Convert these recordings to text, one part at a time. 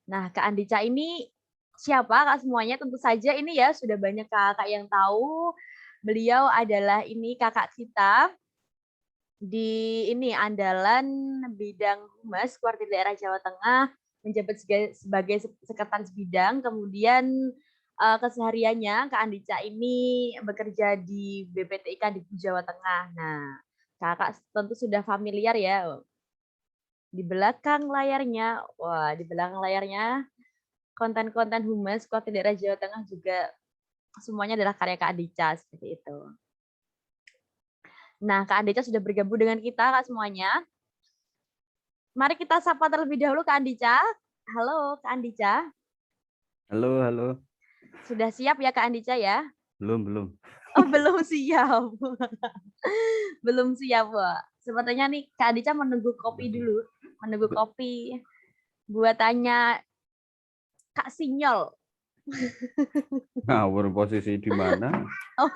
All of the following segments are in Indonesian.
Nah, Kak Andica ini siapa Kak semuanya? Tentu saja ini ya sudah banyak Kakak yang tahu. Beliau adalah ini kakak kita di ini andalan bidang humas Kuartir Daerah Jawa Tengah, menjabat sebagai sekretaris bidang, kemudian kesehariannya Kak Andica ini bekerja di BPTIK di Jawa Tengah. Nah, Kakak tentu sudah familiar ya di belakang layarnya. Wah, di belakang layarnya konten-konten humas Kuartir Daerah Jawa Tengah juga semuanya adalah karya Kak Andica seperti itu. Nah, Kak Andica sudah bergabung dengan kita Kak semuanya. Mari kita sapa terlebih dahulu Kak Andica. Halo Kak Andica. Halo, halo. Sudah siap ya Kak Andica ya? Belum. Oh, belum siap. Belum siap, Wak. Sepertinya nih Kak Andica menunggu kopi dulu. Menunggu kopi buat tanya Kak Sinyol. Ngawur posisi di mana? Oh,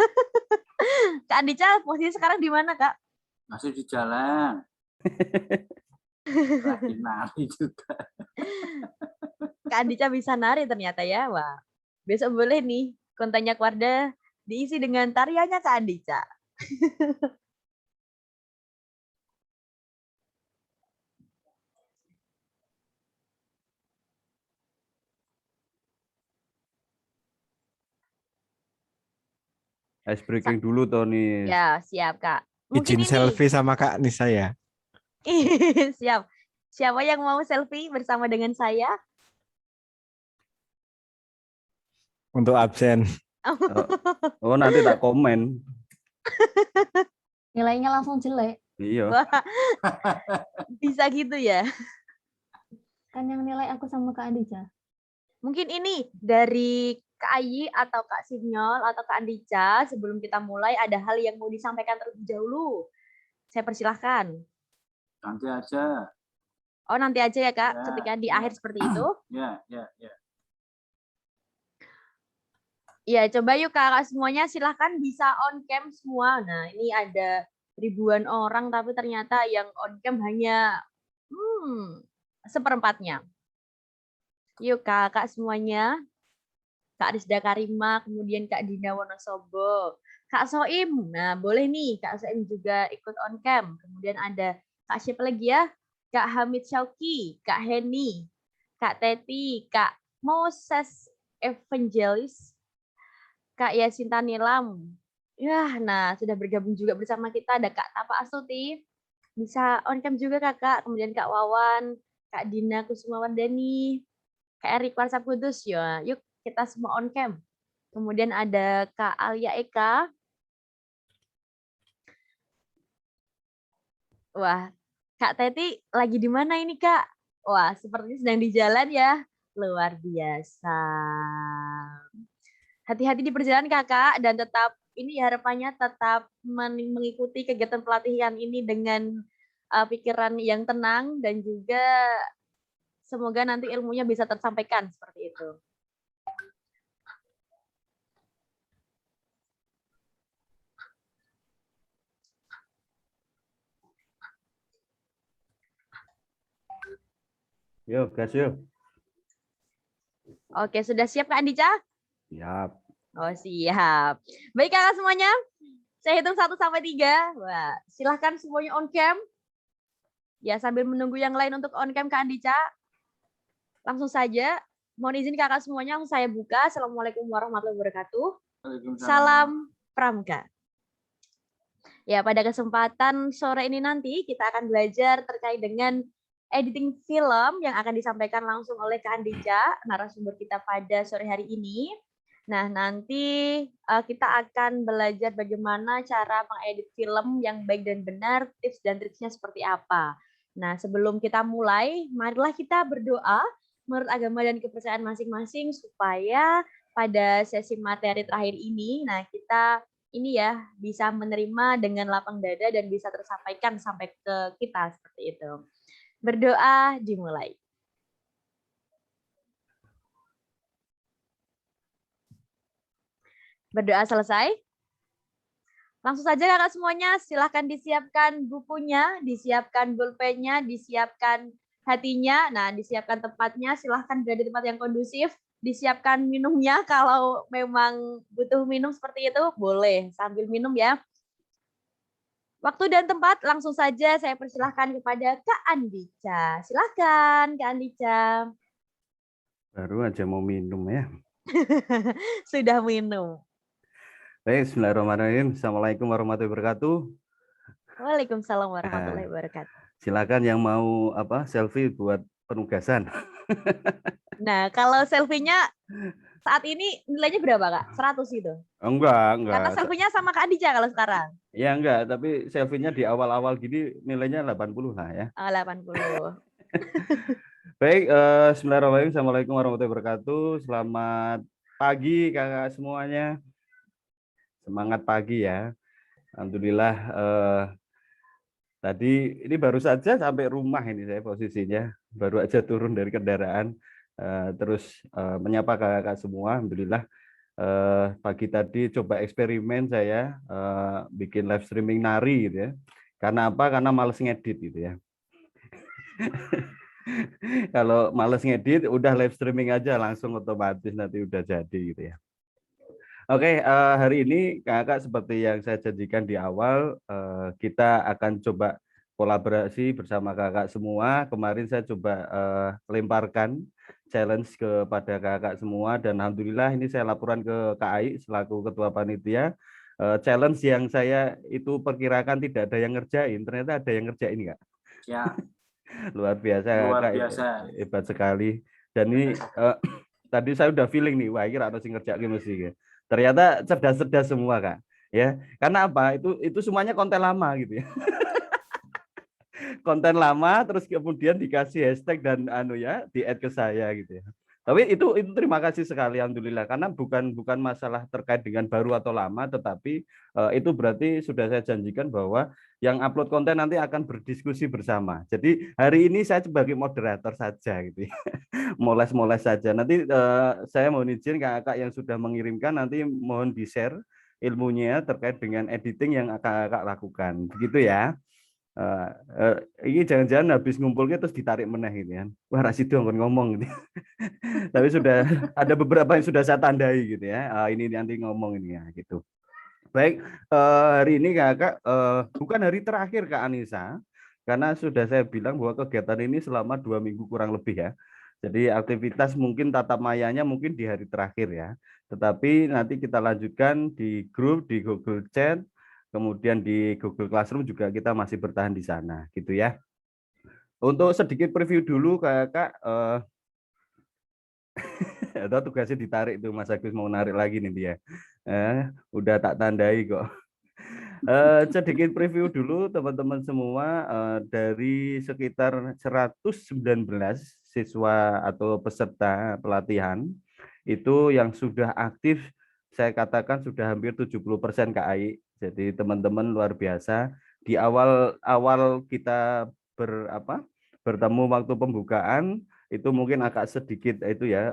Kak Andica posisi sekarang di mana, Kak? Masih di jalan. Lagi nari juga. Kak Andica bisa nari ternyata ya. Wah, besok boleh nih kontennya Keluarga diisi dengan tariannya Kak Andica. Ice breaking dulu Tony. Ya, siap Kak. Mungkin Izin ini. selfie sama Kak Nisa ya. Siap. Siapa yang mau selfie bersama dengan saya? Untuk absen. Oh, nanti tak komen. Nilainya langsung jelek. Iya. Wah, bisa gitu ya. Kan yang nilai aku sama Kak Andica. Mungkin ini dari Kak Ayi atau Kak Sinyol atau Kak Andica, sebelum kita mulai ada hal yang mau disampaikan terlebih dahulu. Saya persilahkan. Nanti aja. Oh, nanti aja ya Kak, Ya, ketika di ya. akhir seperti itu. Ya. Ya, coba yuk Kakak semuanya silahkan bisa on cam semua. Nah, ini ada ribuan orang tapi ternyata yang on cam hanya seperempatnya. Yuk Kakak semuanya. Kak Rizda Karima, kemudian Kak Dina Wonosobo. Kak Soim, nah boleh nih Kak Soim juga ikut on cam. Kemudian ada Kak siapa lagi ya? Kak Hamid Syauki, Kak Heni, Kak Teti, Kak Moses Evangelis, Kak Yasinta Nilam. Ya, nah sudah bergabung juga bersama kita ada Kak Tapa Astuti. Bisa on cam juga Kakak. Kemudian Kak Wawan, Kak Dina Kusumawardani, Kak Erik Warsap Kudus ya. Yuk kita semua on cam. Kemudian ada Kak Alia Eka. Wah, Kak Teti lagi di mana ini Kak? Wah, sepertinya sedang di jalan ya. Luar biasa. Hati-hati di perjalanan Kakak dan tetap ini harapannya tetap mengikuti kegiatan pelatihan ini dengan pikiran yang tenang dan juga semoga nanti ilmunya bisa tersampaikan seperti itu. Yuk, gas yuk. Oke, sudah siap Kak Andica? Siap. Oh, siap. Baik Kakak semuanya, saya hitung 1 sampai 3. Wah, silahkan semuanya on cam. Ya, sambil menunggu yang lain untuk on cam Kak Andica. Langsung saja, mohon izin Kakak semuanya langsung saya buka. Assalamualaikum warahmatullahi wabarakatuh. Salam Pramuka. Ya, pada kesempatan sore ini nanti kita akan belajar terkait dengan editing film yang akan disampaikan langsung oleh Kak Andica, narasumber kita pada sore hari ini. Nah, nanti kita akan belajar bagaimana cara mengedit film yang baik dan benar, tips dan triknya seperti apa. Nah, sebelum kita mulai, marilah kita berdoa menurut agama dan kepercayaan masing-masing supaya pada sesi materi terakhir ini, nah kita ini ya bisa menerima dengan lapang dada dan bisa tersampaikan sampai ke kita seperti itu. Berdoa dimulai. Berdoa selesai. Langsung saja Kakak semuanya silahkan disiapkan bukunya, disiapkan pulpennya, disiapkan hatinya. Nah, disiapkan tempatnya, silahkan berada di tempat yang kondusif, disiapkan minumnya kalau memang butuh minum seperti itu, boleh sambil minum ya. Waktu dan tempat langsung saja saya persilahkan kepada Kak Andica. Silahkan Kak Andica. Baru aja mau minum ya. Sudah minum. Baik, bismillahirrahmanirrahim. Assalamualaikum warahmatullahi wabarakatuh. Waalaikumsalam warahmatullahi wabarakatuh. Silakan yang mau selfie buat penugasan. Nah, kalau selfie-nya saat ini nilainya berapa, Kak? 100 itu? Enggak. Karena selfie-nya sama Kak Adija kalau sekarang. Ya enggak, tapi selfie-nya di awal-awal gini nilainya 80 lah ya. 80. Baik, bismillahirrahmanirrahim. Assalamualaikum warahmatullahi wabarakatuh. Selamat pagi kakak semuanya. Semangat pagi ya. Alhamdulillah tadi ini baru saja sampai rumah ini saya posisinya. Baru aja turun dari kendaraan. Terus menyapa kakak-kakak semua. Alhamdulillah pagi tadi coba eksperimen saya bikin live streaming nari gitu ya. Karena apa? Karena males ngedit gitu ya. Kalau males ngedit, udah live streaming aja langsung otomatis nanti udah jadi gitu ya. Oke, hari ini kakak seperti yang saya janjikan di awal, kita akan coba kolaborasi bersama kakak semua. Kemarin saya coba lemparkan challenge kepada kakak semua dan alhamdulillah ini saya laporan ke Kak Ai selaku ketua panitia. Challenge yang saya itu perkirakan tidak ada yang ngerjain, ternyata ada yang ngerjain Kak. Ya, Luar biasa, luar Kak. biasa. Hebat sekali. Dan ini tadi saya udah feeling nih, wah kira harus ngerjain mesti. Ternyata cerdas-cerdas semua Kak. Ya, karena apa? Itu semuanya konten lama gitu ya. Konten lama terus kemudian dikasih hashtag dan di-add ke saya gitu ya. Tapi itu terima kasih sekali alhamdulillah karena bukan masalah terkait dengan baru atau lama tetapi itu berarti sudah saya janjikan bahwa yang upload konten nanti akan berdiskusi bersama. Jadi hari ini saya sebagai moderator saja gitu ya. Moles-moles saja. Nanti saya mohon izin kakak yang sudah mengirimkan nanti mohon di-share ilmunya terkait dengan editing yang kakak lakukan. Begitu ya. Ini jangan-jangan habis ngumpulnya terus ditarik meneh gitu kan. Wah Rasido ngomong gitu. Tapi sudah ada beberapa yang sudah saya tandai gitu ya. Ini nanti ngomong ini ya gitu. Baik, hari ini kakak bukan hari terakhir Kak Anissa, karena sudah saya bilang bahwa kegiatan ini selama 2 minggu kurang lebih ya. Jadi aktivitas mungkin tatap mayanya mungkin di hari terakhir ya. Tetapi nanti kita lanjutkan di grup, di Google Chat, kemudian di Google Classroom juga kita masih bertahan di sana gitu ya. Untuk sedikit preview dulu kakak, atau tugasnya ditarik tuh Mas Agus mau narik lagi nih dia. Udah tak tandai kok. Sedikit preview dulu teman-teman semua dari sekitar 119 siswa atau peserta pelatihan itu yang sudah aktif saya katakan sudah hampir 70% Kak Ai. Jadi teman-teman luar biasa di awal kita bertemu waktu pembukaan itu mungkin agak sedikit itu ya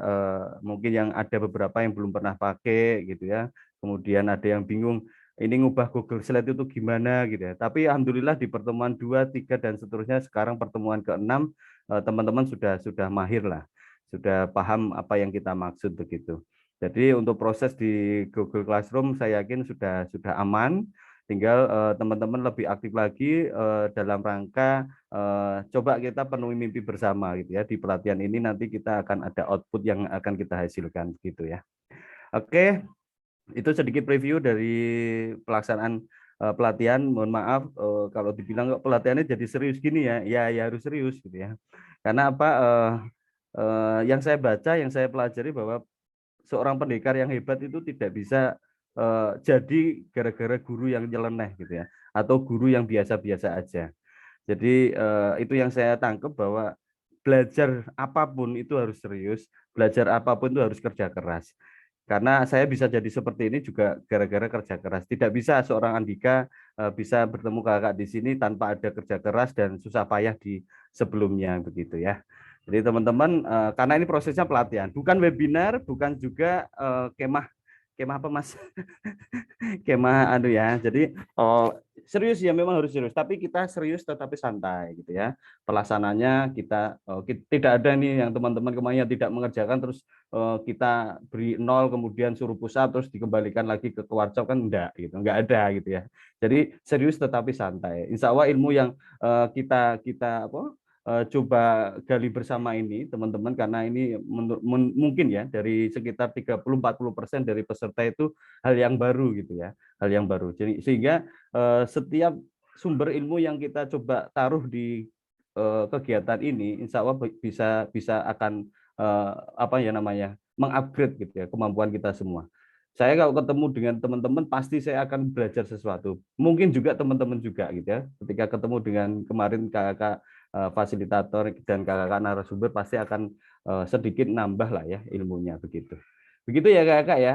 mungkin yang ada beberapa yang belum pernah pakai gitu ya. Kemudian ada yang bingung ini ngubah Google Slide itu gimana gitu ya. Tapi alhamdulillah di pertemuan 2, 3 dan seterusnya sekarang pertemuan ke-6 teman-teman sudah mahir lah. Sudah paham apa yang kita maksud begitu. Jadi untuk proses di Google Classroom saya yakin sudah aman. Tinggal teman-teman lebih aktif lagi dalam rangka coba kita penuhi mimpi bersama gitu ya. Di pelatihan ini nanti kita akan ada output yang akan kita hasilkan gitu ya. Oke. Itu sedikit preview dari pelaksanaan pelatihan. Mohon maaf kalau dibilang kok pelatihannya jadi serius gini ya. Ya harus serius gitu ya. Karena apa yang saya baca, yang saya pelajari bahwa seorang pendekar yang hebat itu tidak bisa jadi gara-gara guru yang nyeleneh gitu ya, atau guru yang biasa-biasa aja. Jadi itu yang saya tangkap bahwa belajar apapun itu harus serius, belajar apapun itu harus kerja keras. Karena saya bisa jadi seperti ini juga gara-gara kerja keras. Tidak bisa seorang Andika bisa bertemu kakak di sini tanpa ada kerja keras dan susah payah di sebelumnya begitu ya. Jadi teman-teman karena ini prosesnya pelatihan, bukan webinar, bukan juga kemah apa Mas? Kemah ya. Jadi serius ya, memang harus serius, tapi kita serius tetapi santai gitu ya. Pelaksananya kita tidak ada nih yang teman-teman kemarin yang tidak mengerjakan terus kita beri nol kemudian suruh push up terus dikembalikan lagi ke warcop, kan enggak gitu, enggak ada gitu ya. Jadi serius tetapi santai. Insya Allah ilmu yang kita coba gali bersama ini teman-teman, karena ini mungkin ya dari sekitar 30-40% dari peserta itu hal yang baru gitu ya, hal yang baru. Jadi sehingga setiap sumber ilmu yang kita coba taruh di kegiatan ini, insya Allah bisa akan mengupgrade gitu ya kemampuan kita semua. Saya kalau ketemu dengan teman-teman pasti saya akan belajar sesuatu. Mungkin juga teman-teman juga gitu ya. Ketika ketemu dengan kemarin kakak fasilitator dan kakak narasumber pasti akan sedikit nambah lah ya ilmunya begitu. Begitu ya kakak ya.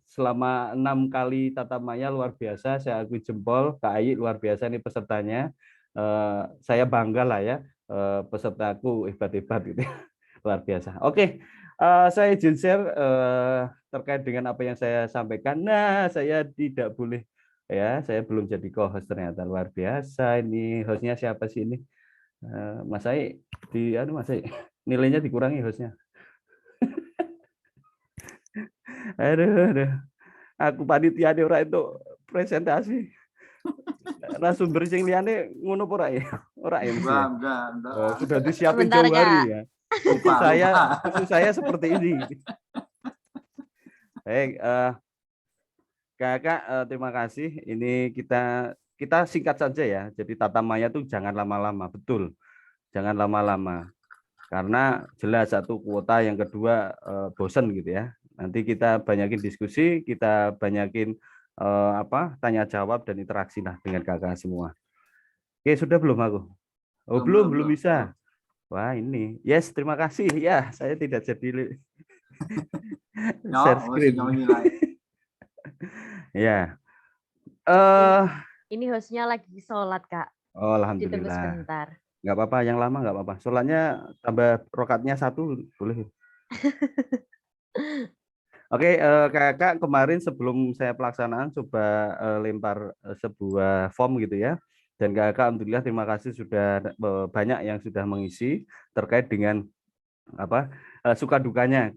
Selama 6 kali tatap maya luar biasa, saya akui jempol. Kak Ayi luar biasa nih pesertanya. Saya bangga lah ya, pesertaku hebat-hebat gitu. Luar biasa. Oke, saya izin share terkait dengan apa yang saya sampaikan. Nah, saya tidak boleh ya, saya belum jadi co-host ternyata. Luar biasa ini. Hostnya siapa sih ini? Mas Ai Mas Ai nilainya dikurangi hostnya. Aduh. Aku panitia ora itu presentasi. Narasumber sing liyane ngono apa ora ya? Ora ya mesti ya. Enggak. Sudah disiapin Sebentar, jauh hari Kak. ya. Lupa. Saya seperti ini. Baik, Kakak, terima kasih. Ini kita singkat saja ya. Jadi tatap maya tuh jangan lama-lama, betul. Jangan lama-lama. Karena jelas satu kuota, yang kedua bosen gitu ya. Nanti kita banyakin diskusi, kita banyakin tanya jawab dan interaksi lah dengan kakak semua. Oke, sudah belum aku? Oh, belum bisa. Wah, ini. Yes, terima kasih. Ya, saya tidak jadi share screen. Ya. Ini hostnya lagi sholat, Kak. Oh, Ditunggu alhamdulillah. sebentar. Nggak apa-apa, yang lama nggak apa-apa. Sholatnya tambah rokatnya 1 boleh. Oke, kakak kemarin sebelum saya pelaksanaan coba lempar sebuah form gitu ya. Dan kakak alhamdulillah terima kasih sudah banyak yang sudah mengisi terkait dengan suka dukanya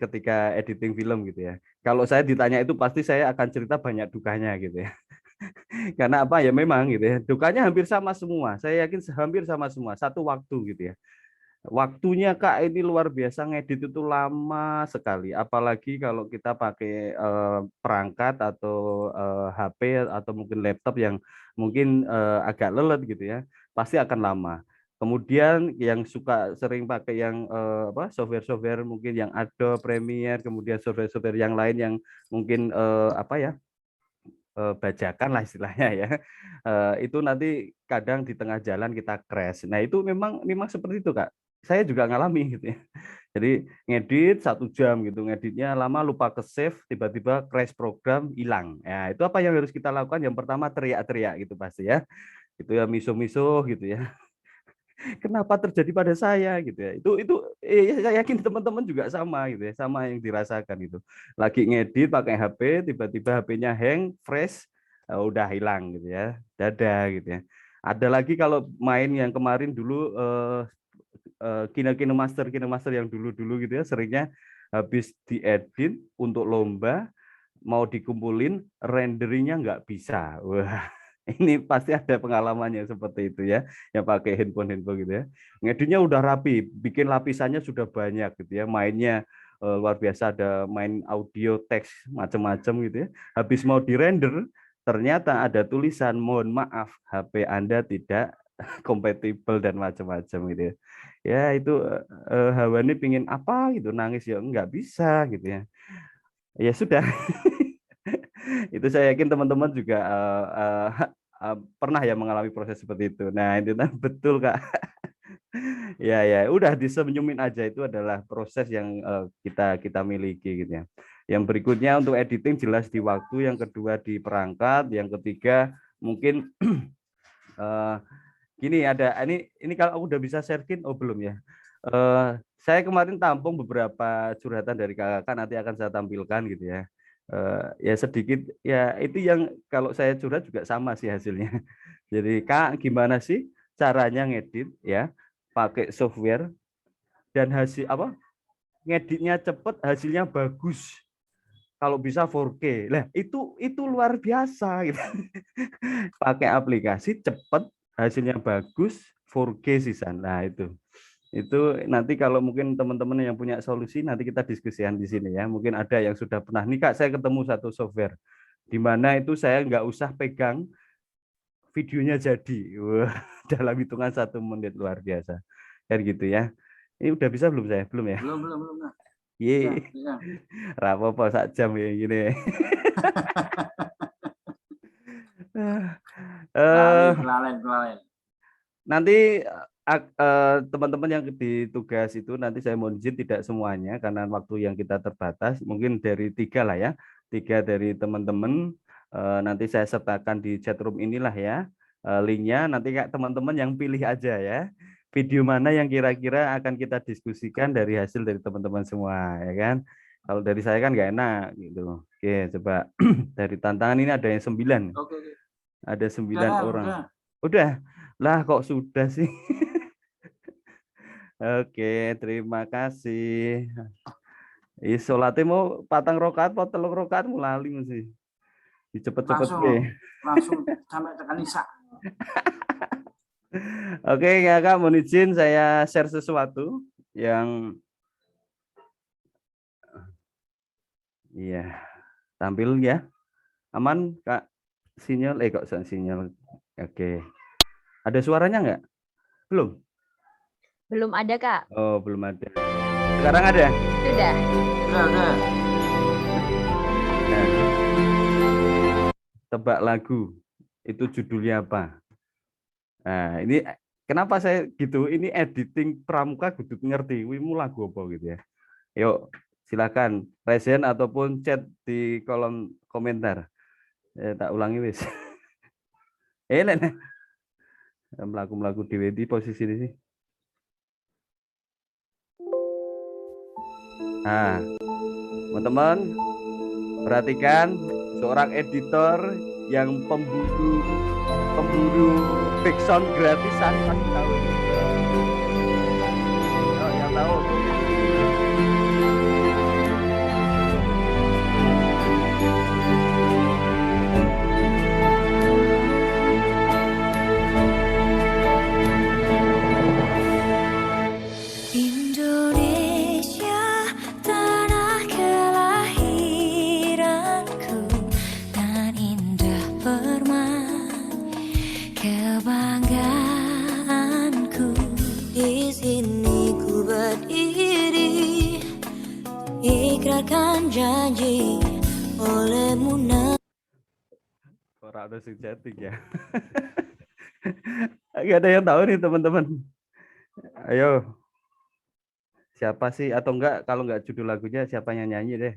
ketika editing film gitu ya. Kalau saya ditanya itu pasti saya akan cerita banyak dukanya gitu ya. Karena apa ya, memang gitu ya. Dukanya hampir sama semua. Saya yakin hampir sama semua. Satu waktu gitu ya. Waktunya Kak ini luar biasa, ngedit itu lama sekali. Apalagi kalau kita pakai perangkat atau HP atau mungkin laptop yang mungkin agak lelet gitu ya. Pasti akan lama. Kemudian yang suka sering pakai yang software-software mungkin yang Adobe Premiere, kemudian software-software yang lain yang mungkin bajakan lah istilahnya ya. Itu nanti kadang di tengah jalan kita crash. Nah, itu memang seperti itu, Kak. Saya juga ngalami gitu ya. Jadi ngedit 1 jam gitu, ngeditnya lama lupa ke save, tiba-tiba crash program, hilang. Ya, itu apa yang harus kita lakukan? Yang pertama teriak-teriak gitu pasti ya. Itu ya misuh-misuh gitu ya. Kenapa terjadi pada saya gitu ya. Itu saya yakin teman-teman juga sama gitu ya, sama yang dirasakan itu. Lagi ngedit pakai HP, tiba-tiba HP-nya hang, fresh, udah hilang gitu ya. Dadah gitu ya. Ada lagi kalau main yang kemarin dulu KineMaster yang dulu-dulu gitu ya, seringnya habis diedit untuk lomba mau dikumpulin renderingnya nggak bisa. Wah, ini pasti ada pengalamannya seperti itu ya, yang pakai handphone gitu ya. Ngeditnya udah rapi, bikin lapisannya sudah banyak gitu ya, mainnya luar biasa, ada main audio, teks macam-macam gitu ya. Habis mau dirender, ternyata ada tulisan mohon maaf HP Anda tidak kompatibel dan macam-macam gitu ya. Ya itu Hawani pingin apa gitu, nangis ya nggak bisa gitu ya. Ya sudah. Itu saya yakin teman-teman juga pernah ya mengalami proses seperti itu. Nah, itu kan betul Kak. Ya, udah disenyumin aja, itu adalah proses yang kita miliki gitu ya. Yang berikutnya untuk editing jelas di waktu, yang kedua di perangkat, yang ketiga mungkin gini ada ini kalau aku udah bisa sharekin, oh belum ya. Saya kemarin tampung beberapa curhatan dari kakak, nanti akan saya tampilkan gitu ya. Ya sedikit ya itu yang kalau saya curhat juga sama sih hasilnya. Jadi Kak, gimana sih caranya ngedit ya pakai software dan hasil apa ngeditnya cepet hasilnya bagus. Kalau bisa 4K. Lah itu luar biasa gitu. Pakai aplikasi cepet hasilnya bagus 4K sisan. Nah itu nanti kalau mungkin teman-teman yang punya solusi nanti kita diskusikan di sini ya. Mungkin ada yang sudah pernah nih Kak, saya ketemu satu software di mana itu saya nggak usah pegang videonya jadi. Wah, dalam hitungan 1 menit luar biasa. Kan gitu ya. Ini udah bisa belum saya? Belum ya? Belum. Nah. Ye, Ya. rapopo sak jam ya gini. Eh, Kelalen. Nanti teman-teman yang ditugas itu nanti saya mohon izin tidak semuanya karena waktu yang kita terbatas. Mungkin dari 3 lah ya, 3 dari teman-teman. Nanti saya sertakan di chat room inilah ya linknya. Nanti teman-teman yang pilih aja ya. Video mana yang kira-kira akan kita diskusikan dari hasil dari teman-teman semua, ya kan? Kalau dari saya kan nggak enak gitu. Oke, coba dari tantangan ini ada yang 9. Oke. Ada 9 orang. Udah. Udah. Lah kok sudah sih? Oke, terima kasih. Sholatnya mau 4 rakaat atau 3 rakaat mulai mesti. Cepet-cepet ke. Langsung sampai tekan isya. Oke, Kak, mohon izin saya share sesuatu yang iya, tampil ya. Aman, Kak? Sinyal kok sinyal. Oke. Ada suaranya enggak? Belum? Belum ada, Kak. Oh, belum ada. Sekarang ada? Sudah. Udah. Nah, tebak lagu. Itu judulnya apa? Nah, ini kenapa saya gitu? Ini editing pramuka kudu ngerti. Wimu lagu apa gitu ya. Yuk, silakan resen ataupun chat di kolom komentar. Tak ulangi wis. Nek. Melaku-melaku dhewe di posisi ini sih. Nah, teman-teman perhatikan seorang editor yang pemburu backsound gratisan pasti tahu. Oh, yang tahu. Indonesia, tanah kelahiranku, nan indah permai kebanggaanku. Di sini ku berdiri, ikrarkan janji olehmu. Orang ada sing chatting ya. Gak ada yang tahu nih teman-teman. Ayo. Siapa sih atau enggak kalau enggak judul lagunya siapa yang nyanyi deh.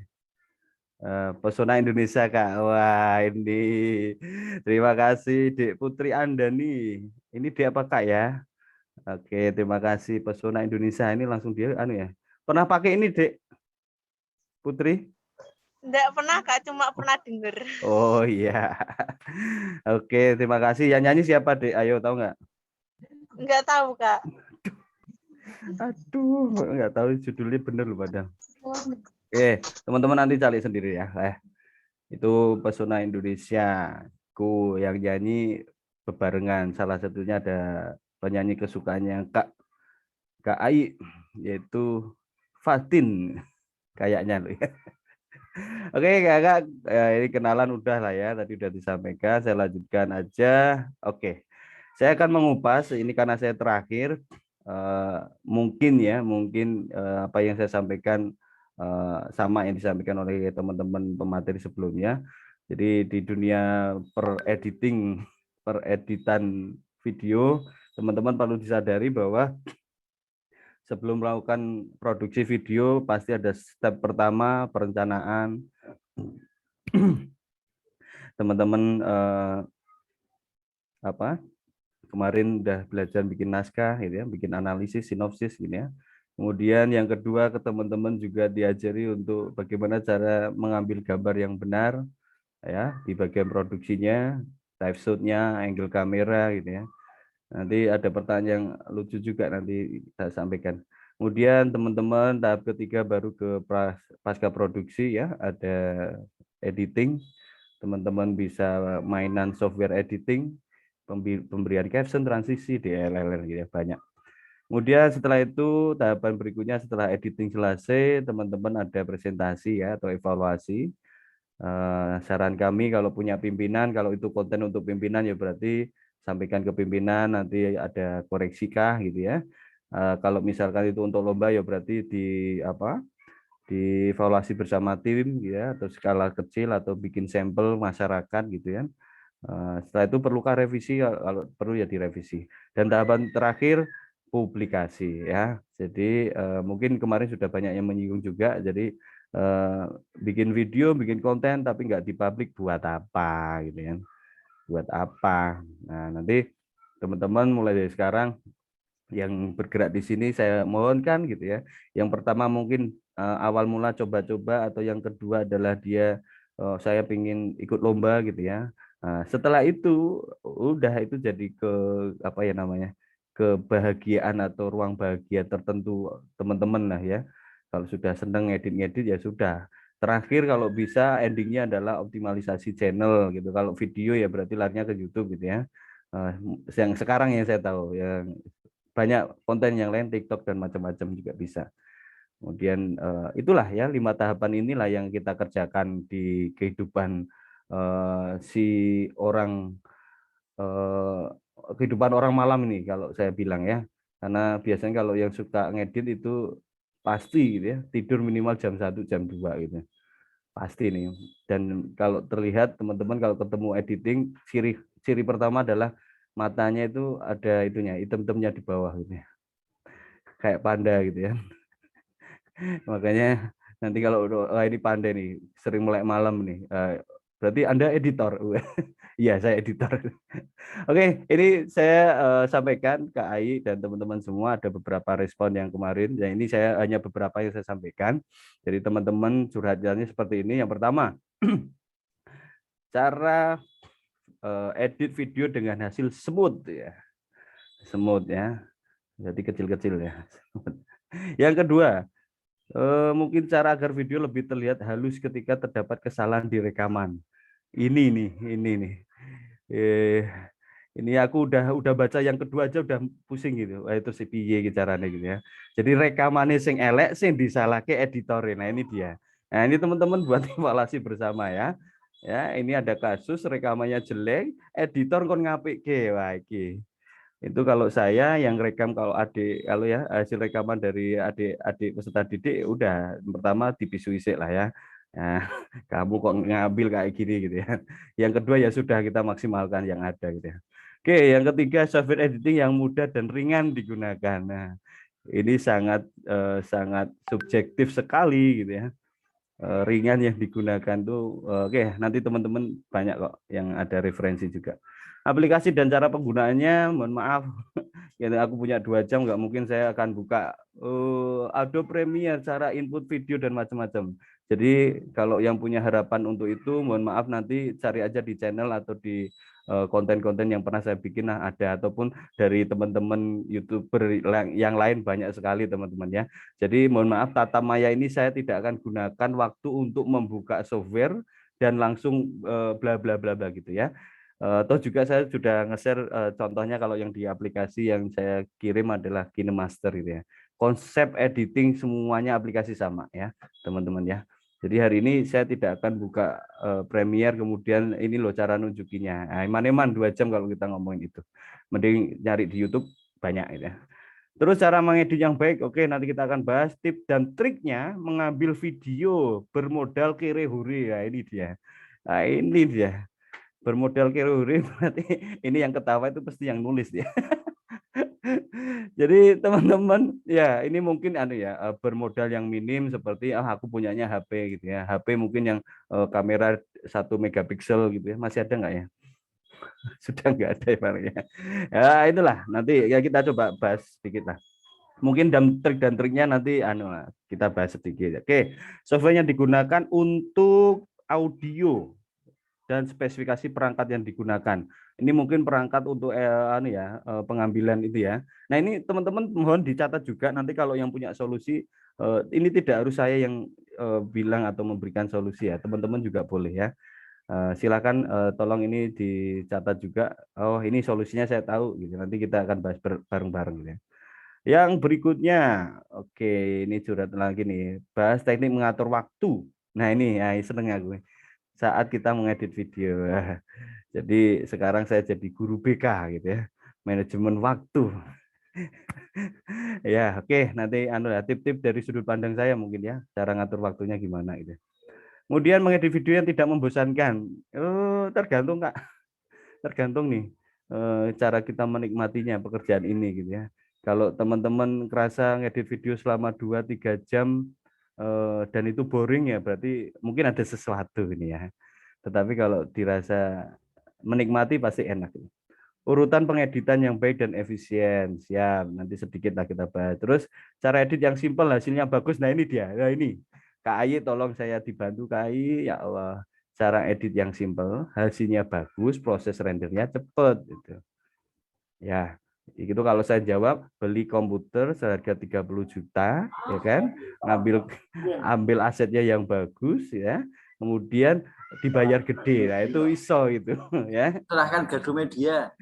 Pesona Indonesia Kak. Wah, ini. Terima kasih Dek Putri Andani. Ini dia apa Kak ya? Oke, terima kasih Pesona Indonesia ini langsung dia anu ya. Pernah pakai ini Dek Putri? Enggak pernah Kak, cuma pernah denger. Oh iya. Oke, terima kasih. Yang nyanyi siapa Dek? Ayo tahu nggak? Enggak tahu Kak. Aduh, nggak tahu judulnya bener loh padahal. Oke, teman-teman nanti cari sendiri ya. Itu Pesona Indonesia. Ku yang nyanyi bebarengan. Salah satunya ada penyanyi kesukaannya Kak Ai, yaitu Fatin kayaknya loh ya. Oke Kakak, ini kenalan udah lah ya. Tadi udah disampaikan. Saya lanjutkan aja. Oke, saya akan mengupas ini karena saya terakhir. Mungkin apa yang saya sampaikan sama yang disampaikan oleh teman-teman pemateri sebelumnya. Jadi di dunia pereditan video, teman-teman perlu disadari bahwa sebelum melakukan produksi video pasti ada step pertama perencanaan. Teman-teman kemarin udah belajar bikin naskah gitu ya, bikin analisis, sinopsis gitu ya. Kemudian yang kedua ke teman-teman juga diajari untuk bagaimana cara mengambil gambar yang benar ya di bagian produksinya, live shoot-nya, angle kamera gitu ya. Nanti ada pertanyaan yang lucu juga nanti saya sampaikan. Kemudian teman-teman tahap ketiga baru ke pasca produksi ya, ada editing. Teman-teman bisa mainan software editing, pemberian caption, transisi, DLL gitu ya, banyak. Kemudian setelah itu tahapan berikutnya setelah editing selesai, teman-teman ada presentasi ya atau evaluasi. Saran kami kalau punya pimpinan, kalau itu konten untuk pimpinan ya berarti sampaikan ke pimpinan, nanti ada koreksi kah gitu ya. Kalau misalkan itu untuk lomba ya berarti dievaluasi bersama tim ya, atau skala kecil atau bikin sampel masyarakat gitu ya. Setelah itu perlukah revisi, kalau perlu ya direvisi. Dan tahapan terakhir publikasi ya. Jadi mungkin kemarin sudah banyak yang menyinggung juga. Jadi bikin video, bikin konten tapi nggak dipublik buat apa gitu ya. Buat apa? Nah, nanti teman-teman mulai dari sekarang yang bergerak di sini saya mohonkan gitu ya. Yang pertama mungkin awal mula coba-coba, atau yang kedua adalah dia saya ingin ikut lomba gitu ya. Nah, setelah itu udah itu jadi apa ya namanya? Kebahagiaan atau ruang bahagia tertentu teman-teman lah ya. Kalau sudah senang ngedit-ngedit ya sudah. Terakhir kalau bisa endingnya adalah optimalisasi channel gitu. Kalau video ya berarti larinya ke YouTube gitu ya. Yang sekarang yang saya tahu yang banyak konten yang lain, TikTok dan macam-macam juga bisa. Kemudian itulah ya 5 tahapan inilah yang kita kerjakan di kehidupan kehidupan orang malam ini kalau saya bilang ya. Karena biasanya kalau yang suka ngedit itu pasti gitu ya, tidur minimal jam 1 jam 2 gitu. Pasti nih. Dan kalau terlihat teman-teman kalau ketemu editing, ciri pertama adalah matanya itu ada itunya, hitam-hitamnya di bawah gitu ya. Kayak panda gitu ya. Makanya nanti kalau ini panda nih, sering melek malam nih. Berarti Anda editor. Iya, saya editor. Oke, ini saya sampaikan ke AI dan teman-teman semua, ada beberapa respon yang kemarin. Ya, ini saya hanya beberapa yang saya sampaikan. Jadi teman-teman curhatannya seperti ini. Yang pertama, cara edit video dengan hasil smooth ya. Smooth ya. Jadi kecil-kecil ya. Yang kedua, mungkin cara agar video lebih terlihat halus ketika terdapat kesalahan di rekaman. Ini nih. Ini aku udah baca yang kedua aja udah pusing gitu. Itu si piye caranya gitu ya. Jadi rekamannya sing elek sing disalahke editore. Nah, ini dia. Nah, ini teman-teman buat evaluasi bersama ya. Ya, ini ada kasus rekamannya jelek, editor kon ngapike. Wah, iki. Itu kalau saya yang rekam, kalau ya hasil rekaman dari adik peserta didik udah pertama dipisui lah ya. Nah, kamu kok ngambil kayak gini gitu ya. Yang kedua ya sudah kita maksimalkan yang ada gitu ya. Oke, yang ketiga software editing yang mudah dan ringan digunakan. Nah, ini sangat subjektif sekali gitu ya. Ringan yang digunakan tuh oke, nanti teman-teman banyak kok yang ada referensi juga. Aplikasi dan cara penggunaannya, mohon maaf, ya aku punya 2 jam, nggak mungkin saya akan buka Adobe Premiere, cara input video dan macam-macam. Jadi kalau yang punya harapan untuk itu, mohon maaf nanti cari aja di channel atau di konten-konten yang pernah saya bikin ada, ataupun dari teman-teman YouTuber yang lain banyak sekali teman-teman ya. Jadi mohon maaf, Tata Maya ini saya tidak akan gunakan waktu untuk membuka software dan langsung bla bla bla bla gitu ya. Atau juga saya sudah nge-share contohnya kalau yang di aplikasi yang saya kirim adalah KineMaster gitu ya. Konsep editing semuanya aplikasi sama ya, teman-teman ya. Jadi hari ini saya tidak akan buka Premiere kemudian ini loh cara nunjukinya. Nah, eman-eman 2 jam kalau kita ngomongin itu. Mending nyari di YouTube banyak gitu ya. Terus cara mengedit yang baik, oke nanti kita akan bahas tips dan triknya mengambil video bermodal kere-hure. Nah, ini dia. Nah, ini dia. Bermodal kere-hure berarti ini yang ketawa itu pasti yang nulis ya. Jadi teman-teman ya ini mungkin bermodal yang minim seperti aku punyanya HP gitu ya. HP mungkin yang kamera 1 megapiksel gitu ya. Masih ada nggak ya? Sudah nggak ada ya. Ya itulah nanti ya kita coba bahas sedikit lah. Mungkin trik dan triknya nanti kita bahas sedikit. Oke, software yang digunakan untuk audio dan spesifikasi perangkat yang digunakan. Ini mungkin perangkat untuk pengambilan itu ya. Nah, ini teman-teman mohon dicatat juga nanti kalau yang punya solusi ini tidak harus saya yang bilang atau memberikan solusi ya. Teman-teman juga boleh ya. Silakan tolong ini dicatat juga. Oh, ini solusinya saya tahu gitu. Nanti kita akan bahas bareng-bareng gitu ya. Yang berikutnya, oke, ini curhat lagi nih, bahas teknik mengatur waktu. Nah ini, seneng aku saat kita mengedit video. Jadi sekarang saya jadi guru BK gitu ya, manajemen waktu. Ya, oke, nanti tip-tip dari sudut pandang saya mungkin ya, cara ngatur waktunya gimana gitu. Kemudian mengedit video yang tidak membosankan. Oh, tergantung Kak, tergantung nih cara kita menikmatinya pekerjaan ini gitu ya. Kalau teman-teman kerasa ngedit video selama 2-3 jam dan itu boring ya berarti mungkin ada sesuatu ini ya. Tetapi kalau dirasa menikmati pasti enak. Urutan pengeditan yang baik dan efisien. Siap, nanti sedikit lah kita bahas. Terus cara edit yang simpel hasilnya bagus. Nah ini dia. Nah ini. Kak Ayi tolong saya dibantu Kak Ayi. Ya Allah. Cara edit yang simpel, hasilnya bagus, proses rendernya cepat gitu. Ya. Itu kalau saya jawab beli komputer seharga 30 juta ya kan, ambil asetnya yang bagus ya, kemudian dibayar gede. Nah itu iso itu ya. Silahkan Gaduh Media.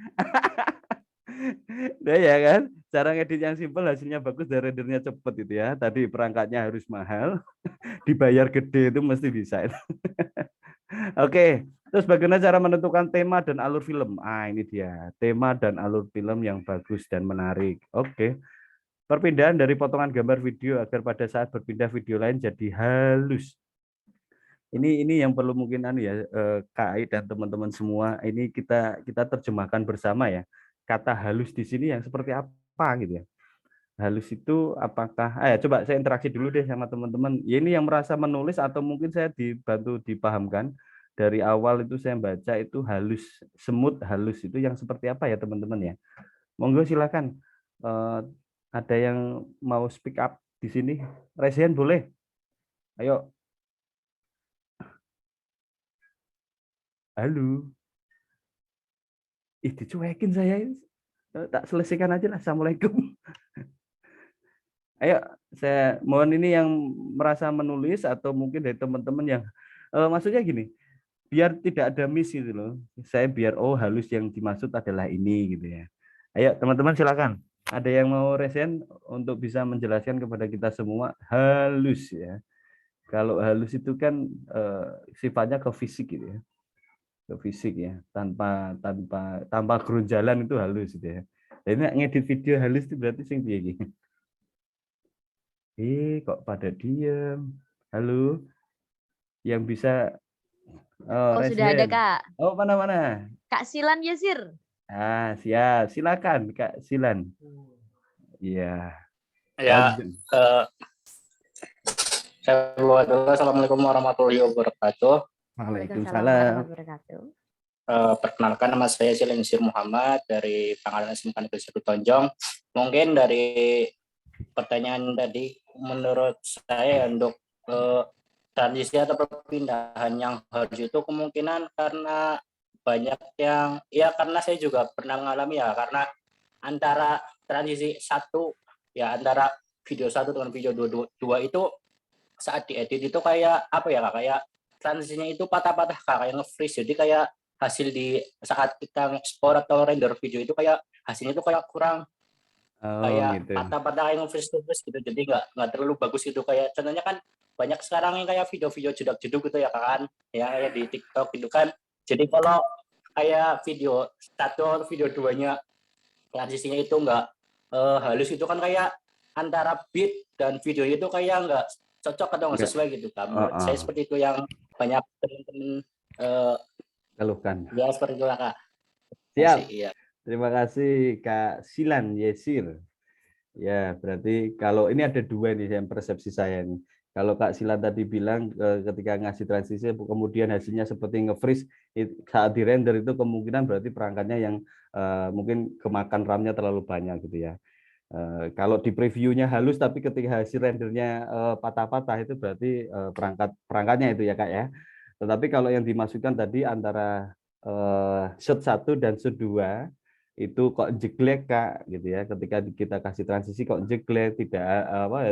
Nah ya kan, cara ngedit yang simpel hasilnya bagus dan rendernya cepet itu ya. Tadi perangkatnya harus mahal, dibayar gede itu mesti bisa. Oke. Terus bagaimana cara menentukan tema dan alur film? Ini dia, tema dan alur film yang bagus dan menarik. Oke. Perpindahan dari potongan gambar video agar pada saat berpindah video lain jadi halus. Ini yang perlu mungkin Kak Ai dan teman-teman semua, ini kita terjemahkan bersama ya. Kata halus di sini yang seperti apa gitu ya. Halus itu apakah coba saya interaksi dulu deh sama teman-teman. Ya ini yang merasa menulis atau mungkin saya dibantu dipahamkan. Dari awal itu saya baca itu halus, semut halus itu yang seperti apa ya teman-teman ya. Monggo silakan. Ada yang mau speak up di sini? Resian boleh? Ayo. Halo. Dicuekin saya. Tak selesaikan aja lah. Assalamualaikum. Ayo, saya mohon ini yang merasa menulis atau mungkin dari teman-teman yang maksudnya gini. Biar tidak ada miss gitu loh. Saya biar halus yang dimaksud adalah ini gitu ya. Ayo teman-teman silakan. Ada yang mau resen untuk bisa menjelaskan kepada kita semua halus ya. Kalau halus itu kan sifatnya ke fisik gitu ya. Ke fisik ya. Tanpa gerunjalan itu halus gitu ya. Jadi ngedit video halus itu berarti sing piye iki? Kok pada diam. Halo. Yang bisa sudah ada Kak. Mana? Kak Silan Yasir. Siap. Silakan Kak Silan. Iya. Ya. Assalamualaikum warahmatullahi wabarakatuh. Waalaikumsalam. Perkenalkan nama saya Silan Yasir Muhammad dari Pangkalan SMK Negeri 1 Tonjong. Mungkin dari pertanyaan tadi menurut saya untuk transisi atau perpindahan yang harus itu kemungkinan karena banyak yang karena saya juga pernah mengalami ya, karena antara transisi antara video 1 dengan video 2 itu saat diedit itu kayak kayak transisinya itu patah-patah kayak nge-freeze, jadi kayak hasil di saat kita ekspor atau render video itu kayak hasilnya itu kayak kurang kayak gitu. patah-patah yang nge-freeze gitu, jadi nggak terlalu bagus gitu. Kayak contohnya kan banyak sekarang yang kayak video-video jedak-jeduk gitu ya kan, ya kayak di TikTok gitu kan. Jadi kalau kayak video 1 atau video 2-nya transisinya itu nggak halus itu kan kayak antara beat dan video itu kayak nggak cocok atau nggak sesuai gitu kan. Saya seperti itu yang banyak teman-teman keluhkan. Ya seperti itu lah Kak. Siap. Iya. Terima kasih Kak Silan Yesir. Ya berarti kalau ini ada 2 nih yang persepsi saya nih. Kalau Kak Silan tadi bilang ketika ngasih transisi kemudian hasilnya seperti nge-freeze saat di render itu kemungkinan berarti perangkatnya yang mungkin kemakan RAM-nya terlalu banyak gitu ya. Kalau di previewnya halus tapi ketika hasil rendernya patah-patah itu berarti perangkatnya itu ya Kak ya. Tetapi kalau yang dimasukkan tadi antara shot 1 dan shot 2 itu kok jeglek Kak gitu ya. Ketika kita kasih transisi kok jeglek, tidak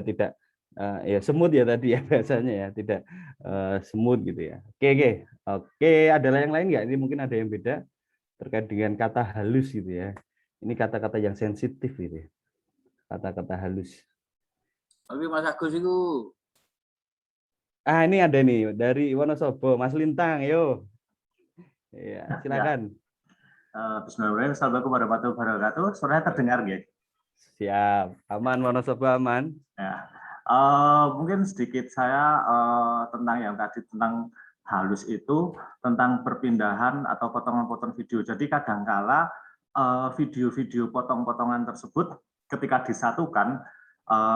tidak ya smooth ya tadi ya bahasanya ya, tidak smooth gitu ya. Oke, ada yang lain nggak? Ini mungkin ada yang beda terkait dengan kata halus gitu ya. Ini kata-kata yang sensitif gitu ya. Kata-kata halus. Tapi Mas Agus itu Ini ada nih dari Wonosobo, Mas Lintang, yo. Ya, silakan. Bismillahirrahmanirrahim. Assalamualaikum warahmatullahi wabarakatuh. Suaranya terdengar ya? Siap, aman Wonosobo aman. Ya. Mungkin sedikit saya tentang yang tadi tentang halus itu, tentang perpindahan atau potongan-potongan video. Jadi kadangkala video-video potong-potongan tersebut ketika disatukan,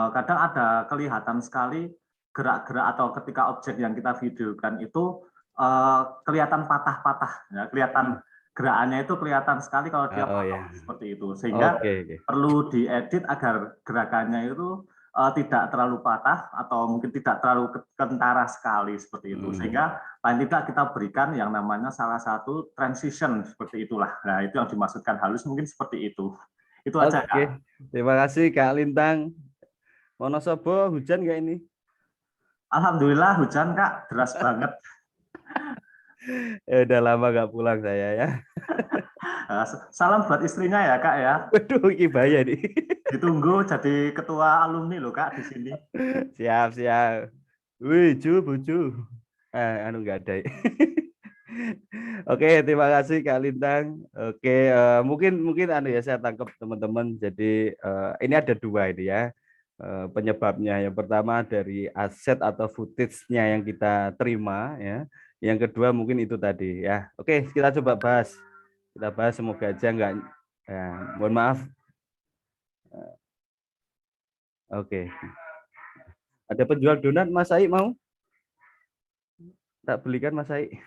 kadang ada kelihatan sekali gerak-gerak atau ketika objek yang kita videokan itu kelihatan patah-patah, ya, kelihatan gerakannya itu kelihatan sekali kalau dia potong seperti itu, sehingga perlu diedit agar gerakannya itu tidak terlalu patah atau mungkin tidak terlalu kentara sekali seperti itu, sehingga paling tidak kita berikan yang namanya salah satu transition seperti itulah. Nah, itu yang dimaksudkan halus mungkin seperti itu. Itu aja Kak. Terima kasih Kak Lintang. Wonosobo hujan nggak ini? Alhamdulillah hujan Kak, deras banget. Udah lama nggak pulang saya ya. Salam buat istrinya ya Kak ya. Waduh, ini bahaya nih. Ditunggu jadi ketua alumni loh Kak di sini. Siap. Wih, buju. Nggak ada. Oke, terima kasih Kak Lintang. Oke, mungkin ya saya tangkap teman-teman. Jadi ini ada dua ini ya penyebabnya. Yang pertama dari aset atau footage-nya yang kita terima ya. Yang kedua mungkin itu tadi ya. Oke, kita coba bahas. Kita bahas semoga aja nggak. Ya, mohon maaf. Oke. Ada penjual donat, Mas Ai mau? Tak belikan Mas Ai.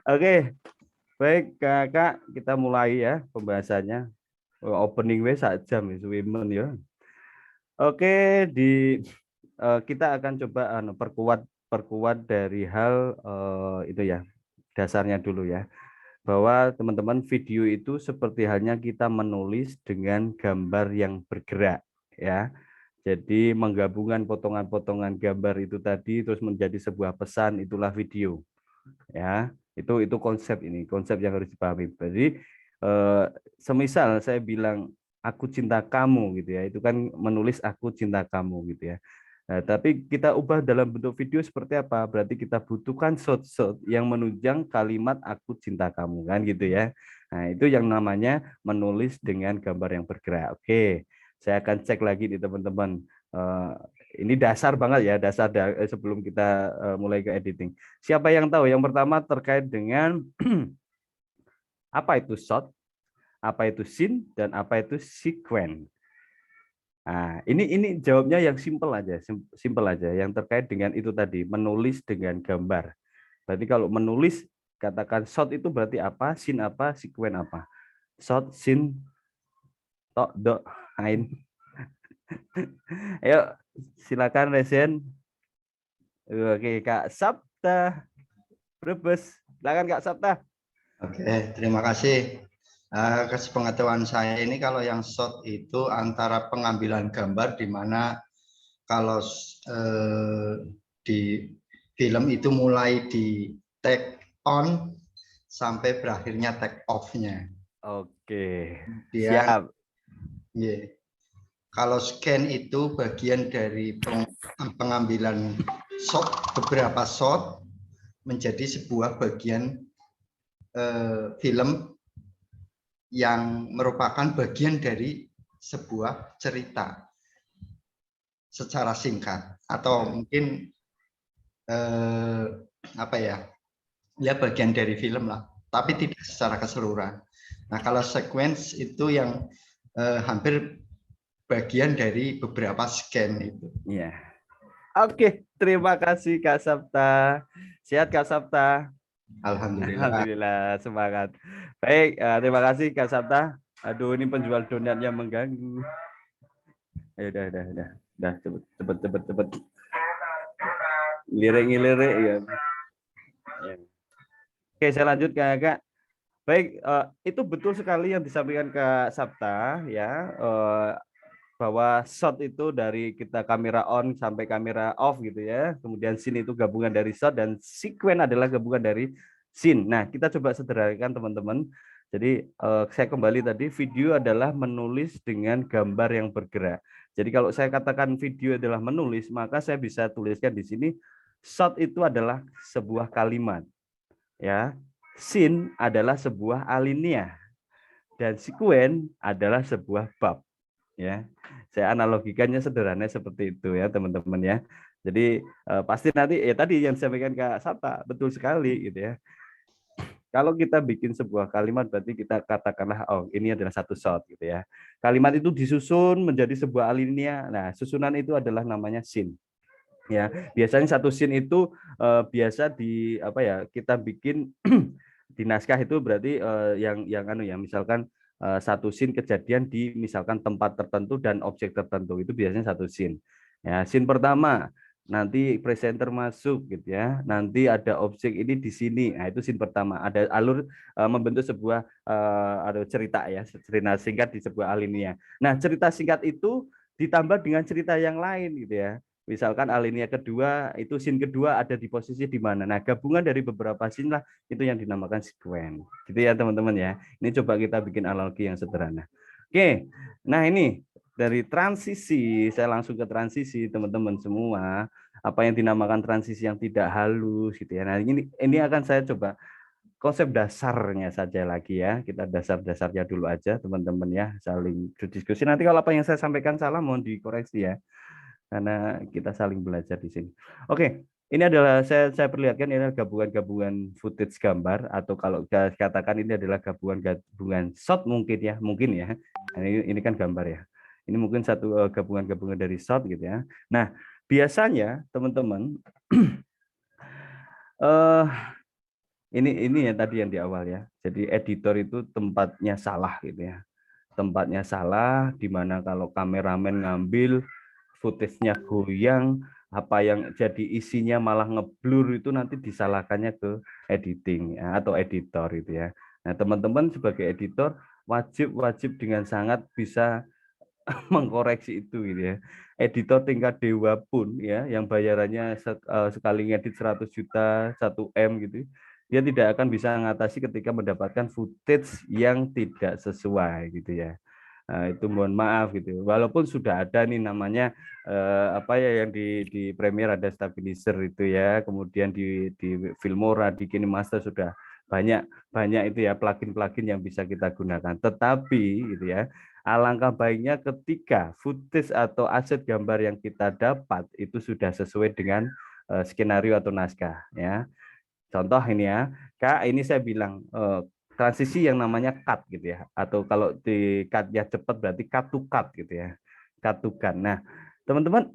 Oke, baik Kakak, kita mulai ya pembahasannya. Opening way 1 jam women ya. Oke, kita akan coba perkuat dari hal itu ya, dasarnya dulu ya. Bahwa teman-teman video itu seperti halnya kita menulis dengan gambar yang bergerak ya. Jadi menggabungkan potongan-potongan gambar itu tadi terus menjadi sebuah pesan, itulah video. Ya, itu konsep yang harus dipahami. Jadi semisal saya bilang aku cinta kamu gitu ya, itu kan menulis aku cinta kamu gitu ya. Nah, tapi kita ubah dalam bentuk video seperti apa? Berarti kita butuhkan shot-shot yang menunjang kalimat aku cinta kamu kan gitu ya. Nah, itu yang namanya menulis dengan gambar yang bergerak. Oke, saya akan cek lagi di teman-teman. Ini dasar banget ya, sebelum kita mulai ke editing. Siapa yang tahu? Yang pertama terkait dengan apa itu shot, apa itu scene, dan apa itu sequence. Nah, ini jawabnya yang simple aja, yang terkait dengan itu tadi, menulis dengan gambar. Berarti kalau menulis katakan shot itu berarti apa, scene apa, sequence apa. Shot, scene, tok, dok, ain. Ayo silakan Resen. Oke, Kak Sabta Brebes, silakan Kak Sabta. Oke, terima kasih. Sepengetahuan saya ini kalau yang shot itu antara pengambilan gambar di mana kalau di film itu mulai di take on sampai berakhirnya take off-nya. Oke, siap. Yeah. Kalau scan itu bagian dari pengambilan shot, beberapa shot menjadi sebuah bagian film yang merupakan bagian dari sebuah cerita secara singkat atau mungkin bagian dari film lah, tapi tidak secara keseluruhan. Nah, kalau sequence itu yang hampir bagian dari beberapa scan itu. Iya. Oke, terima kasih Kak Sabta. Sehat Kak Sabta? Alhamdulillah. Alhamdulillah, semangat. Baik, terima kasih Kak Sabta. Aduh, ini penjual donatnya mengganggu. Ayo, dah, cepet. Lirik ya. Oke, saya lanjut Kak. Baik, itu betul sekali yang disampaikan Kak Sabta ya, bahwa shot itu dari kita kamera on sampai kamera off gitu ya. Kemudian scene itu gabungan dari shot dan sequence adalah gabungan dari scene. Nah, kita coba sederhanakan teman-teman. Jadi saya kembali tadi, video adalah menulis dengan gambar yang bergerak. Jadi kalau saya katakan video adalah menulis, maka saya bisa tuliskan di sini shot itu adalah sebuah kalimat. Ya. Scene adalah sebuah alinea dan sequence adalah sebuah bab. Ya, saya analogikannya sederhana seperti itu ya teman-teman ya. Jadi pasti nanti ya tadi yang disampaikan Kak Sabta betul sekali gitu ya. Kalau kita bikin sebuah kalimat berarti kita katakanlah oh ini adalah satu shot gitu ya. Kalimat itu disusun menjadi sebuah alinea. Nah, susunan itu adalah namanya scene. Ya, biasanya satu scene itu biasa di apa ya? Kita bikin di naskah itu berarti misalkan satu scene kejadian di misalkan tempat tertentu dan objek tertentu itu biasanya satu scene. Ya, scene pertama nanti presenter masuk gitu ya. Nanti ada objek ini di sini. Nah, itu scene pertama. Ada alur membentuk sebuah ada cerita ya, cerita singkat di sebuah alinea. Nah, cerita singkat itu ditambah dengan cerita yang lain gitu ya. Misalkan alinea kedua, itu scene kedua ada di posisi di mana. Nah, gabungan dari beberapa scene lah itu yang dinamakan sequence. Gitu ya teman-teman ya. Ini coba kita bikin analogi yang sederhana. Oke, nah ini dari transisi, saya langsung ke transisi teman-teman semua. Apa yang dinamakan transisi yang tidak halus gitu ya. Nah, ini akan saya coba konsep dasarnya saja lagi ya. Kita dasar-dasarnya dulu aja teman-teman ya. Saling berdiskusi. Nanti kalau apa yang saya sampaikan salah mohon dikoreksi ya. Karena kita saling belajar di sini. Oke, ini adalah saya perlihatkan ini adalah gabungan footage gambar atau kalau katakan ini adalah gabungan shot mungkin ya. Nah, ini kan gambar ya. Ini mungkin satu gabungan dari shot gitu ya. Nah, biasanya teman-teman ini ya tadi yang di awal ya. Jadi editor itu tempatnya salah gitu ya. Tempatnya salah di mana kalau kameramen ngambil footage-nya goyang, apa yang jadi isinya malah ngeblur itu nanti disalahkannya ke editing ya, atau editor itu ya. Nah, teman-teman sebagai editor wajib dengan sangat bisa mengkoreksi itu gitu ya. Editor tingkat dewa pun ya yang bayarannya sekali ngedit 100 juta, 1M gitu. Dia tidak akan bisa mengatasi ketika mendapatkan footage yang tidak sesuai gitu ya. Nah, itu mohon maaf gitu. Walaupun sudah ada nih namanya yang di Premiere ada stabilizer itu ya, kemudian di Filmora, di KineMaster sudah banyak itu ya plugin yang bisa kita gunakan. Tetapi gitu ya, alangkah baiknya ketika footage atau aset gambar yang kita dapat itu sudah sesuai dengan skenario atau naskah ya. Contoh ini ya, Kak, ini saya bilang transisi yang namanya cut gitu ya, atau kalau di cut-nya cepat berarti cut to cut gitu ya, cut to cut. Nah, teman-teman,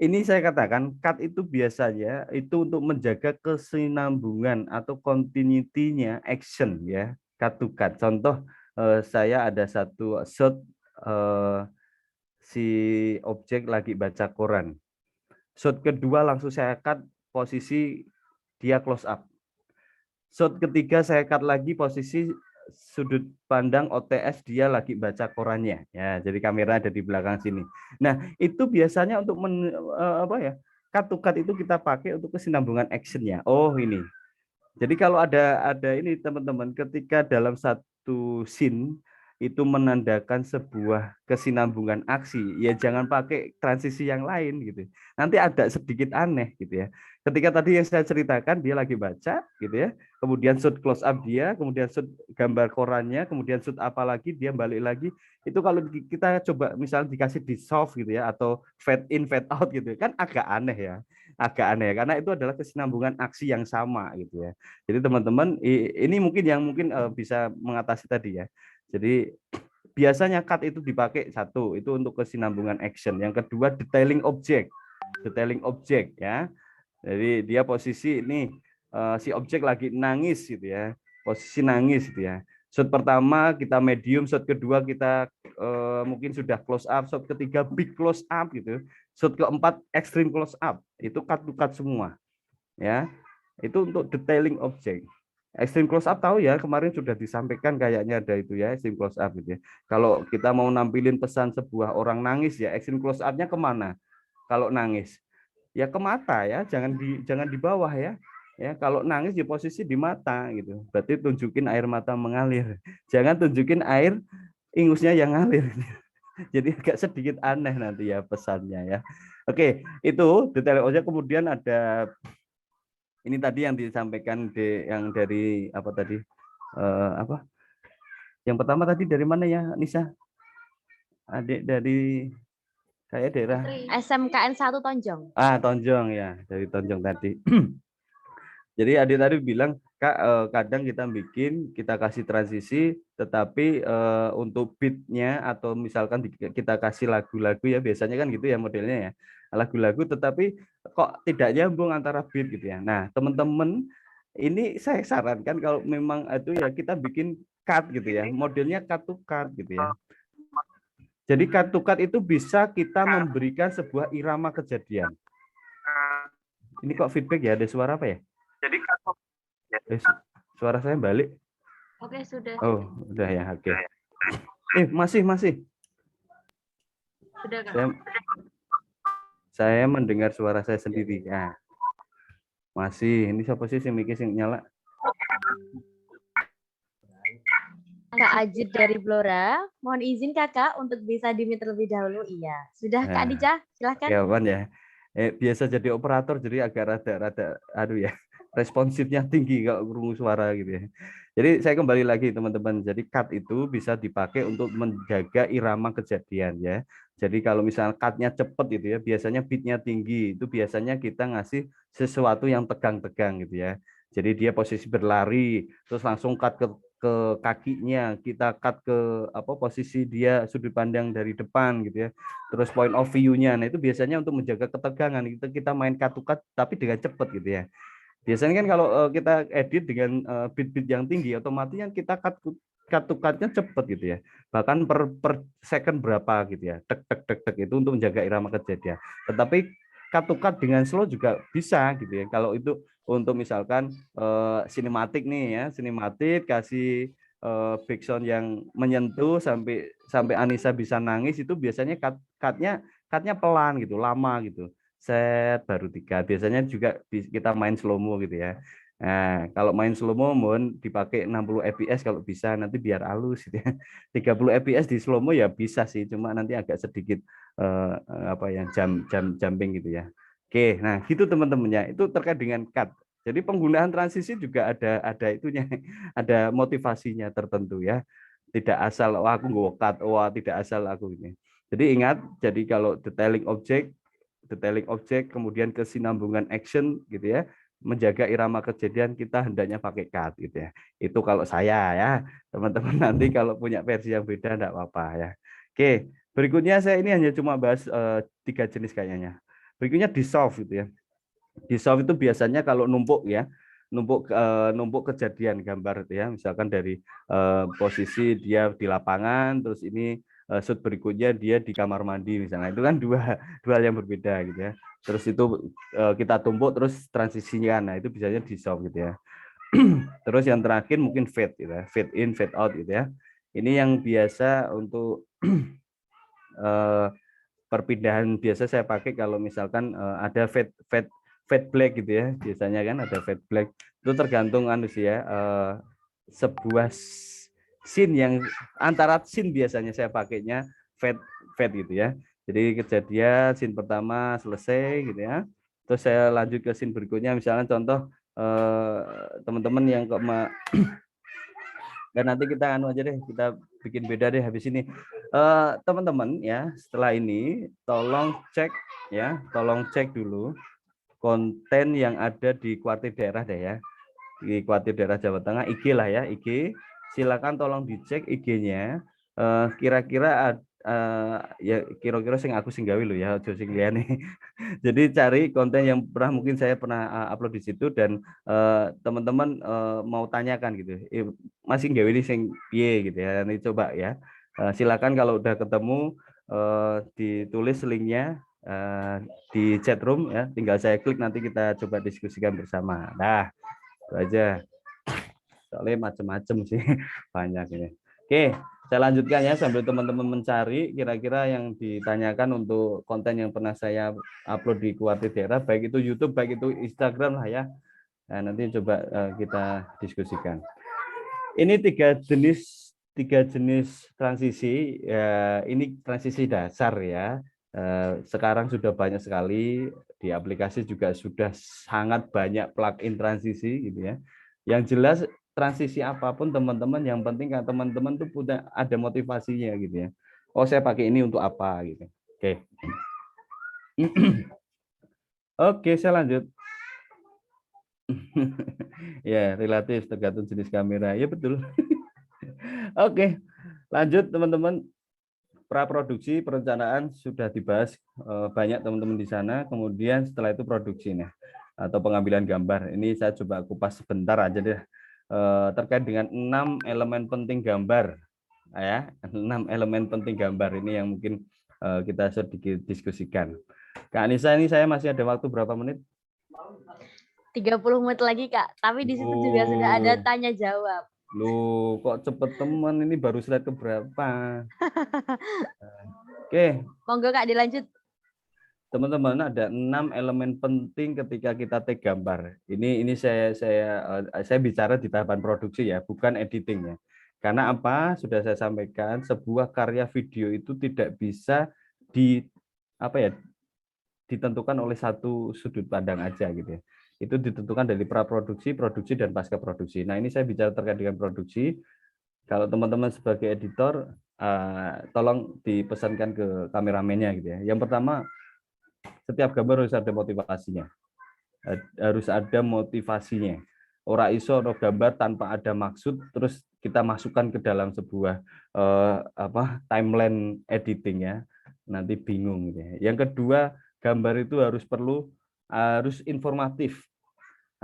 ini saya katakan cut itu biasanya itu untuk menjaga kesinambungan atau continuity-nya action ya, cut to cut. Contoh saya ada satu shot si objek lagi baca koran. Shot kedua langsung saya cut posisi dia close up. Shot ketiga saya cut lagi posisi sudut pandang OTS dia lagi baca korannya ya, jadi kamera ada di belakang sini. Nah, itu biasanya untuk cut to cut itu kita pakai untuk kesinambungan actionnya. Oh, ini. Jadi kalau ada ini teman-teman, ketika dalam satu scene itu menandakan sebuah kesinambungan aksi, ya jangan pakai transisi yang lain gitu. Nanti ada sedikit aneh gitu ya. Ketika tadi yang saya ceritakan dia lagi baca gitu ya, kemudian shoot close up dia, kemudian shoot gambar korannya, kemudian shoot apa lagi dia balik lagi. Itu kalau kita coba misalnya dikasih di soft gitu ya, atau fade in fade out gitu kan agak aneh ya. Agak aneh karena itu adalah kesinambungan aksi yang sama gitu ya. Jadi teman-teman ini mungkin bisa mengatasi tadi ya. Jadi biasanya cut itu dipakai satu itu untuk kesinambungan action. Yang kedua detailing objek ya. Jadi dia posisi ini si objek lagi nangis gitu ya. Posisi nangis gitu ya. Shot pertama kita medium, shot kedua kita mungkin sudah close up, shot ketiga big close up gitu, shot keempat extreme close up, itu cut to cut semua ya. Itu untuk detailing object. Extreme close up tahu ya, kemarin sudah disampaikan kayaknya ada itu ya, extreme close up gitu ya. Kalau kita mau nampilin pesan sebuah orang nangis ya, extreme close up-nya kemana? Kalau nangis ya ke mata ya, jangan di bawah ya. Ya, kalau nangis di posisi di mata gitu. Berarti tunjukin air mata mengalir. Jangan tunjukin air ingusnya yang ngalir. Jadi agak sedikit aneh nanti ya pesannya ya. Oke, itu detail objek. Kemudian ada ini tadi yang disampaikan yang dari apa tadi? Apa? Yang pertama tadi dari mana ya, Nisa? Adik dari kayak daerah SMKN 1 Tonjong. Tonjong ya, dari Tonjong tadi. Jadi adik tadi bilang, Kak, kadang kita kasih transisi, tetapi untuk beatnya atau misalkan kita kasih lagu-lagu ya, biasanya kan gitu ya modelnya ya, lagu-lagu tetapi kok tidak nyambung antara beat gitu ya. Nah teman-teman, ini saya sarankan kalau memang itu ya kita bikin cut gitu ya, modelnya cut to cut gitu ya. Jadi cut to cut itu bisa kita memberikan sebuah irama kejadian. Ini kok feedback ya, ada suara apa ya? Jadi suara saya balik. Oke, sudah. Oh, udah ya, oke. Masih. Sudah, Kak. Saya mendengar suara saya sendiri. Ya. Masih. Ini siapa sih yang nyala? Kak Ajit dari Blora, mohon izin Kakak untuk bisa di-mute terlebih dahulu. Iya, sudah Kak Adija, silahkan. Ya, Wan ya. Biasa jadi operator jadi agak rada aduh ya. Responsifnya tinggi kalau rungu suara gitu ya. Jadi saya kembali lagi teman-teman. Jadi cut itu bisa dipakai untuk menjaga irama kejadian ya. Jadi kalau misalnya cutnya cepet itu ya, biasanya beatnya tinggi, itu biasanya kita ngasih sesuatu yang tegang-tegang gitu ya. Jadi dia posisi berlari, terus langsung cut ke kakinya, kita cut ke posisi dia sudut pandang dari depan gitu ya. Terus point of view-nya, nah itu biasanya untuk menjaga ketegangan. Kita main cut to cut tapi dengan cepet gitu ya. Biasanya kan kalau kita edit dengan beat-beat yang tinggi, otomatis kan kita cut to cut-nya cepet gitu ya. Bahkan per second berapa gitu ya. Tek itu untuk menjaga irama kejadian. Tetapi cut to cut dengan slow juga bisa gitu ya. Kalau itu untuk misalkan sinematik nih ya, sinematik kasih background yang menyentuh sampai Anissa bisa nangis, itu biasanya cut-nya pelan gitu, lama gitu. Set baru 3. Biasanya juga kita main slow mo gitu ya. Nah, kalau main slow mo mohon dipakai 60 fps kalau bisa, nanti biar halus gitu ya. 30 fps di slow mo ya bisa sih, cuma nanti agak sedikit jumping gitu ya. Oke, nah gitu teman-temannya. Itu terkait dengan cut. Jadi penggunaan transisi juga ada itunya, ada motivasinya tertentu ya. Tidak asal aku nggak cut, tidak asal aku ini. Jadi ingat, jadi kalau detailing objek, kemudian kesinambungan action gitu ya, menjaga irama kejadian kita hendaknya pakai cut gitu ya. Itu kalau saya ya, teman-teman nanti kalau punya versi yang beda enggak apa-apa ya. Oke, berikutnya saya ini hanya cuma bahas 3 jenis kayaknya. Berikutnya dissolve gitu ya. Dissolve itu biasanya kalau numpuk ya, numpuk kejadian gambar gitu ya, misalkan dari posisi dia di lapangan, terus ini shoot berikutnya dia di kamar mandi misalnya, itu kan dua hal yang berbeda gitu ya. Terus itu kita tumpuk terus transisinya, nah itu biasanya dissolve gitu ya. Terus yang terakhir mungkin fade gitu ya, fade in fade out gitu ya. Ini yang biasa untuk perpindahan biasa saya pakai kalau misalkan ada fade black gitu ya, biasanya kan ada fade black. Itu tergantung sih ya, sebuah scene yang antara scene biasanya saya pakainya fade gitu ya. Jadi kejadian scene pertama selesai gitu ya. Terus saya lanjut ke scene berikutnya, misalnya contoh teman-teman yang dan nanti kita aja deh, kita bikin beda deh habis ini. Teman-teman ya, setelah ini tolong cek dulu konten yang ada di kuartir daerah deh ya. Di kuartir daerah Jawa Tengah, IG lah ya, IG. Silakan tolong dicek IG-nya. Kira-kira ya kira-kira sing aku sing gawe lho ya, aja sing liyane. Jadi cari konten yang mungkin saya pernah upload di situ dan teman-teman mau tanyakan gitu. Masih gawe ini sing piye gitu ya. Nanti coba ya. Silakan kalau udah ketemu ditulis linknya di chat room ya. Tinggal saya klik, nanti kita coba diskusikan bersama. Nah, itu aja. Soalnya macam-macam sih banyak ini. Oke, saya lanjutkan ya sambil teman-teman mencari kira-kira yang ditanyakan untuk konten yang pernah saya upload di Kuarti Daerah, baik itu YouTube, baik itu Instagram lah ya. Nah, nanti coba kita diskusikan. Ini tiga jenis transisi. Ya, ini transisi dasar ya. Sekarang sudah banyak sekali di aplikasi, juga sudah sangat banyak plugin transisi gitu ya. Yang jelas transisi apapun teman-teman, yang penting kan teman-teman tuh punya ada motivasinya gitu ya. Oh, saya pakai ini untuk apa gitu. Oke. Oke, saya lanjut. Ya, relatif tergantung jenis kamera. Ya betul. Oke, lanjut teman-teman. Praproduksi, perencanaan sudah dibahas banyak teman-teman di sana. Kemudian setelah itu produksinya atau pengambilan gambar. Ini saya coba kupas sebentar aja deh. Terkait dengan 6 elemen penting gambar ya, 6 elemen penting gambar ini yang mungkin kita sedikit diskusikan. Kak Anissa, ini saya masih ada waktu berapa menit? 30 menit lagi Kak, tapi di situ juga sudah ada tanya jawab. Loh, kok cepet teman, ini baru slide keberapa? Oke. Monggo Kak, dilanjut. Teman-teman, ada 6 elemen penting ketika kita take gambar. Ini saya bicara di tahapan produksi ya, bukan editing ya. Karena apa? Sudah saya sampaikan, sebuah karya video itu tidak bisa ditentukan oleh satu sudut pandang aja gitu ya. Itu ditentukan dari praproduksi, produksi, dan pasca produksi. Nah, ini saya bicara terkait dengan produksi. Kalau teman-teman sebagai editor, tolong dipesankan ke kameramennya gitu ya. Yang pertama, setiap gambar harus ada motivasinya. Harus ada motivasinya. Ora iso no gambar tanpa ada maksud, terus kita masukkan ke dalam sebuah timeline editing ya. Nanti bingung gitu ya. Yang kedua, gambar itu harus informatif.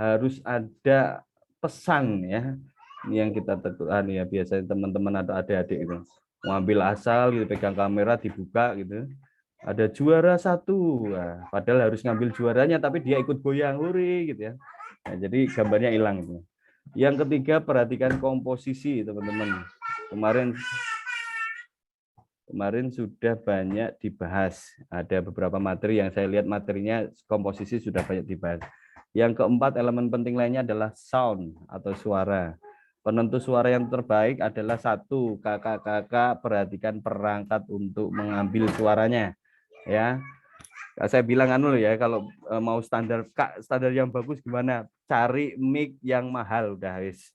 Harus ada pesan ya. Ini yang kita tentukan ya, biasanya teman-teman atau adik-adik itu mengambil asal gitu, pegang kamera dibuka gitu. Ada juara 1, nah, padahal harus ngambil juaranya tapi dia ikut goyang huri gitu ya. Nah, jadi gambarnya hilang gitu. Yang ketiga, perhatikan komposisi teman-teman. Kemarin sudah banyak dibahas. Ada beberapa materi yang saya lihat materinya komposisi sudah banyak dibahas. Yang keempat, elemen penting lainnya adalah sound atau suara. Penentu suara yang terbaik adalah 1, kakak-kakak perhatikan perangkat untuk mengambil suaranya. Ya, saya bilang ya, kalau mau standar yang bagus gimana? Cari mic yang mahal udah wis.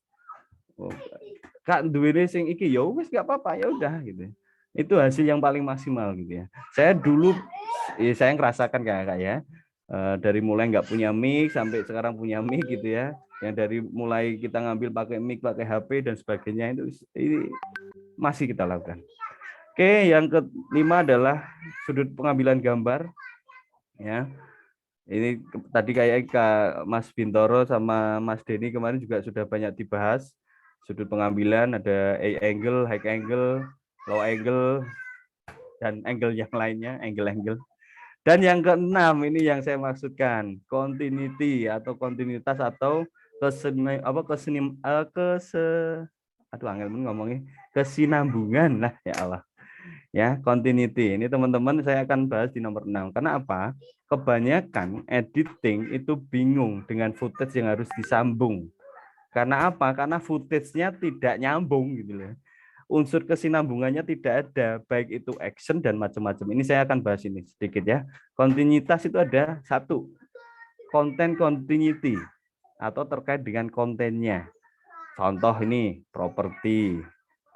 Kak duwene sing iki ya wis enggak apa-apa ya udah gitu. Itu hasil yang paling maksimal gitu ya. Saya dulu saya ngerasakan Kak ya. Dari mulai nggak punya mic sampai sekarang punya mic gitu ya. Yang dari mulai kita ngambil pakai mic, pakai HP dan sebagainya ini masih kita lakukan. Oke, yang kelima adalah sudut pengambilan gambar. Ya, ini tadi kayak Kak Mas Bintoro sama Mas Denny kemarin juga sudah banyak dibahas. Sudut pengambilan ada angle, high angle, low angle, dan angle yang lainnya, angle. Dan yang keenam ini yang saya maksudkan, continuity atau kontinuitas atau kesinambungan. Nah, ya Allah. Ya, continuity. Ini teman-teman saya akan bahas di nomor 6. Karena apa? Kebanyakan editing itu bingung dengan footage yang harus disambung. Karena apa? Karena footage-nya tidak nyambung gitu loh. Unsur kesinambungannya tidak ada, baik itu action dan macam-macam. Ini saya akan bahas ini sedikit ya. Kontinuitas itu ada 1, konten continuity atau terkait dengan kontennya. Contoh ini properti,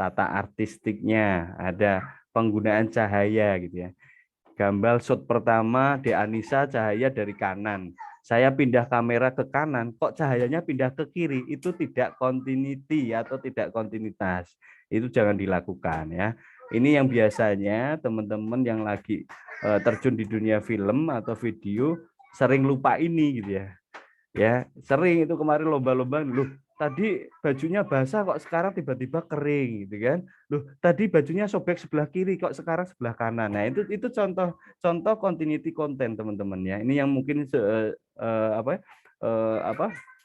tata artistiknya, ada penggunaan cahaya gitu ya. Gambar shot pertama De Anissa cahaya dari kanan. Saya pindah kamera ke kanan, kok cahayanya pindah ke kiri, itu tidak continuity atau tidak kontinuitas. Itu jangan dilakukan ya. Ini yang biasanya teman-teman yang lagi terjun di dunia film atau video sering lupa ini gitu ya. Ya, sering itu kemarin lomba-lomba, loh tadi bajunya basah kok sekarang tiba-tiba kering gitu kan. Loh tadi bajunya sobek sebelah kiri kok sekarang sebelah kanan. Nah, itu contoh continuity content teman-teman ya. Ini yang mungkin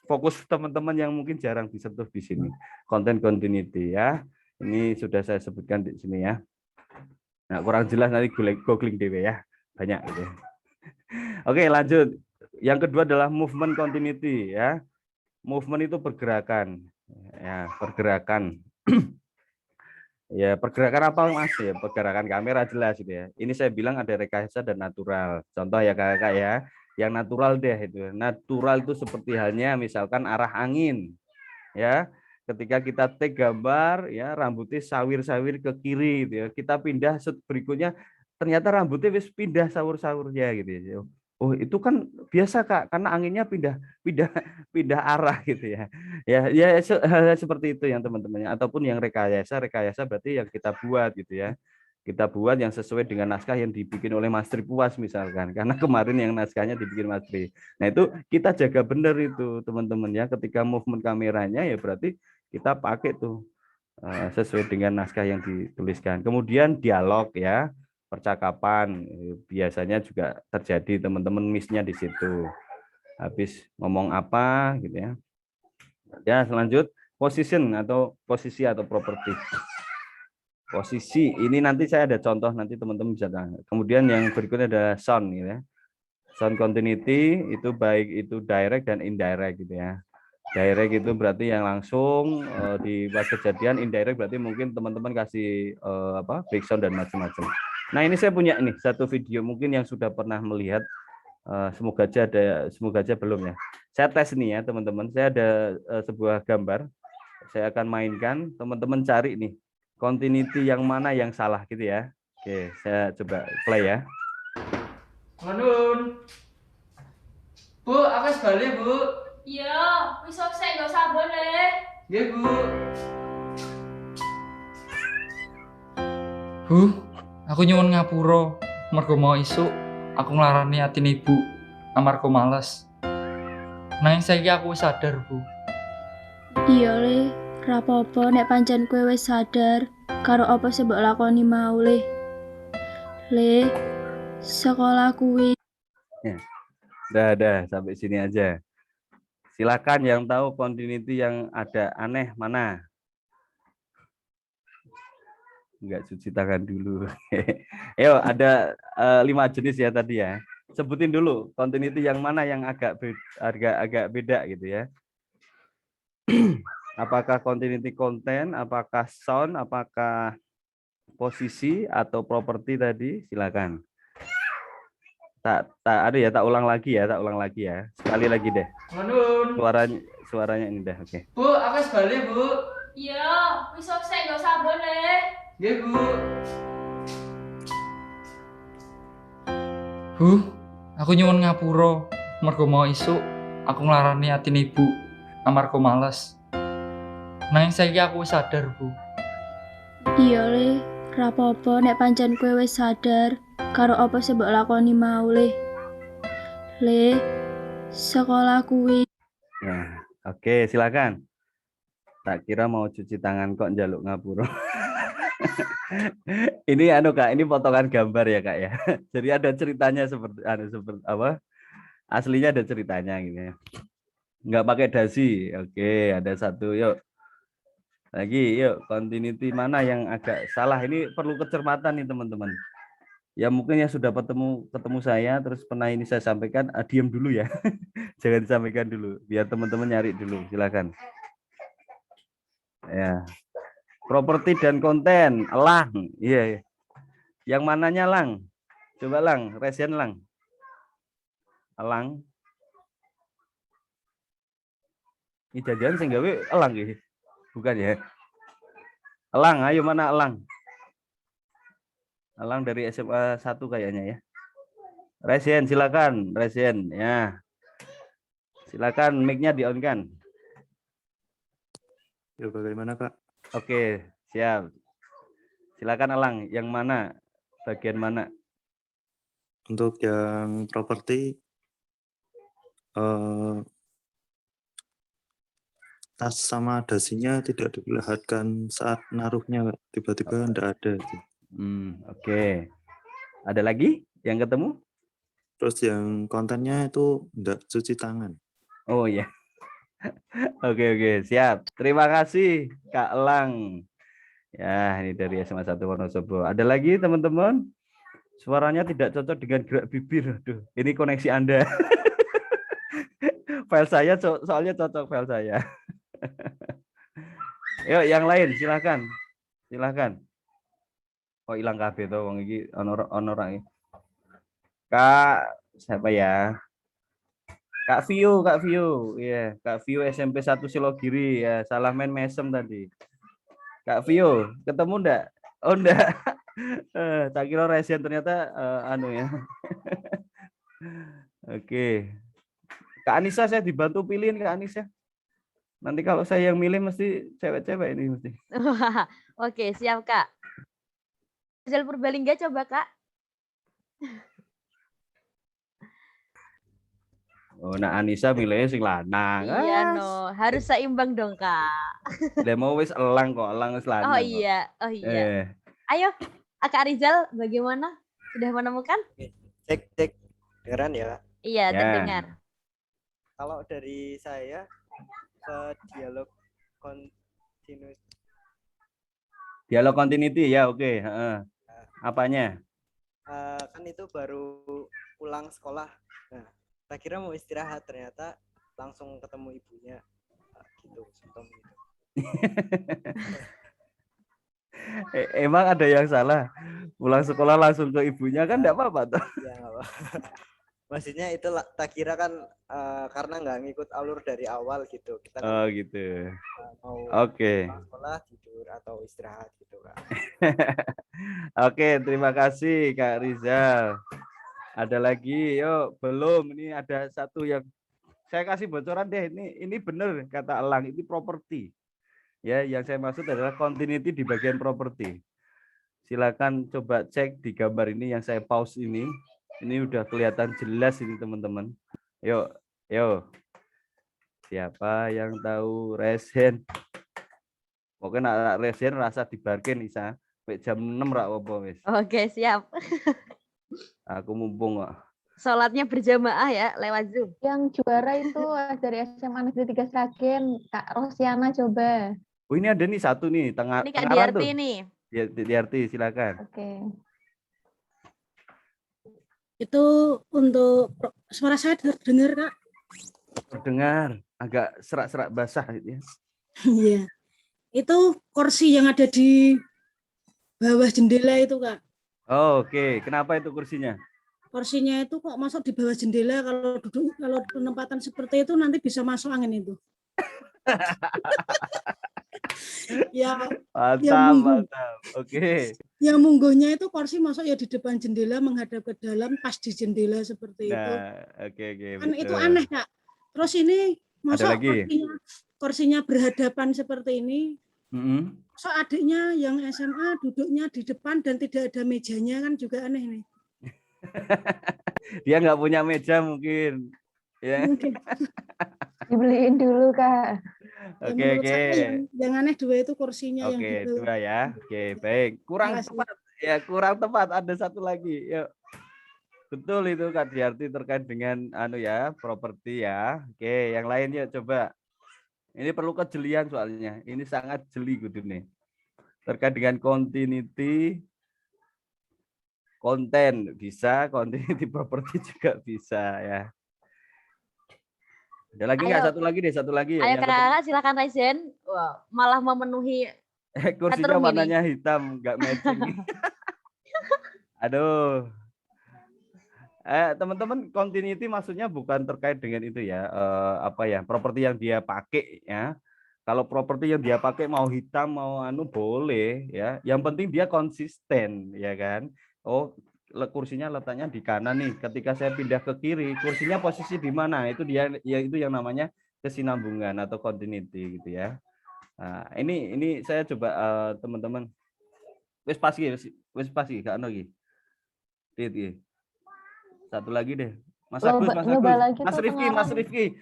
fokus teman-teman yang mungkin jarang disentuh di sini. Content continuity ya. Ini sudah saya sebutkan di sini ya. Nah, kurang jelas nanti googling dewe ya. Banyak gitu ya. Oke, lanjut. Yang kedua adalah movement continuity ya. Movement itu pergerakan. Ya, pergerakan. Ya, pergerakan apa Mas? Ya, pergerakan kamera jelas gitu ya. Ini saya bilang ada rekayasa dan natural. Contoh ya Kakak ya. Yang natural deh itu. Natural itu seperti halnya misalkan arah angin. Ya. Ketika kita take gambar ya rambutnya sawir-sawir ke kiri gitu ya. Kita pindah berikutnya ternyata rambutnya wis pindah sawur-sawurnya gitu ya. Oh, itu kan biasa Kak, karena anginnya pindah arah gitu ya. Ya seperti itu yang teman-teman ataupun yang rekayasa berarti yang kita buat gitu ya. Kita buat yang sesuai dengan naskah yang dibikin oleh Mas Tri Puas misalkan. Karena kemarin yang naskahnya dibikin Mas Tri. Nah, itu kita jaga benar itu teman-teman ya. Ketika movement kameranya ya berarti kita pakai tuh sesuai dengan naskah yang dituliskan. Kemudian dialog ya, percakapan biasanya juga terjadi teman-teman miss-nya di situ. Habis ngomong apa gitu ya. Ya, selanjut position atau posisi atau properti. Posisi ini nanti saya ada contoh nanti teman-teman bisa tahu. Kemudian yang berikutnya ada sound gitu ya. Sound continuity itu baik itu direct dan indirect gitu ya. Direct itu berarti yang langsung di pas kejadian, indirect berarti mungkin teman-teman kasih background dan macam-macam. Nah, ini saya punya ini satu video mungkin yang sudah pernah melihat, semoga aja belum ya. Saya tes nih ya teman-teman. Saya ada sebuah gambar, saya akan mainkan, teman-teman cari nih continuity yang mana yang salah gitu ya. Oke, saya coba play ya. Manun. Bu, aku balik, Bu. Iya, wis saya nggak sabar deh. Iya, Bu. Bu, aku nyuwun ngapura. Mergo mau isuk aku nglarani atine Ibu amarga males. Nanging saiki aku wis sadar, Bu. Iya le, ra apa-apa nek pancen kowe wis sadar karo apa sing mbok lakoni mau le. Le, sekolah kuwi. Ya. Dah, sampai sini aja. Silakan yang tahu continuity yang ada aneh mana? Enggak cuci tangan dulu. Yo, ada 5 jenis ya tadi ya. Sebutin dulu continuity yang mana yang agak beda gitu ya. Apakah continuity konten, apakah sound, apakah posisi atau properti tadi? Silakan. Tak ulang lagi ya. Sekali lagi deh. Manun. Suaranya ini dah, oke. Bu, aku balik, Bu. Iya, wis saya nggak sabar deh. Iya, Bu. Bu, aku nyuwun ngapura. Mergo mau isuk aku nglarani atine Ibu amarga males. Nanging saiki aku wis sadar, Bu. Iya le, ra apa-apa nek pancen kowe wis sadar karo apa sing mbok lakoni mau le. Le, sekolah kuwi. Nah, oke, silakan. Tak kira mau cuci tangan kok njaluk ngapura. Ini Kak, ini potongan gambar ya Kak ya. Jadi ada ceritanya seperti apa? Aslinya ada ceritanya gitu ya. Nggak pakai dasi. Oke, ada satu. Yuk. Lagi, yuk. Continuity mana yang agak salah? Ini perlu kecermatan nih teman-teman. Ya mungkin ya sudah ketemu saya terus pernah ini saya sampaikan, diam dulu ya. Jangan disampaikan dulu biar teman-teman nyari dulu. Silakan. Ya. Properti dan konten, Lang. Iya. Yang mananya Lang? Coba Lang, resen Lang. Lang. Ini jajan sing gawe Elang iki. Bukan ya? Elang, ayo mana Elang? Elang dari SMA 1 kayaknya ya. Resen, silakan, Resen ya. Silakan mic-nya di-on kan. Ya, bagaimana Kak? Oke, siap. Silakan Elang, yang mana? Bagian mana? Untuk yang properti tas sama dasinya tidak diperlihatkan saat naruhnya, tiba-tiba enggak ada. Oke. Ada lagi yang ketemu? Terus yang kontennya itu enggak cuci tangan. Oh iya. Oke, siap. Terima kasih Kak Elang. Ya, ini dari SMA 1 Wonosobo. Ada lagi teman-teman? Suaranya tidak cocok dengan gerak bibir. Aduh, ini koneksi Anda. File saya soalnya cocok file saya. Yuk, yang lain silahkan. Silahkan. Oh, hilang kabeh to wong iki ono orang. Kak siapa ya? Kak View. Iya, Kak View SMP 1 Silogiri ya. Salah main mesem tadi. Kak View, ketemu ndak? Oh, ndak. Tak kira resen ternyata anu ya. Oke. Kak Anissa saya dibantu pilihin Kak Anissa. Nanti kalau saya yang milih mesti cewek-cewek ini mesti. Oke, siap Kak. Rizal Purbalingga coba Kak. Oh, nah Anissa milihnya sing lanang. Iya no, harus seimbang dong Kak. Udah mau wis elang kok, elang wis lanang. Oh iya. Ayo, Kak Rizal bagaimana? Sudah menemukan? Cek, dengeran ya? Iya, terdengar. Kalau dari saya dialog continuity. Dialog continuity ya, oke. Apanya? Kan itu baru pulang sekolah. Nah, saya kira mau istirahat, ternyata langsung ketemu ibunya. Gitu, simptom gitu. Emang ada yang salah? Pulang sekolah langsung ke ibunya kan enggak apa-apa toh? Ya, enggak apa. Maksudnya itu tak kira kan karena nggak ngikut alur dari awal gitu. Kita kan, gitu. Mau Oke. sekolah tidur atau istirahat gitu kan. Oke, terima kasih Kak Rizal. Ada lagi? Yuk, belum. Ini ada satu yang saya kasih bocoran deh. Ini benar kata Elang, ini properti. Ya, yang saya maksud adalah continuity di bagian properti. Silakan coba cek di gambar ini yang saya pause ini. Ini udah kelihatan jelas ini teman-teman. Yuk. Siapa yang tahu resen? Pokoknya nak resen rasa dibarkin Isa. Jam 6 rak apa wis. Oke, siap. Aku mumpung kok. Sholatnya berjamaah ya lewat Zoom. Yang juara itu dari SMA Negeri 3 Sragen, Kak Rosiana coba. Oh, ini ada nih satu nih Ini Kak Diarti nih. Ya, Diarti silakan. Oke. Itu untuk suara saya terdengar Kak? Terdengar, agak serak-serak basah gitu ya. Iya. Itu kursi yang ada di bawah jendela itu Kak. Oh, oke. Kenapa itu kursinya? Kursinya itu kok masuk di bawah jendela, kalau duduk, kalau penempatan seperti itu nanti bisa masuk angin itu. Mantap. Oke. Yang mungguhnya itu kursi masuk ya di depan jendela menghadap ke dalam, pas di jendela seperti itu. Oke. Kan betul. Itu aneh Kak. Terus ini masuk kursinya berhadapan seperti ini. So adiknya yang SMA duduknya di depan dan tidak ada mejanya, kan juga aneh nih. Dia nggak punya meja mungkin. Ya. Mungkin. Dibeliin dulu Kak. Oke. Yang aneh dua itu kursinya yang gitu. Dua ya. Oke, baik. Kurang tepat. Ya, kurang tepat. Ada satu lagi. Yuk. Betul itu Kak Diarti terkait dengan properti ya. Oke, yang lain yuk coba. Ini perlu kejelian soalnya. Ini sangat jeli gitu nih. Terkait dengan continuity konten bisa, continuity property juga bisa ya. Ada lagi nggak? Satu lagi. Ayo Kak, silakan Raizen. Wah, malah memenuhi. Kursinya warnanya hitam, nggak matching. Aduh. Teman-teman, continuity maksudnya bukan terkait dengan itu ya, properti yang dia pakai ya. Kalau properti yang dia pakai mau hitam mau boleh ya. Yang penting dia konsisten ya kan. Oh, kursinya letaknya di kanan nih. Ketika saya pindah ke kiri, kursinya posisi di mana? Itu dia ya, itu yang namanya kesinambungan atau continuity gitu ya. Nah, ini saya coba teman-teman Wis pas iki, gak ono iki. Dit. Satu lagi deh. Mas Agus, Mas Rifki,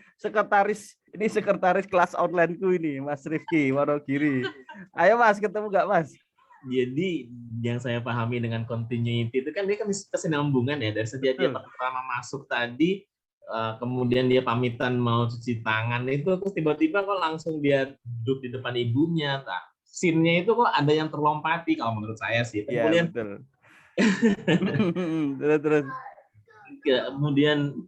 sekretaris kelas online-ku ini, Mas Rifki Wonogiri. Ayo Mas, ketemu nggak Mas? Jadi yang saya pahami dengan continuity itu kan dia kan kesinambungan ya dari sejak dia pertama masuk tadi, kemudian dia pamitan mau cuci tangan itu, terus tiba-tiba kok langsung dia duduk di depan ibunya. Nah, scene-nya itu kok ada yang terlompati kalau menurut saya sih. Kemudian terus kemudian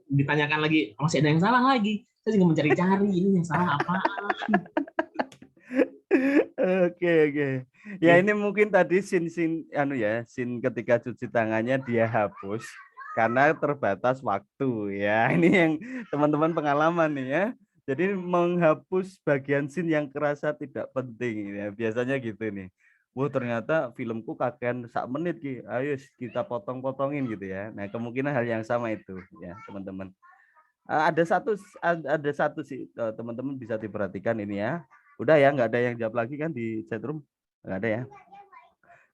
ditanyakan lagi, masih ada yang salah lagi. Saya juga mencari-cari ini yang salah apa. Oke. Ya ini mungkin tadi scene ketika cuci tangannya dia hapus karena terbatas waktu ya. Ini yang teman-teman pengalaman nih ya. Jadi menghapus bagian scene yang kerasa tidak penting ya. Biasanya gitu nih. Wah ternyata filmku kakean 1 menit Ki. Ayo kita potong-potongin gitu ya. Nah, kemungkinan hal yang sama itu ya, teman-teman. Ada satu sih teman-teman bisa diperhatikan ini ya. Udah ya, nggak ada yang jawab lagi kan di chatroom? Nggak ada ya.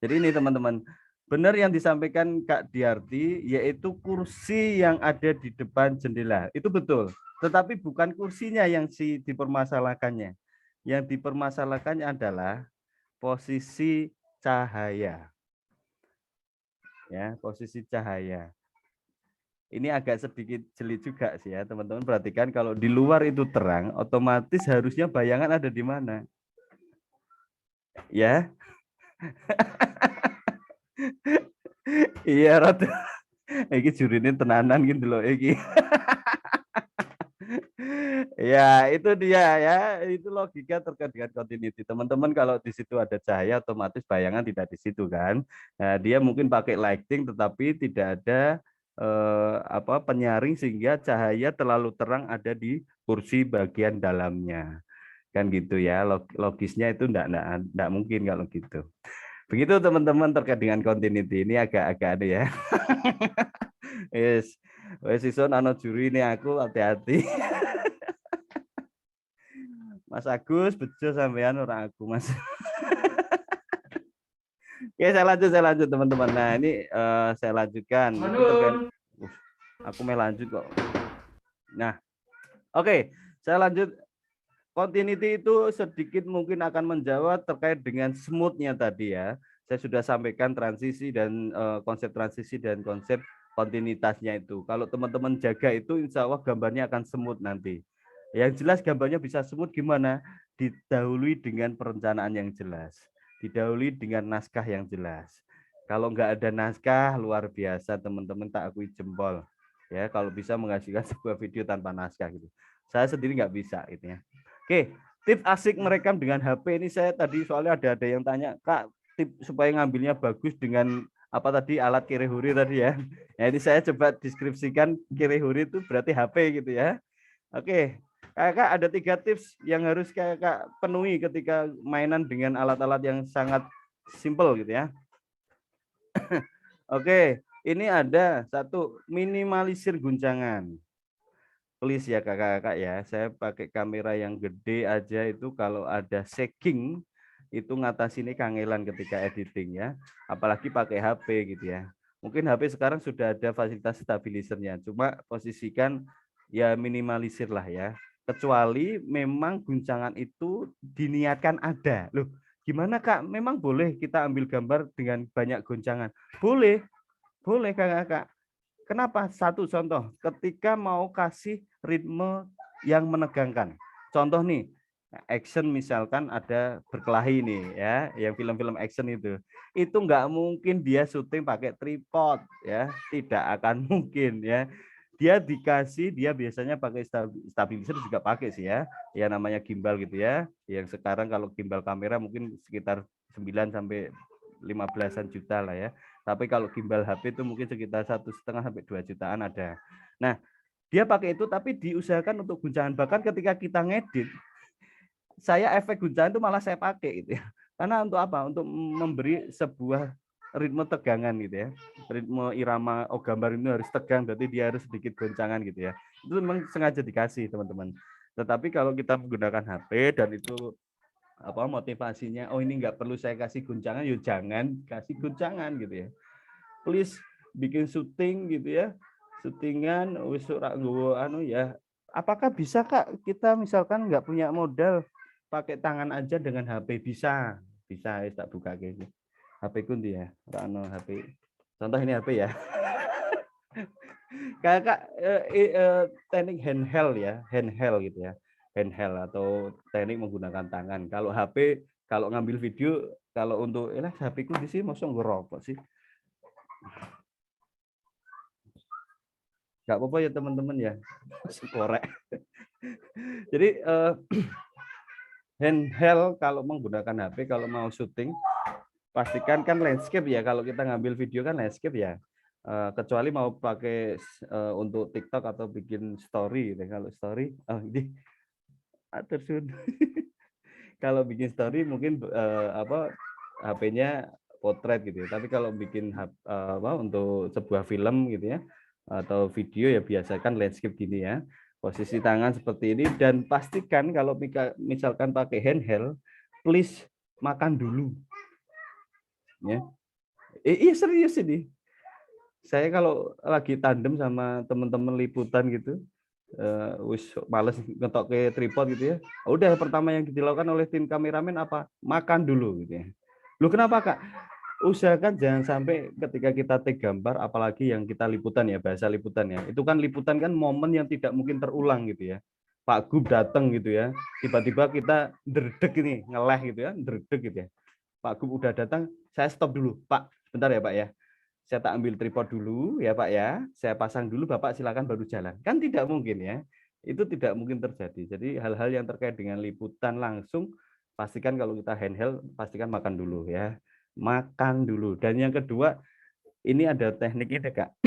Jadi ini teman-teman, benar yang disampaikan Kak Diarti, yaitu kursi yang ada di depan jendela. Itu betul. Tetapi bukan kursinya yang dipermasalahkannya. Yang dipermasalahkannya adalah posisi cahaya. Ya, posisi cahaya. Ini agak sedikit jeli juga sih ya, teman-teman perhatikan kalau di luar itu terang, otomatis harusnya bayangan ada di mana? Ya. Iya, rada. Iki jurine tenanan gitu loh iki. Ya, itu dia ya. Itu logika terkait dengan continuity. Teman-teman kalau di situ ada cahaya otomatis bayangan tidak di situ kan. Nah, dia mungkin pakai lighting tetapi tidak ada penyaring sehingga cahaya terlalu terang ada di kursi bagian dalamnya. Kan gitu ya. Logisnya itu enggak mungkin kalau gitu. Begitu teman-teman terkait dengan continuity. Ini agak ada ya. Yes. Wes ison ana juri ini aku hati-hati. Mas Agus bejo sampean orang aku Mas. Oke, saya lanjut teman-teman. Nah, ini saya lanjutkan. Aku mau lanjut kok. Nah, oke, saya lanjut. Continuity itu sedikit mungkin akan menjawab terkait dengan smooth-nya tadi ya. Saya sudah sampaikan transisi dan konsep transisi dan konsep kontinuitasnya itu. Kalau teman-teman jaga itu, insya Allah gambarnya akan smooth nanti. Yang jelas gambarnya bisa smooth gimana? Didahului dengan perencanaan yang jelas. Didahului dengan naskah yang jelas. Kalau nggak ada naskah, luar biasa teman-teman, tak akui jempol. Ya, kalau bisa menghasilkan sebuah video tanpa naskah gitu. Saya sendiri nggak bisa gitu ya. Oke, tips asik merekam dengan HP ini saya tadi soalnya ada yang tanya, Kak, tips supaya ngambilnya bagus dengan apa tadi alat kirihuri tadi ya. Nah, ini saya coba deskripsikan kirihuri itu berarti HP gitu ya. Oke. Kakak ada 3 tips yang harus kakak penuhi ketika mainan dengan alat-alat yang sangat simple gitu ya. Oke, ini ada 1, minimalisir guncangan. Please ya kakak-kakak ya, saya pakai kamera yang gede aja itu kalau ada shaking itu ngatasi ini kangelan ketika editing ya. Apalagi pakai HP gitu ya. Mungkin HP sekarang sudah ada fasilitas stabilisernya, cuma posisikan ya minimalisir lah ya. Kecuali memang guncangan itu diniatkan ada. Loh, gimana Kak? Memang boleh kita ambil gambar dengan banyak guncangan? Boleh. Boleh Kakak. Kenapa? 1 contoh, ketika mau kasih ritme yang menegangkan. Contoh nih, action misalkan ada berkelahi nih ya, yang film-film action itu nggak mungkin dia syuting pakai tripod ya, tidak akan mungkin ya. Dia biasanya pakai stabilizer juga pakai sih ya. Ya namanya gimbal gitu ya. Yang sekarang kalau gimbal kamera mungkin sekitar 9 sampai 15-an juta lah ya. Tapi kalau gimbal HP itu mungkin sekitar 1,5 sampai 2 jutaan ada. Nah, dia pakai itu tapi diusahakan untuk guncangan. Bahkan ketika kita ngedit, saya efek guncangan itu malah saya pakai gitu ya. Karena untuk apa? Untuk memberi sebuah ritme tegangan gitu ya, ritme irama gambar ini harus tegang, berarti dia harus sedikit goncangan gitu ya. Itu memang sengaja dikasih teman-teman. Tetapi kalau kita menggunakan HP dan itu apa motivasinya. Oh ini nggak perlu saya kasih guncangan, yuk jangan kasih guncangan gitu ya. Please bikin syuting gitu ya, syutingan wis ora nggowo anu ya. Apakah bisa Kak kita misalkan nggak punya modal pakai tangan aja dengan HP? Bisa tak buka kayak gitu. HP ku ndi ya? Ora ono HP. Contoh ini HP ya. Kakak teknik handheld ya, handheld gitu ya. Handheld atau teknik menggunakan tangan. Kalau HP, kalau ngambil video, kalau untuk HP ku di sini mosok ngerokok sih. Nggak apa-apa ya teman-teman ya, korek. Jadi handheld kalau menggunakan HP, kalau mau syuting, pastikan kan landscape ya. Kalau kita ngambil video kan landscape ya. Kecuali mau pakai untuk TikTok atau bikin story gitu. Kalau story, ini kalau bikin story mungkin HP-nya potret gitu ya. Tapi kalau bikin untuk sebuah film gitu ya atau video ya biasakan landscape gini ya. Posisi tangan seperti ini dan pastikan kalau misalkan pakai handheld, please makan dulu. Ya. Iya serius ini. Saya kalau lagi tandem sama teman-teman liputan gitu, wis males ngetok ke tripod gitu ya. Udah pertama yang dilakukan oleh tim kameramen apa? Makan dulu gitu ya. Lu kenapa Kak? Usahakan jangan sampai ketika kita take gambar, apalagi yang kita liputan ya, bahasa liputan ya. Itu kan liputan kan momen yang tidak mungkin terulang gitu ya. Pak Gub datang gitu ya, tiba-tiba kita derdek ini, ngeleh gitu ya, derdek gitu ya. Pak Gub udah datang, saya stop dulu. Pak, bentar ya Pak ya. Saya tak ambil tripod dulu ya Pak ya. Saya pasang dulu, Bapak silakan baru jalan. Kan tidak mungkin ya. Itu tidak mungkin terjadi. Jadi hal-hal yang terkait dengan liputan langsung, pastikan kalau kita handheld, pastikan makan dulu ya. Makan dulu. Dan yang kedua, ini ada teknik ini Kak.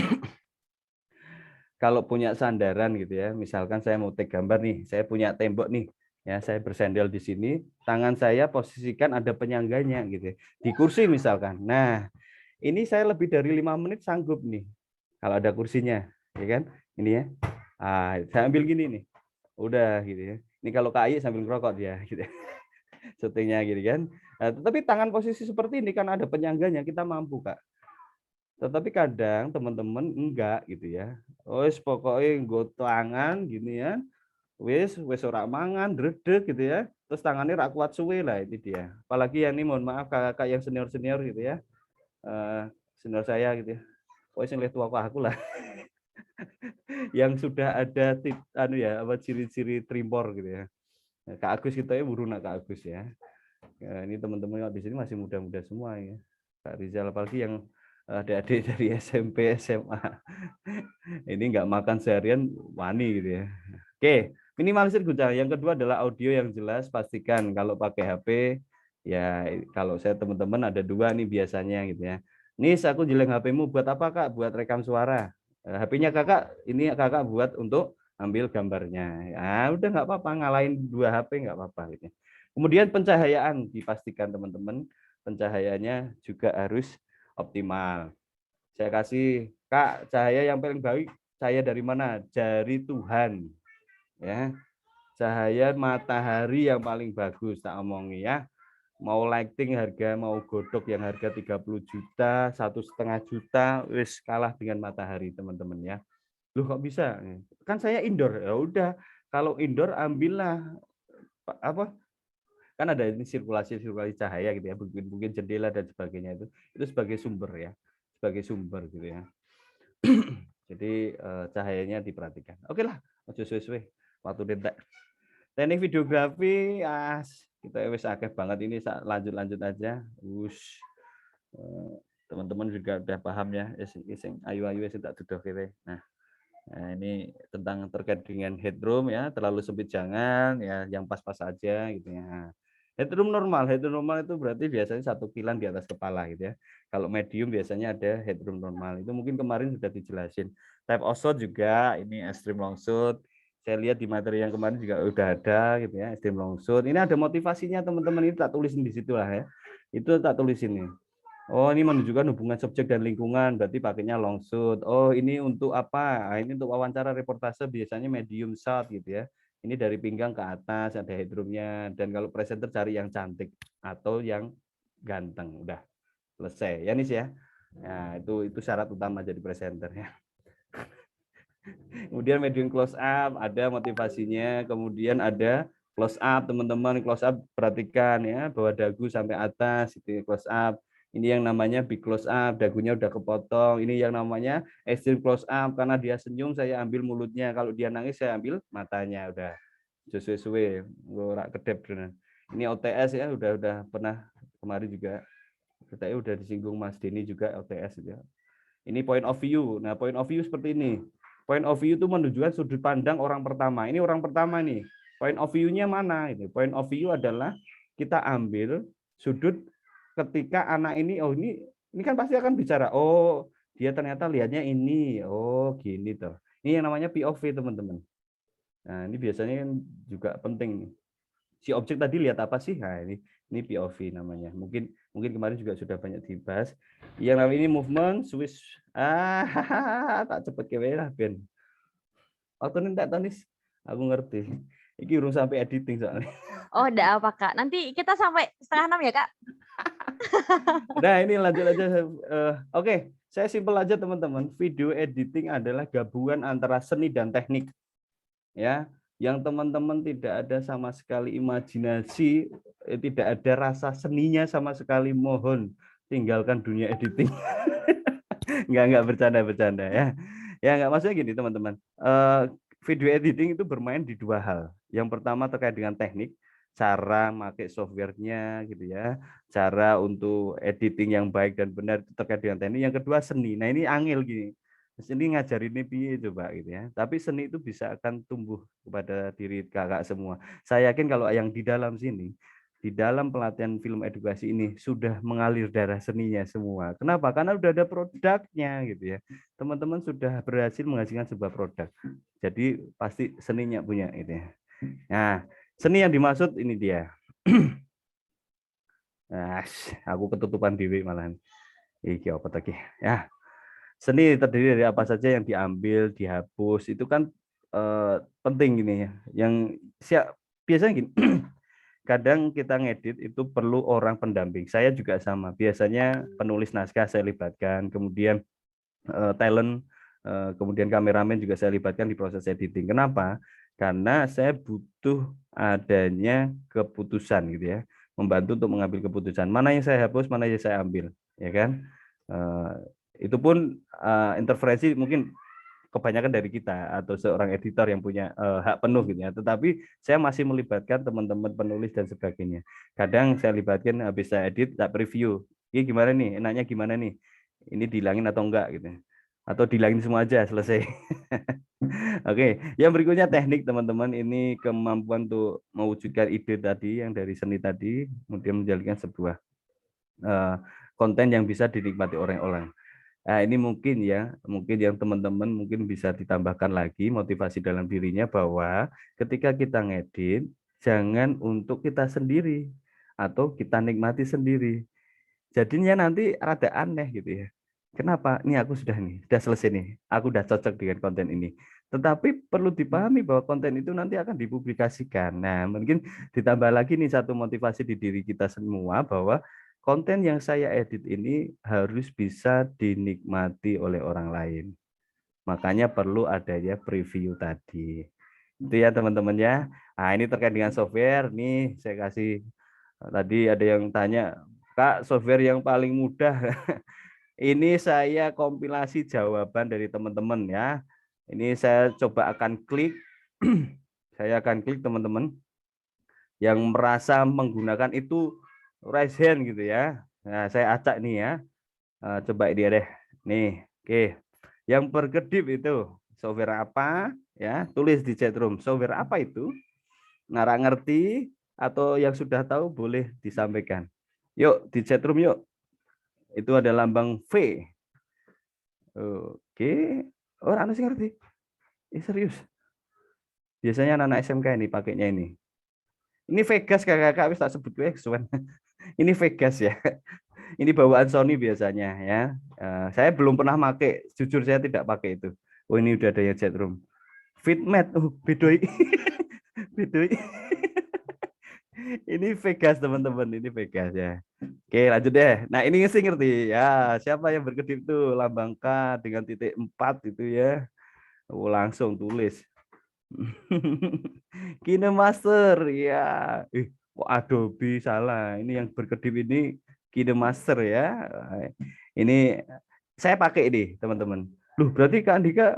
Kalau punya sandaran gitu ya, misalkan saya mau take gambar nih, saya punya tembok nih, ya saya bersandal di sini, tangan saya posisikan ada penyangganya gitu, di kursi misalkan. Nah, ini saya lebih dari 5 menit sanggup nih, kalau ada kursinya, ya kan? Ini ya, saya ambil gini nih, udah gitu ya. Ini kalau KAI sambil ngerokok dia, gitu. Syutingnya gitu kan. Nah, tetapi tangan posisi seperti ini kan ada penyangganya, kita mampu Kak. Tetapi kadang teman-teman enggak gitu ya. Wis pokoknya nggo tangan gini ya. Wis ora mangan, dredeg gitu ya. Terus tangannya rak kuat suwe lah ini dia. Apalagi yang ini mohon maaf kakak-kakak yang senior-senior gitu ya. Senior saya gitu ya. Pokoknya yang lebih tua aku lah. Yang sudah ada ciri-ciri tremor gitu ya. Kak Agus kita ya buruna Kak Agus ya. Ini teman-teman di sini masih muda-muda semua ya. Kak Rizal apalagi yang adik-adik dari SMP, SMA. Ini nggak makan seharian wani gitu ya. Oke, minimalisir guncangan. Yang kedua adalah audio yang jelas. Pastikan kalau pakai HP, ya kalau saya teman-teman ada 2 nih biasanya gitu ya. Nis, aku jeleng HP-mu buat apa Kak? Buat rekam suara. HP-nya Kakak, ini Kakak buat untuk ambil gambarnya. Ya udah nggak apa-apa, ngalahin 2 HP nggak apa-apa gitu. Kemudian pencahayaan dipastikan teman-teman, pencahayaannya juga harus optimal. Saya kasih Kak cahaya yang paling baik, cahaya dari mana? Dari Tuhan. Ya. Cahaya matahari yang paling bagus tak omongi ya. Mau lighting harga, mau godok yang harga 30 juta, 1,5 juta, wis kalah dengan matahari teman-teman ya. Loh kok bisa? Kan saya indoor. Ya udah, kalau indoor ambillah kan ada ini sirkulasi cahaya gitu ya, mungkin jendela dan sebagainya itu sebagai sumber ya, sebagai sumber gitu ya. Jadi cahayanya diperhatikan. Oke lah, ojo suwe-suwe waktu detek. Teknik videografi kita wis akeh banget ini, lanjut aja. Teman-teman juga udah paham ya, ayu-ayu sing tak duduh kene. Nah, ini tentang terkait dengan headroom ya, terlalu sempit jangan ya, yang pas-pas aja gitu ya. Headroom normal itu berarti biasanya 1 kilan di atas kepala gitu ya. Kalau medium biasanya ada headroom normal. Itu mungkin kemarin sudah dijelasin. Type of shot juga ini extreme long shot. Saya lihat di materi yang kemarin juga udah ada gitu ya, extreme long shot. Ini ada motivasinya teman-teman, ini tak tulisin di situ lah ya. Itu tak tulisin nih. Oh, ini menunjukkan hubungan subjek dan lingkungan, berarti pakainya long shot. Oh, ini untuk apa? Ini untuk wawancara reportase biasanya medium shot gitu ya. Ini dari pinggang ke atas ada headroomnya, dan kalau presenter cari yang cantik atau yang ganteng. Udah selesai ya Nis ya. Nah, itu syarat utama jadi presenter ya. Kemudian medium close up ada motivasinya, kemudian ada close up, teman-teman close up perhatikan ya bahwa dagu sampai atas itu close up. Ini yang namanya big close up, dagunya udah kepotong. Ini yang namanya extreme close up, karena dia senyum saya ambil mulutnya, kalau dia nangis saya ambil matanya. Udah sesuai ora kedep. Ini OTS ya, udah pernah kemarin juga. Kita udah disinggung Mas Denny juga OTS ya. Ini point of view. Nah, point of view seperti ini. Point of view itu menunjukkan sudut pandang orang pertama. Ini orang pertama nih. Point of view-nya mana? Ini point of view adalah kita ambil sudut ketika anak ini, oh ini kan pasti akan bicara, oh dia ternyata lihatnya ini, oh gini toh. Ini yang namanya POV teman-teman. Nah ini biasanya kan juga penting nih. Si objek tadi lihat apa sih? Nah ini POV namanya. Mungkin kemarin juga sudah banyak dibahas. Yang namanya ini movement, switch. Tak cepet kewe lah Ben. Waktu ini tak Tonis, aku ngerti. Iki urung sampai editing soalnya. Oh, enggak apa Kak. Nanti kita sampai 5:30 ya Kak. Nah ini lanjut aja. Oke, saya simpel aja teman-teman. Video editing adalah gabungan antara seni dan teknik. Ya, yang teman-teman tidak ada sama sekali imajinasi, tidak ada rasa seninya sama sekali, mohon tinggalkan dunia editing. Enggak bercanda ya. Ya enggak, maksudnya gini teman-teman. Video editing itu bermain di dua hal. Yang pertama terkait dengan teknik, cara pakai softwarenya gitu ya, cara untuk editing yang baik dan benar itu terkait dengan teknik. Yang kedua seni. Nah ini angel gini. Seni ngajarin ini piye coba gitu ya. Tapi seni itu bisa akan tumbuh kepada diri kakak semua. Saya yakin kalau yang di dalam sini, di dalam pelatihan film edukasi ini sudah mengalir darah seninya semua. Kenapa? Karena udah ada produknya gitu ya. Teman-teman sudah berhasil menghasilkan sebuah produk. Jadi pasti seninya punya gitu ya. Nah, seni yang dimaksud ini dia. Nah, aku ketutupan diri malahan. Iki apa lagi? Ya. Seni terdiri dari apa saja yang diambil, dihapus. Itu kan penting gini ya. Yang biasanya gini. Kadang kita ngedit itu perlu orang pendamping. Saya juga sama. Biasanya penulis naskah saya libatkan, kemudian talent, kemudian kameramen juga saya libatkan di proses editing. Kenapa? Karena saya butuh adanya keputusan gitu ya, membantu untuk mengambil keputusan. Mana yang saya hapus, mana yang saya ambil, ya kan? Itu pun interferensi mungkin kebanyakan dari kita atau seorang editor yang punya hak penuh gitu ya. Tetapi saya masih melibatkan teman-teman penulis dan sebagainya. Kadang saya libatkan habis saya edit, tak preview. Ini gimana nih? Enaknya gimana nih? Ini dihilangin atau enggak gitu. Atau dihilangin semua aja selesai. Oke, yang berikutnya teknik teman-teman. Ini kemampuan untuk mewujudkan ide tadi yang dari seni tadi, kemudian menjalankan sebuah konten yang bisa dinikmati orang-orang. Nah, ini mungkin yang teman-teman mungkin bisa ditambahkan lagi motivasi dalam dirinya bahwa ketika kita ngedit, jangan untuk kita sendiri atau kita nikmati sendiri. Jadinya nanti rada aneh gitu ya. Kenapa? Ini aku sudah selesai nih. Aku udah cocok dengan konten ini. Tetapi perlu dipahami bahwa konten itu nanti akan dipublikasikan. Nah, mungkin ditambah lagi nih satu motivasi di diri kita semua bahwa konten yang saya edit ini harus bisa dinikmati oleh orang lain. Makanya perlu adanya preview tadi. Itu ya teman-teman ya. Nah, ini terkait dengan software. Nih saya kasih, tadi ada yang tanya, Kak, software yang paling mudah. Ini saya kompilasi jawaban dari teman-teman ya. Ini saya coba akan klik. Saya akan klik teman-teman. Yang merasa menggunakan itu raise hand gitu ya. Nah, saya acak nih ya. Coba dia deh. Nih, oke. Yang berkedip itu software apa ya? Tulis di chat room. Software apa itu? Nggak ngerti atau yang sudah tahu boleh disampaikan. Yuk di chat room yuk. Itu ada lambang V. Oke. Orang sih ngerti. Serius. Biasanya anak-anak SMK ini pakainya ini. Ini Vegas kakak-kakak wis tak sebut gue kesuwen. Ini Vegas ya. Ini bawaan Sony biasanya ya. Saya belum pernah pakai, jujur saya tidak pakai itu. Oh ini udah ada yang chat room. Fitmat, bedoi. Bidui. Ini Vegas teman-teman, ini Vegas ya. Oke, lanjut deh. Nah, ini sih ngerti ya. Siapa yang berkedip tuh lambang K dengan titik 4 itu ya. Oh, langsung tulis. KineMaster ya. Kok Adobe salah. Ini yang berkedip ini KineMaster ya. Ini saya pakai ini, teman-teman. Loh, berarti Kak Andika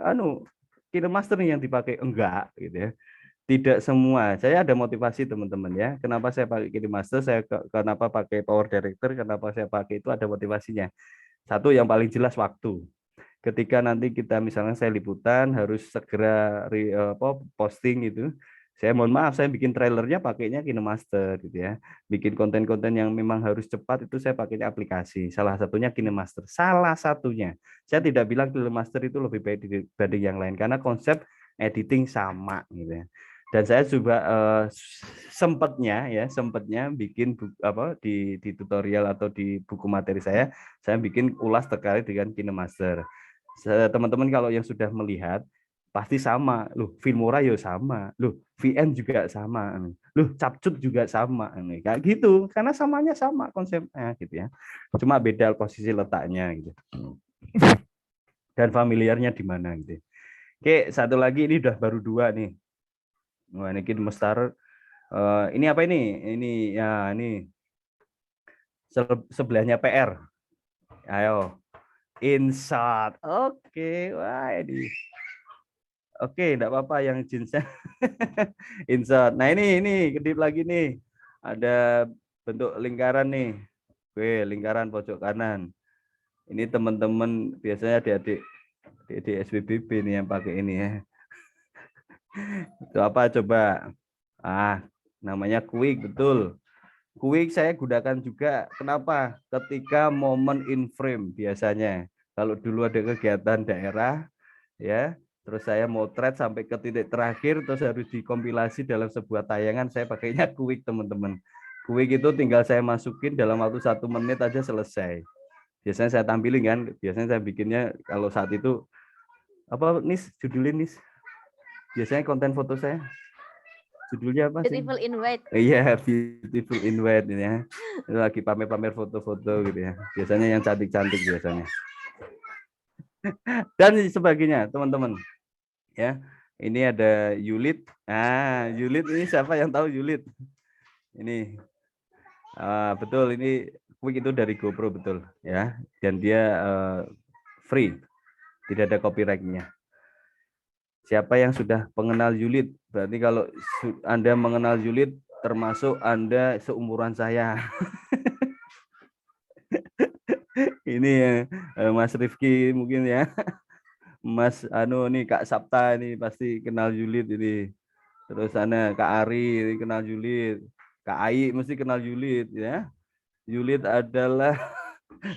KineMaster nih yang dipakai? Enggak gitu ya. Tidak semua. Saya ada motivasi teman-teman ya. Kenapa saya pakai KineMaster? Kenapa pakai Power Director? Kenapa saya pakai itu ada motivasinya. Satu yang paling jelas waktu. Ketika nanti kita misalnya saya liputan harus segera posting gitu. Saya mohon maaf saya bikin trailernya pakainya KineMaster gitu ya. Bikin konten-konten yang memang harus cepat itu saya pakainya aplikasi. Salah satunya KineMaster. Salah satunya. Saya tidak bilang KineMaster itu lebih baik dibanding yang lain karena konsep editing sama gitu ya. Dan saya juga sempatnya bikin di tutorial atau di buku materi saya bikin ulas terkait dengan KineMaster. Teman-teman kalau yang sudah melihat pasti sama, loh Filmora ya sama, loh VN juga sama, loh Capcut juga sama, kayak gitu karena samanya sama konsepnya gitu ya. Cuma beda posisi letaknya gitu. Dan familiarnya di mana gitu. Oke, satu lagi ini udah baru 2 nih. Wah, ini KineMaster. Ini apa ini? Ini ya ini sebelahnya PR. Ayo, InShot. Oke, wah ini. Oke, enggak apa-apa yang jeansnya InShot. Nah ini kedip lagi nih. Ada bentuk lingkaran nih. Oke, lingkaran pojok kanan. Ini teman-teman biasanya adik-adik di SPBB nih yang pakai ini ya. Itu apa coba? Namanya quick, betul. Quick saya gunakan juga. Kenapa? Ketika momen in frame biasanya. Kalau dulu ada kegiatan daerah, ya, terus saya motret sampai ke titik terakhir, terus harus dikompilasi dalam sebuah tayangan, saya pakainya quick teman-teman. Quick itu tinggal saya masukin dalam waktu 1 menit aja selesai. Biasanya saya tampilin kan, biasanya saya bikinnya kalau saat itu apa Nis, judulnya Nis? Biasanya konten foto saya judulnya apa sih? Beautiful in White. Iya, Beautiful in White ini ya. Lagi pamer-pamer foto-foto gitu ya. Biasanya yang cantik-cantik biasanya. Dan sebagainya, teman-teman. Ya. Ini ada Yulit. Yulit ini siapa yang tahu Yulit? Ini. Betul, ini quick itu dari GoPro betul ya. Dan dia free. Tidak ada copyright-nya. Siapa yang sudah mengenal Yulit? Berarti kalau Anda mengenal Yulit, termasuk Anda seumuran saya. Ini ya, Mas Rifki mungkin ya. Mas nih Kak Sapta ini pasti kenal Yulit ini. Terus Kak Ari ini kenal Yulit. Kak Ai mesti kenal Yulit ya. Yulit adalah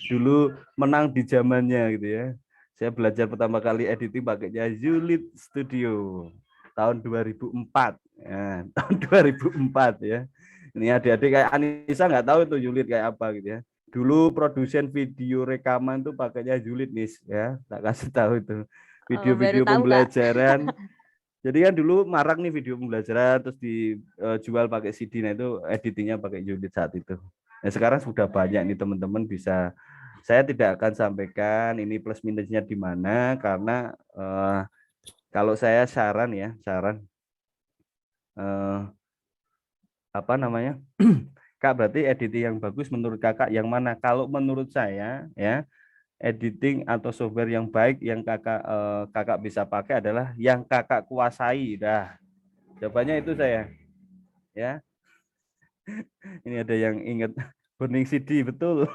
dulu menang di zamannya gitu ya. Saya belajar pertama kali editing pakainya Yulit Studio tahun 2004. Ya, tahun 2004 ya. Ini adik-adik kayak Anissa nggak tahu itu Yulit kayak apa gitu ya. Dulu produsen video rekaman tuh pakainya Yulit nih ya. Tak kasih tahu itu. Video-video pembelajaran. Jadi kan dulu marak nih video pembelajaran terus dijual pakai CD, nah itu editingnya pakai Yulit saat itu. Nah, sekarang sudah banyak nih teman-teman bisa. Saya tidak akan sampaikan ini plus minusnya di mana karena kalau saya saran apa namanya? Kak, berarti editing yang bagus menurut Kakak yang mana? Kalau menurut saya ya, editing atau software yang baik yang Kakak bisa pakai adalah yang Kakak kuasai. Dah. Jawabannya itu saya. Ya. Ini ada yang ingat burning CD, betul.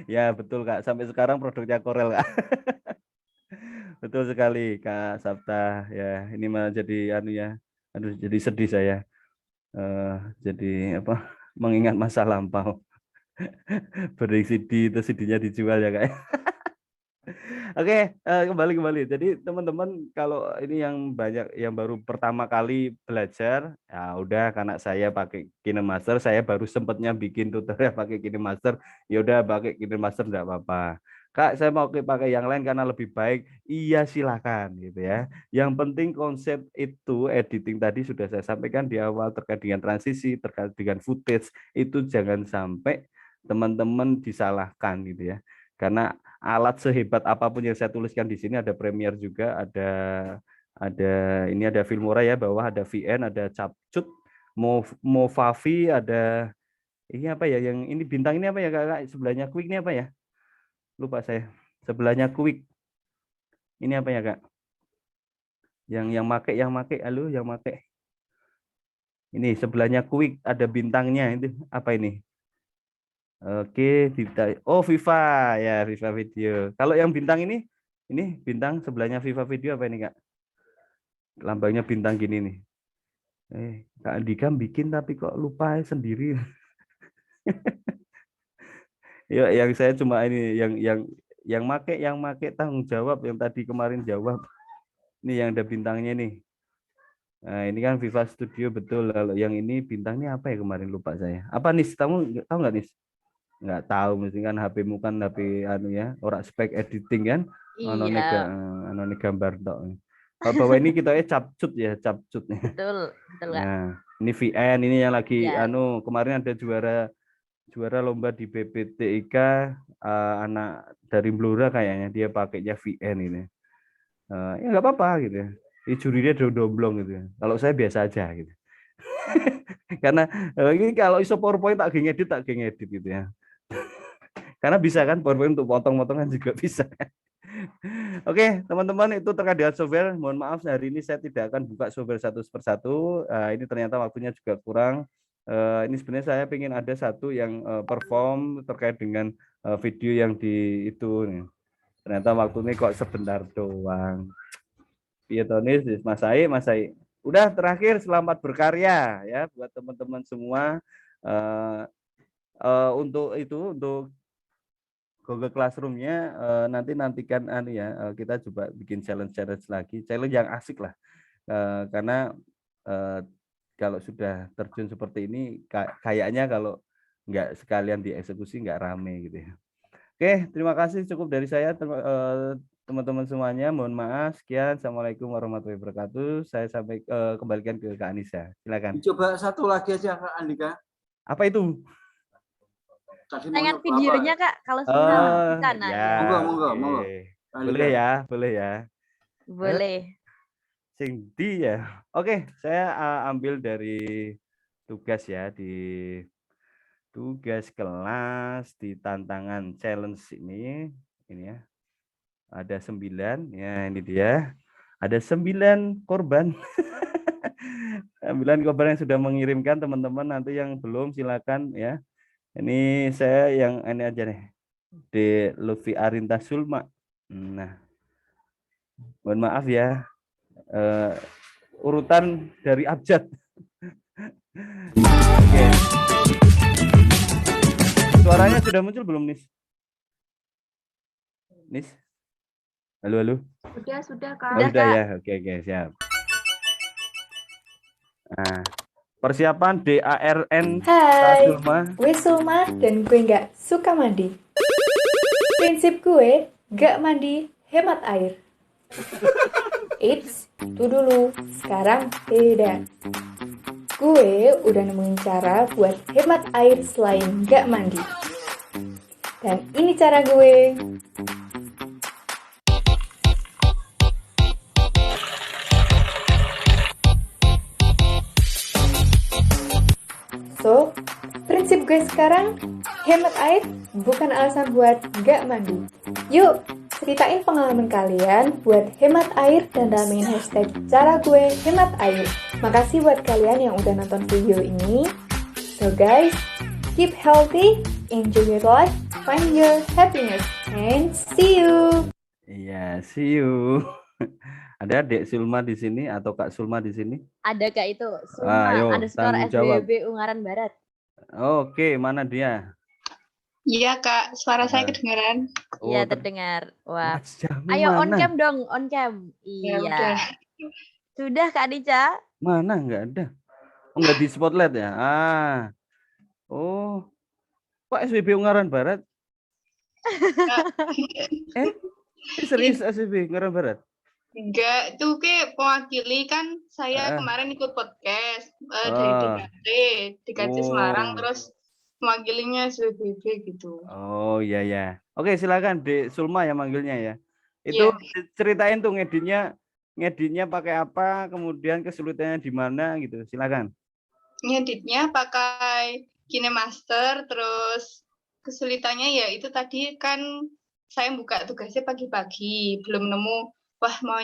Ya betul Kak, sampai sekarang produknya Corel Kak. Betul sekali Kak Sabta ya. Ini malah jadi jadi sedih saya. Jadi apa? Mengingat masa lampau. Beri CD itu CD-nya dijual ya Kak. Oke, kembali. Jadi teman-teman kalau ini yang banyak yang baru pertama kali belajar, ya udah karena saya pakai KineMaster, saya baru sempatnya bikin tutorial pakai KineMaster, ya udah pakai KineMaster enggak apa-apa. Kak, saya mau pakai yang lain karena lebih baik. Iya, silakan gitu ya. Yang penting konsep itu editing tadi sudah saya sampaikan di awal terkait dengan transisi, terkait dengan footage itu jangan sampai teman-teman disalahkan gitu ya. Karena alat sehebat apapun yang saya tuliskan di sini ada Premiere juga, ada Filmora ya, bawah ada VN, ada Capcut, Movavi, ada ini apa ya, yang ini bintang ini apa ya Kak? Sebelahnya Quick ini apa ya? Lupa saya. Sebelahnya Quick. Ini apa ya Kak? Yang make, halo, yang make. Ini sebelahnya Quick ada bintangnya, itu apa ini? Oke, oh Viva ya, Viva Video. Kalau yang bintang ini bintang sebelahnya Viva Video apa ini Kak? Lambangnya bintang gini nih. Kak Andika bikin tapi kok lupa sendiri. Ya, yang saya cuma ini yang make tanggung jawab, yang tadi kemarin jawab. Ini yang ada bintangnya nih. Nah, ini kan Viva Studio betul. Kalau yang ini bintangnya apa ya kemarin lupa saya. Apa nih? Kamu tahu nggak nih? Nggak tahu, mesti kan HP-mu kan HP anu ya, orang spek editing kan. Iya. Anone gambar tok. Kalau bawah ini kita Capcut ya, Capcut. Betul Kak. Nah, ini VN, ini yang lagi Ya. kemarin ada juara lomba di BPTIK, anak dari Blora kayaknya, dia pakainya VN ini. Ya nggak apa-apa gitu ya. Ini jurinya domblong gitu ya. Kalau saya biasa aja gitu. Karena ini kalau iso PowerPoint tak ngedit gitu ya. Karena bisa kan PowerPoint untuk potong-potongan juga bisa. Oke, teman-teman, itu terkait dengan software. Mohon maaf hari ini saya tidak akan buka software satu persatu. Ini ternyata waktunya juga kurang. Ini sebenarnya saya ingin ada satu yang perform terkait dengan video yang di itu nih. Ternyata waktunya kok sebentar doang. Iya Tonis, Mas Sai. Udah, terakhir selamat berkarya ya buat teman-teman semua. Untuk Google Classroom-nya nantikan kita coba bikin challenge lagi, challenge yang asik lah. Karena kalau sudah terjun seperti ini kayaknya kalau nggak sekalian dieksekusi nggak rame gitu ya. Oke, terima kasih, cukup dari saya teman-teman semuanya. Mohon maaf, sekian. Assalamualaikum warahmatullahi wabarakatuh. Saya sampai kembalikan ke Kak Anissa. Silakan. Coba satu lagi aja Kak Andika. Apa itu? Tayangan videonya Kak, kalau sudah di sana. Ya, Monggo. Boleh ya. Boleh. Singdi ya. Oke, saya ambil dari tugas ya, di tugas kelas di tantangan challenge ini ya. Ada 9 ya, ini dia. Ada 9 korban. 9 korban yang sudah mengirimkan, teman-teman. Nanti yang belum silakan ya. Ini saya yang ini aja nih, di Lutfi Arinta Sulma. Nah, mohon maaf ya, urutan dari abjad. Oke. Suaranya sudah muncul belum, Nis? Nis? Halo. Sudah Kak. Sudah ya, oke, siap. Nah. Persiapan DARN. Hai, gue Sulma dan gue nggak suka mandi. Prinsip gue, nggak mandi, hemat air. Eits, itu dulu, sekarang beda. Gue udah nemuin cara buat hemat air selain nggak mandi. Dan ini cara gue. So, prinsip gue sekarang, hemat air bukan alasan buat gak mandi. Yuk, ceritain pengalaman kalian buat hemat air dan ramein hashtag cara gue hemat air. Makasih buat kalian yang udah nonton video ini. So guys, keep healthy, enjoy your life, find your happiness, and see you. Iya, see you. Ada Dek Sulma di sini atau Kak Sulma di sini? Ada Kak itu, Sulma, Ayo, underscore FBB Ungaran Barat. Oke, mana dia? Iya Kak, suara saya kedengaran. Iya, terdengar. Wah. Jamu Ayo on mana? cam dong, on cam. Ya Iya. udah. Sudah Kak Dica? Mana? Enggak ada. Oh, enggak di spotlight ya? Oh. Pak SWB Ungaran Barat. Serius SPB Ungaran Barat? Enggak, itu ke mewakili kan saya kemarin ikut podcast dari DKT Semarang, terus mewakilinya SPBB gitu. Oh iya ya. Oke, silakan Dek Sulma yang manggilnya ya. Itu ceritain tuh ngeditnya pakai apa, kemudian kesulitannya di mana gitu. Silakan. Ngeditnya pakai KineMaster, terus kesulitannya ya itu tadi kan saya buka tugasnya pagi-pagi, belum nemu. Wah, mau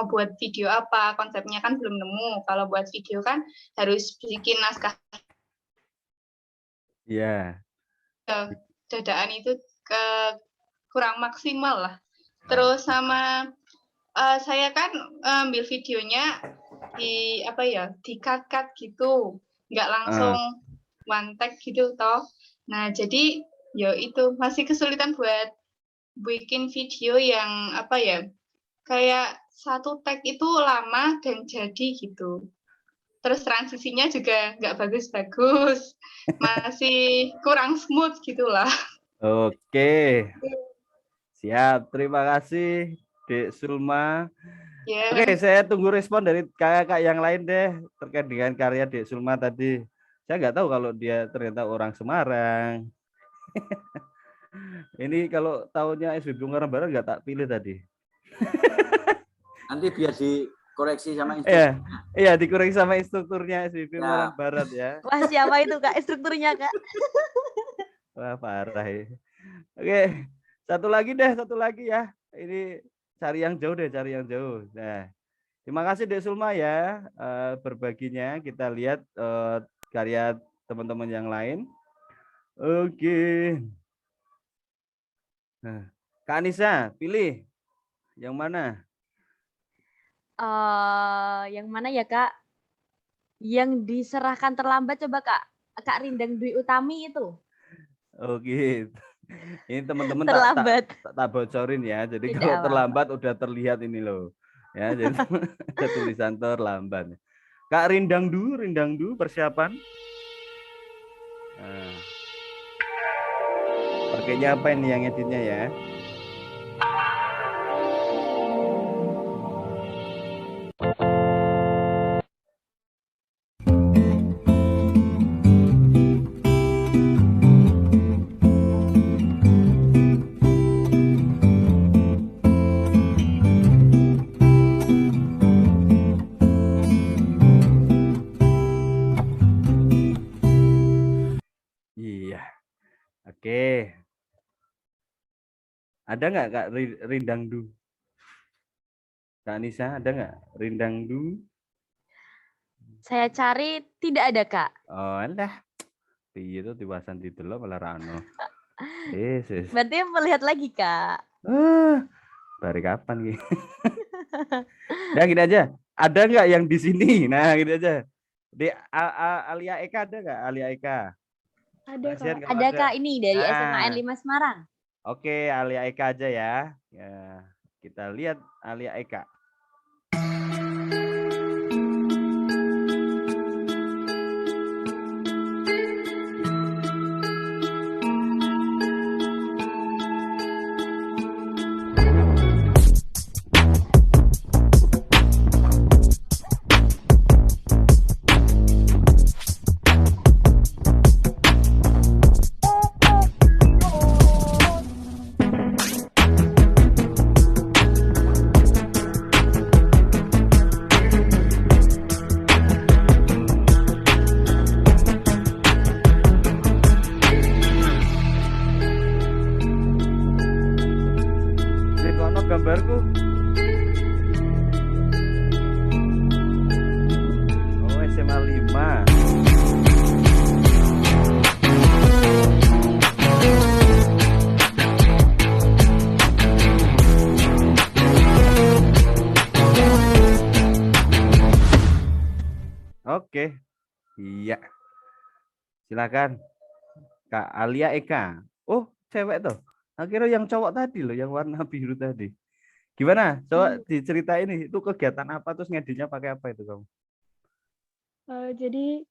buat video apa, konsepnya kan belum nemu. Kalau buat video kan harus bikin naskah. Iya. Dadaan itu kurang maksimal lah. Terus sama saya kan ambil videonya di cut gitu, nggak langsung one take gitu toh. Nah, jadi ya itu masih kesulitan buat bikin video yang kayak satu tag itu lama dan jadi gitu. Terus transisinya juga nggak bagus-bagus, masih kurang smooth gitulah. Oke, siap. Terima kasih Dek Sulma. Oke, saya tunggu respon dari kakak yang lain deh terkait dengan karya Dek Sulma tadi. Saya nggak tahu kalau dia ternyata orang Semarang. Ini kalau tahunnya SPB Ungaran Barat nggak tak pilih tadi. Nanti biar dikoreksi sama instrukturnya. Iya, dikoreksi sama instrukturnya SPB Ungaran Barat ya. Wah, siapa itu Kak instrukturnya Kak? Wah, parah ya. Oke, satu lagi ya. Ini cari yang jauh deh, cari yang jauh. Nah, terima kasih Dek Sulma ya berbaginya. Kita lihat karya teman-teman yang lain. Oke. Nah, Kak Anissa, pilih yang mana? Yang mana ya Kak? Yang diserahkan terlambat coba Kak Rindang Dwi Utami itu. Oh gitu. Ini teman-teman tak bocorin ya. Jadi Tidak kalau apa-apa. terlambat udah terlihat ini loh. Ya, jadi ada tulisan terlambat. Kak Rindang Du persiapan. Nah. Pakainya apa ini yang editnya ya? Iya. Oke. Ada nggak Kak Rindang Du? Kak Anissa ada nggak Rindang Du? Saya cari tidak ada Kak. Oh, alah. Piye itu tiwasan didelok malah rano. Yesus. Berarti melihat lagi Kak. Dari kapan gitu? Nah, gini aja. Ada nggak yang di sini? Nah, gini aja. Di Alia Eka ada nggak? Alia Eka. Ada Kasihan Kak. kalau Ada Kak ini dari SMA N5 Semarang. Oke, Alia Eka aja ya. Ya, kita lihat Alia Eka. Gambarku. Oh, SMA 5. Oke. Iya. Silakan. Kak Alia Eka. Oh, cewek tuh. Akhirnya yang cowok tadi loh, yang warna biru tadi. Gimana? Coba diceritain nih, itu kegiatan apa terus ngeditnya pakai apa itu kamu? Jadi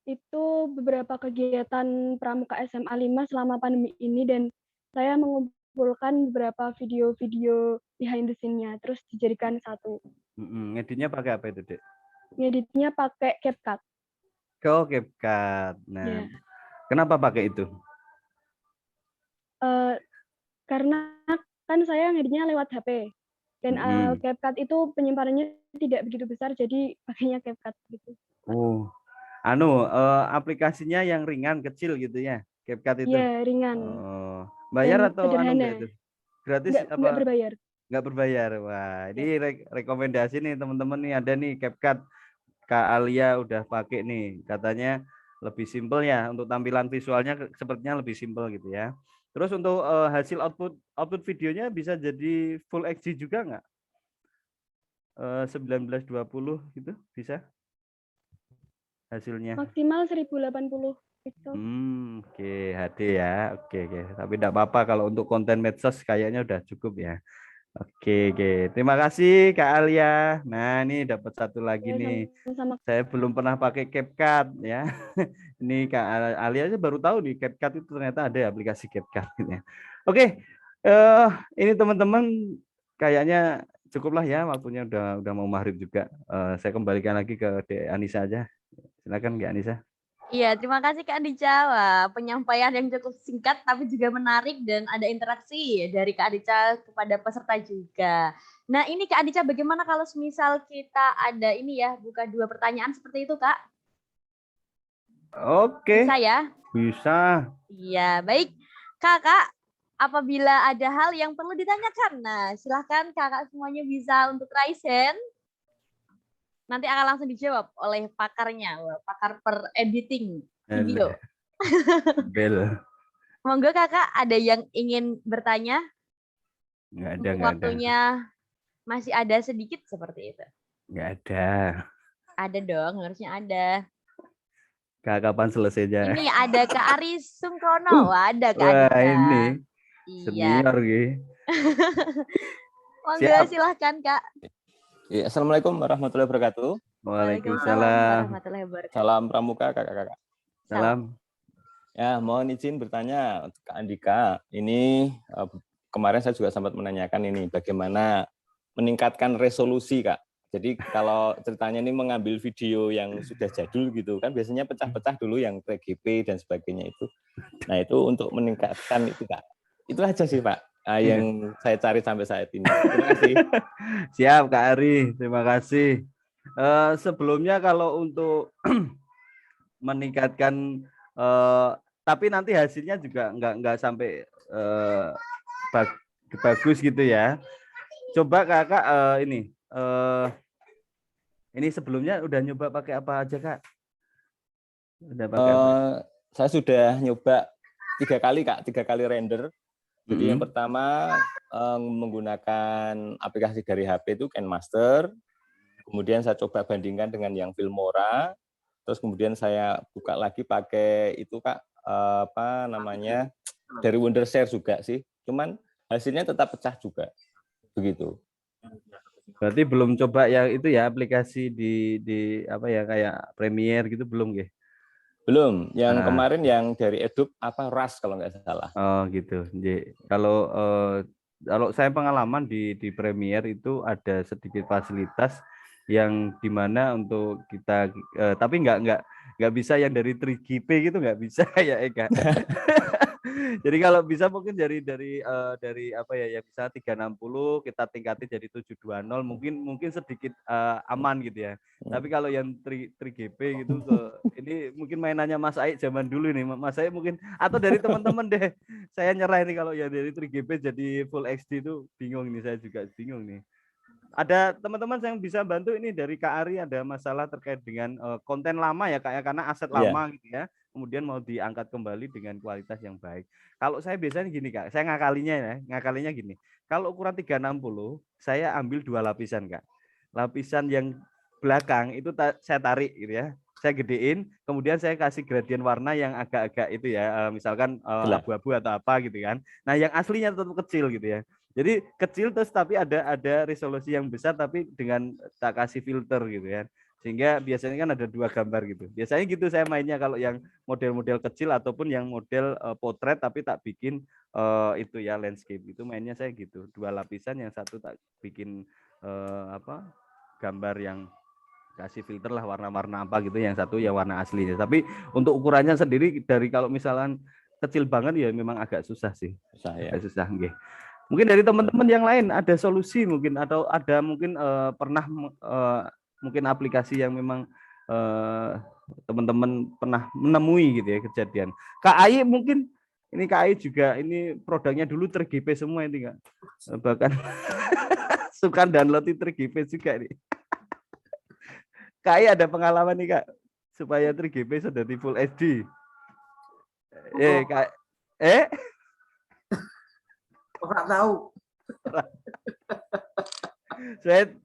itu beberapa kegiatan pramuka SMA 5 selama pandemi ini dan saya mengumpulkan beberapa video-video behind the scene-nya, terus dijadikan satu. Ngeditnya pakai apa itu, Dek? Ngeditnya pakai CapCut. Oh, CapCut. Nah, Ya. kenapa pakai itu? Karena kan saya ngeditnya lewat HP. Dan CapCut itu penyimpanannya tidak begitu besar, jadi pakainya CapCut gitu. Oh, aplikasinya yang ringan kecil gitu ya, CapCut itu? Iya, ringan. Oh, bayar Dan atau sederhana. itu? Gratis apa? Nggak berbayar. Nggak berbayar. Wah, ini rekomendasi nih teman-teman nih, ada nih CapCut. Kak Alia udah pakai nih, katanya lebih simpel ya, untuk tampilan visualnya sepertinya lebih simpel gitu ya. Terus untuk hasil output videonya bisa jadi full HD juga nggak? 1920 gitu bisa hasilnya? Maksimal 1080 pixel. Oke, HD ya. Oke. Tapi enggak apa-apa kalau untuk konten medsos kayaknya udah cukup ya. Oke. Terima kasih Kak Alia. Nah, ini dapat satu lagi nih. Sama-sama. Saya belum pernah pakai CapCut ya. Ini Kak Alia aja baru tahu nih CapCut itu ternyata ada aplikasi CapCut ya. Oke. Ini teman-teman kayaknya cukuplah ya, waktunya udah mau maghrib juga. Saya kembalikan lagi ke Dek Anissa aja. Silakan Kak Anissa. Iya, terima kasih Kak Adica. Wah, penyampaian yang cukup singkat tapi juga menarik dan ada interaksi dari Kak Adica kepada peserta juga. Nah, ini Kak Adica, bagaimana kalau semisal kita ada ini ya, buka 2 pertanyaan seperti itu, Kak? Oke. Bisa ya? Bisa. Iya, baik. Kakak, apabila ada hal yang perlu ditanyakan, nah silahkan kakak semuanya bisa untuk raise hand. Nanti akan langsung dijawab oleh pakarnya, pakar per editing video. Bel. Monggo kakak, ada yang ingin bertanya? Nggak ada. Waktunya masih ada sedikit seperti itu. Nggak ada. Ada dong, harusnya ada. Kak, kapan selesainya? Ini ada Kak Aris Sungkono. Ada Kak Wah, Adita. ini Iya. senior gitu. Monggo Siap. silahkan Kak. Ya, Assalamualaikum warahmatullahi wabarakatuh. Waalaikumsalam. Warahmatullahi wabarakatuh. Salam pramuka kakak-kakak. Salam. Ya, mohon izin bertanya untuk Kak Andika. Ini kemarin saya juga sempat menanyakan ini bagaimana meningkatkan resolusi, Kak. Jadi kalau ceritanya ini mengambil video yang sudah jadul gitu kan biasanya pecah-pecah dulu yang PGP dan sebagainya itu. Nah, itu untuk meningkatkan itu, Kak. Itu aja sih, Pak. Yang saya cari sampai saat ini. Terima kasih. Siap Kak Ari, terima kasih. Sebelumnya kalau untuk meningkatkan, tapi nanti hasilnya juga nggak sampai bagus gitu ya. Coba kakak ini sebelumnya udah nyoba pakai apa aja Kak? Udah pakai apa? Saya sudah nyoba 3 kali Kak, 3 kali render. Jadi yang pertama menggunakan aplikasi dari HP itu KineMaster. Kemudian saya coba bandingkan dengan yang Filmora. Terus kemudian saya buka lagi pakai itu Kak, apa namanya, dari Wondershare juga sih. Cuman hasilnya tetap pecah juga. Begitu. Berarti belum coba yang itu ya aplikasi di apa ya kayak Premiere gitu belum nggih? Belum, yang kemarin yang dari Adobe apa RAS kalau nggak salah. Oh gitu. Jadi, kalau saya pengalaman di Premiere itu ada sedikit fasilitas yang dimana untuk kita tapi nggak bisa yang dari 3GP gitu nggak bisa ya Eka. Jadi kalau bisa mungkin dari apa ya bisa 360 kita tingkatin jadi 720 mungkin sedikit aman gitu ya. Tapi kalau yang 3GP gitu ini mungkin mainannya Mas Aik zaman dulu nih. Mas Aik mungkin atau dari teman-teman deh. Saya nyerah ini kalau yang dari 3GP jadi full HD itu bingung nih, saya juga bingung nih. Ada teman-teman yang bisa bantu ini dari Kak Ari ada masalah terkait dengan konten lama ya Kak ya, karena aset lama gitu ya. Kemudian mau diangkat kembali dengan kualitas yang baik. Kalau saya biasanya gini Kak, saya ngakalinya gini. Kalau ukuran 360, saya ambil 2 lapisan Kak. Lapisan yang belakang itu saya tarik gitu ya. Saya gedein, kemudian saya kasih gradien warna yang agak-agak itu ya, misalkan abu-abu atau apa gitu kan. Nah, yang aslinya tetap kecil gitu ya. Jadi kecil terus tapi ada resolusi yang besar tapi dengan tak kasih filter gitu ya. Sehingga biasanya kan ada 2 gambar gitu. Biasanya gitu saya mainnya kalau yang model-model kecil ataupun yang model potret tapi tak bikin itu ya landscape. Itu mainnya saya gitu. 2 lapisan, yang satu tak bikin gambar yang kasih filter lah warna-warna apa gitu, yang satu ya warna asli. Tapi untuk ukurannya sendiri dari kalau misalkan kecil banget ya memang agak susah sih. Susah nggih. Mungkin dari teman-teman yang lain ada solusi mungkin, atau ada mungkin pernah mungkin aplikasi yang memang teman-teman pernah menemui gitu ya kejadian. Kak Ai mungkin ini Kak Ai juga ini produknya dulu ter-GP semua ini Kak. Bahkan suka download ter-GP juga nih. Kak Ai ada pengalaman nih Kak supaya ter-GP sudah di full HD. Kak Nggak tahu.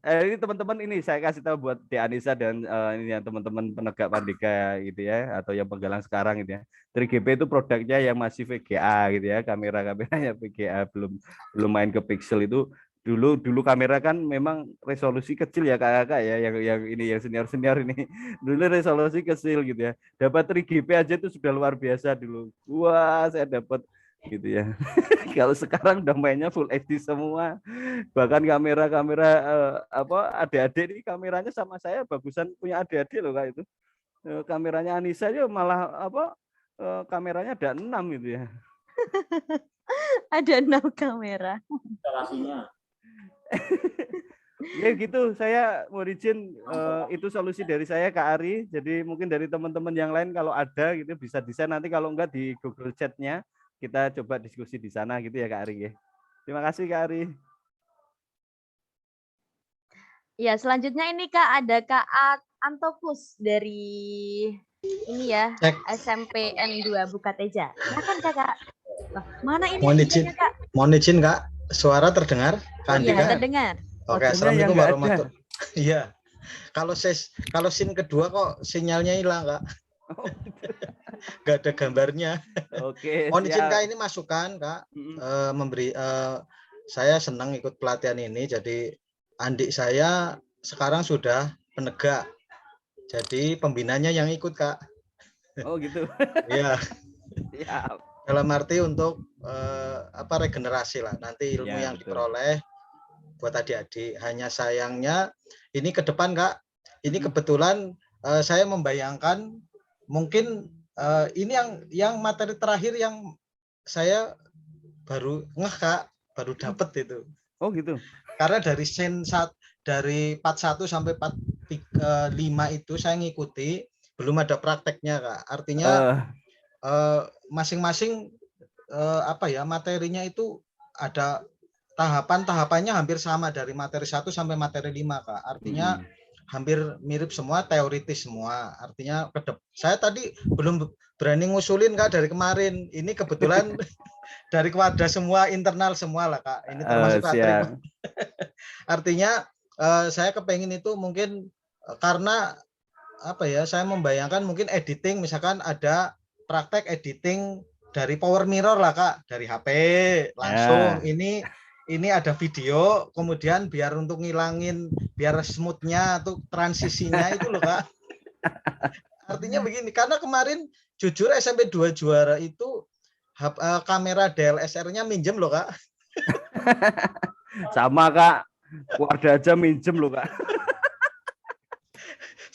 Ini teman-teman ini saya kasih tahu buat Di Anissa dan ini yang teman-teman penegak Merdeka gitu ya, atau yang penggalang sekarang gitu ya. 3GP itu produknya yang masih VGA gitu ya, kameranya VGA, belum main ke pixel. Itu dulu kamera kan memang resolusi kecil ya kakak ya, yang ini yang senior ini dulu resolusi kecil gitu ya. Dapat 3GP aja itu sudah luar biasa dulu. Wah, saya dapat gitu ya. Kalau sekarang udah mainnya full HD semua, bahkan kamera adik-adik ini kameranya sama saya bagusan punya adik-adik loh Kak itu. Kameranya Anissa aja malah kameranya ada 6 gitu ya. Ada 6 kamera. Instalasinya. Ya gitu, saya mau izin itu solusi dari saya Kak Ari. Jadi mungkin dari teman-teman yang lain kalau ada gitu bisa desain, nanti kalau enggak di Google Chat-nya kita coba diskusi di sana gitu ya Kak Ari ya. Terima kasih Kak Ari. Ya, selanjutnya ini Kak ada Kak Antopus dari ini ya, SMP N2 Bukateja. Silakan Kakak. Mana ini? Mohon izin Kak, suara terdengar? Kak Andika? Iya, terdengar. Oke, assalamualaikum warahmatullahi. Iya. Kalau scene kedua kok sinyalnya hilang Kak. Nggak ada gambarnya. Oke. Mohon izin Kak, ini masukan Kak, saya senang ikut pelatihan ini. Jadi adik saya sekarang sudah penegak. Jadi pembinanya yang ikut Kak. Oh gitu. Iya. Siap. Dalam arti untuk regenerasi lah. Nanti ilmu yang diperoleh buat adik-adik. Hanya sayangnya ini ke depan Kak. Ini kebetulan saya membayangkan mungkin ini yang materi terakhir yang saya baru Kak, baru dapet itu. Oh gitu. Karena dari dari part 1 sampai part 5 itu saya ngikuti, belum ada prakteknya Kak. Artinya masing-masing materinya itu ada tahapannya hampir sama dari materi 1 sampai materi 5 Kak. Artinya hampir mirip semua, teoritis semua. Artinya saya tadi belum berani ngusulin Kak dari kemarin. Ini kebetulan dari Quadra semua, internal semua lah Kak. Ini termasuk Kak. Artinya saya kepengen itu mungkin karena saya membayangkan mungkin editing, misalkan ada praktek editing dari Power Mirror lah Kak, dari HP langsung. Ini ada video, kemudian biar untuk ngilangin, biar smoothnya atau transisinya itu loh Kak. Artinya begini, karena kemarin jujur SMP 2 juara itu kamera DSLR-nya minjem loh Kak. Sama Kak, Quadra aja minjem loh Kak.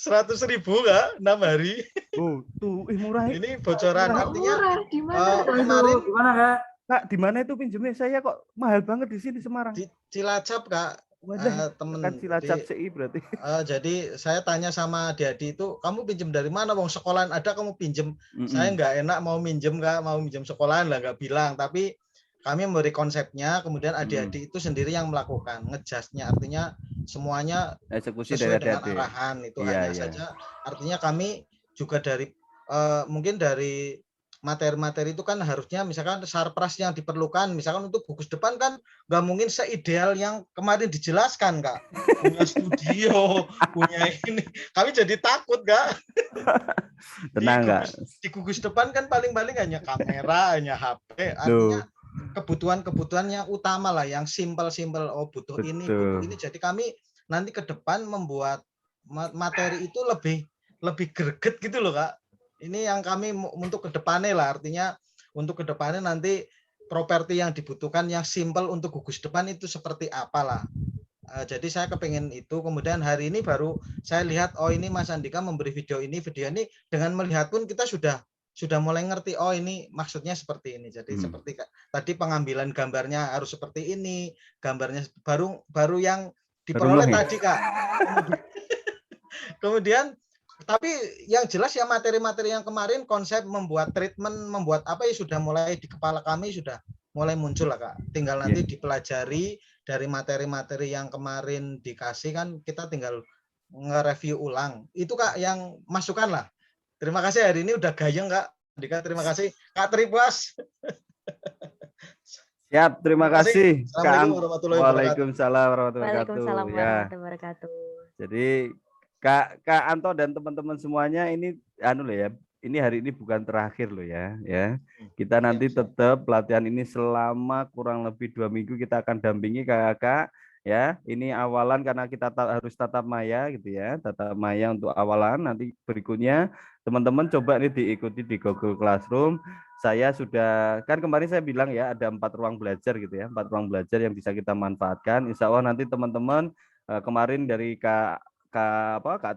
100.000 Kak, 6 hari. Oh, tuh murah. Ini bocoran, artinya kemarin gimana Kak? Kak, di mana itu pinjemnya? Saya kok mahal banget di sini Semarang. Di Cilacap Kak. Temen Cilacap CI berarti. Jadi saya tanya sama adik-adik itu, kamu pinjem dari mana? Wong sekolahan ada kamu pinjem. Saya nggak enak mau minjem Kak, mau minjem sekolahan lah nggak bilang. Tapi kami memberi konsepnya, kemudian adik-adik itu sendiri yang melakukan ngejasnya. Artinya semuanya eksekusi sesuai dari dengan arahan itu hanya saja. Artinya kami juga dari mungkin dari materi-materi itu kan harusnya misalkan sarpras yang diperlukan, misalkan untuk gugus depan kan nggak mungkin seideal yang kemarin dijelaskan Kak. Punya studio, punya ini. Kami jadi takut Kak. Tenang Kak. Di gugus depan kan paling-paling hanya kamera, hanya HP. Artinya kebutuhan-kebutuhan yang utama lah, yang simpel-simpel. Oh butuh ini, butuh ini. Jadi kami nanti ke depan membuat materi itu lebih greget gitu loh Kak. Ini yang kami untuk kedepannya lah, artinya untuk kedepannya nanti properti yang dibutuhkan yang simple untuk gugus depan itu seperti apalah. Jadi saya kepengen itu, kemudian hari ini baru saya lihat, oh ini Mas Andika memberi video ini dengan melihat pun kita sudah mulai ngerti, oh ini maksudnya seperti ini. Jadi seperti tadi pengambilan gambarnya harus seperti ini, gambarnya baru yang diperoleh tadi Kak. Kemudian tapi yang jelas ya materi-materi yang kemarin konsep membuat treatment, membuat apa ya sudah mulai di kepala kami sudah mulai muncul lah Kak. Tinggal nanti dipelajari dari materi-materi yang kemarin dikasih kan kita tinggal nge-review ulang. Itu Kak yang masukan lah. Terima kasih hari ini udah gayeng Kak. Dika terima kasih. Kak Tribus. Siap, terima kasih. Assalamualaikum warahmatullahi wabarakatuh. Waalaikumsalam warahmatullahi Waalaikumsalam warahmatullahi wabarakatuh. Jadi Kak Anto dan teman-teman semuanya ini ya, ini hari ini bukan terakhir loh ya. Kita nanti tetap pelatihan ini selama kurang lebih 2 minggu kita akan dampingi kakak ya. Ini awalan karena kita harus tatap maya gitu ya, tatap maya untuk awalan. Nanti berikutnya teman-teman coba nih diikuti di Google Classroom. Saya sudah kan kemarin saya bilang ya ada 4 ruang belajar gitu ya, 4 ruang belajar yang bisa kita manfaatkan. Insya Allah nanti teman-teman kemarin dari Kak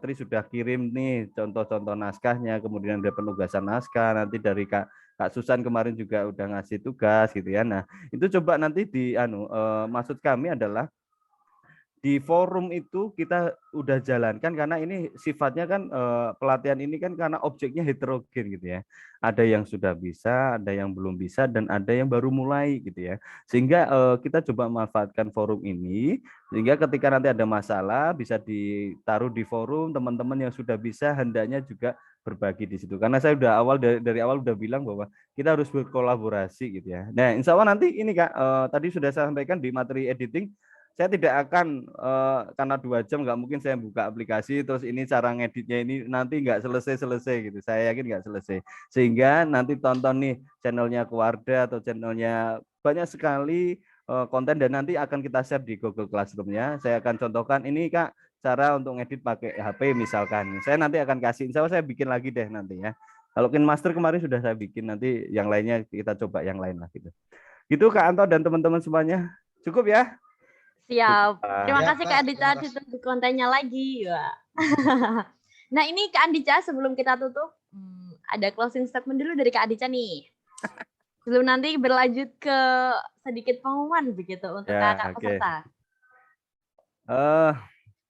Tri sudah kirim nih contoh-contoh naskahnya, kemudian ada penugasan naskah, nanti dari Kak Susan kemarin juga udah ngasih tugas gitu ya. Nah, itu coba nanti maksud kami adalah di forum itu kita udah jalankan karena ini sifatnya kan pelatihan ini kan karena objeknya heterogen gitu ya. Ada yang sudah bisa, ada yang belum bisa, dan ada yang baru mulai gitu ya. Sehingga kita coba manfaatkan forum ini sehingga ketika nanti ada masalah bisa ditaruh di forum, teman-teman yang sudah bisa hendaknya juga berbagi di situ. Karena saya udah dari awal udah bilang bahwa kita harus berkolaborasi gitu ya. Nah, insya Allah nanti ini Kak tadi sudah saya sampaikan di materi editing. Saya tidak akan karena 2 jam nggak mungkin saya buka aplikasi terus ini cara ngeditnya ini nanti nggak selesai gitu. Saya yakin nggak selesai. Sehingga nanti tonton nih channelnya Keluarga atau channelnya banyak sekali konten dan nanti akan kita share di Google Classroom-nya. Saya akan contohkan ini Kak cara untuk ngedit pakai HP misalkan. Saya nanti akan kasih. Insya Allah saya bikin lagi deh nanti ya. Kalau KineMaster kemarin sudah saya bikin, nanti yang lainnya kita coba yang lain lah gitu. Gitu Kak Anto dan teman-teman semuanya. Cukup ya? Siap. Terima kasih Kak Andica ditunggu kontennya lagi. Nah ini Kak Andica sebelum kita tutup ada closing statement dulu dari Kak Andica nih. Sebelum nanti berlanjut ke sedikit pengumuman begitu untuk kakak peserta.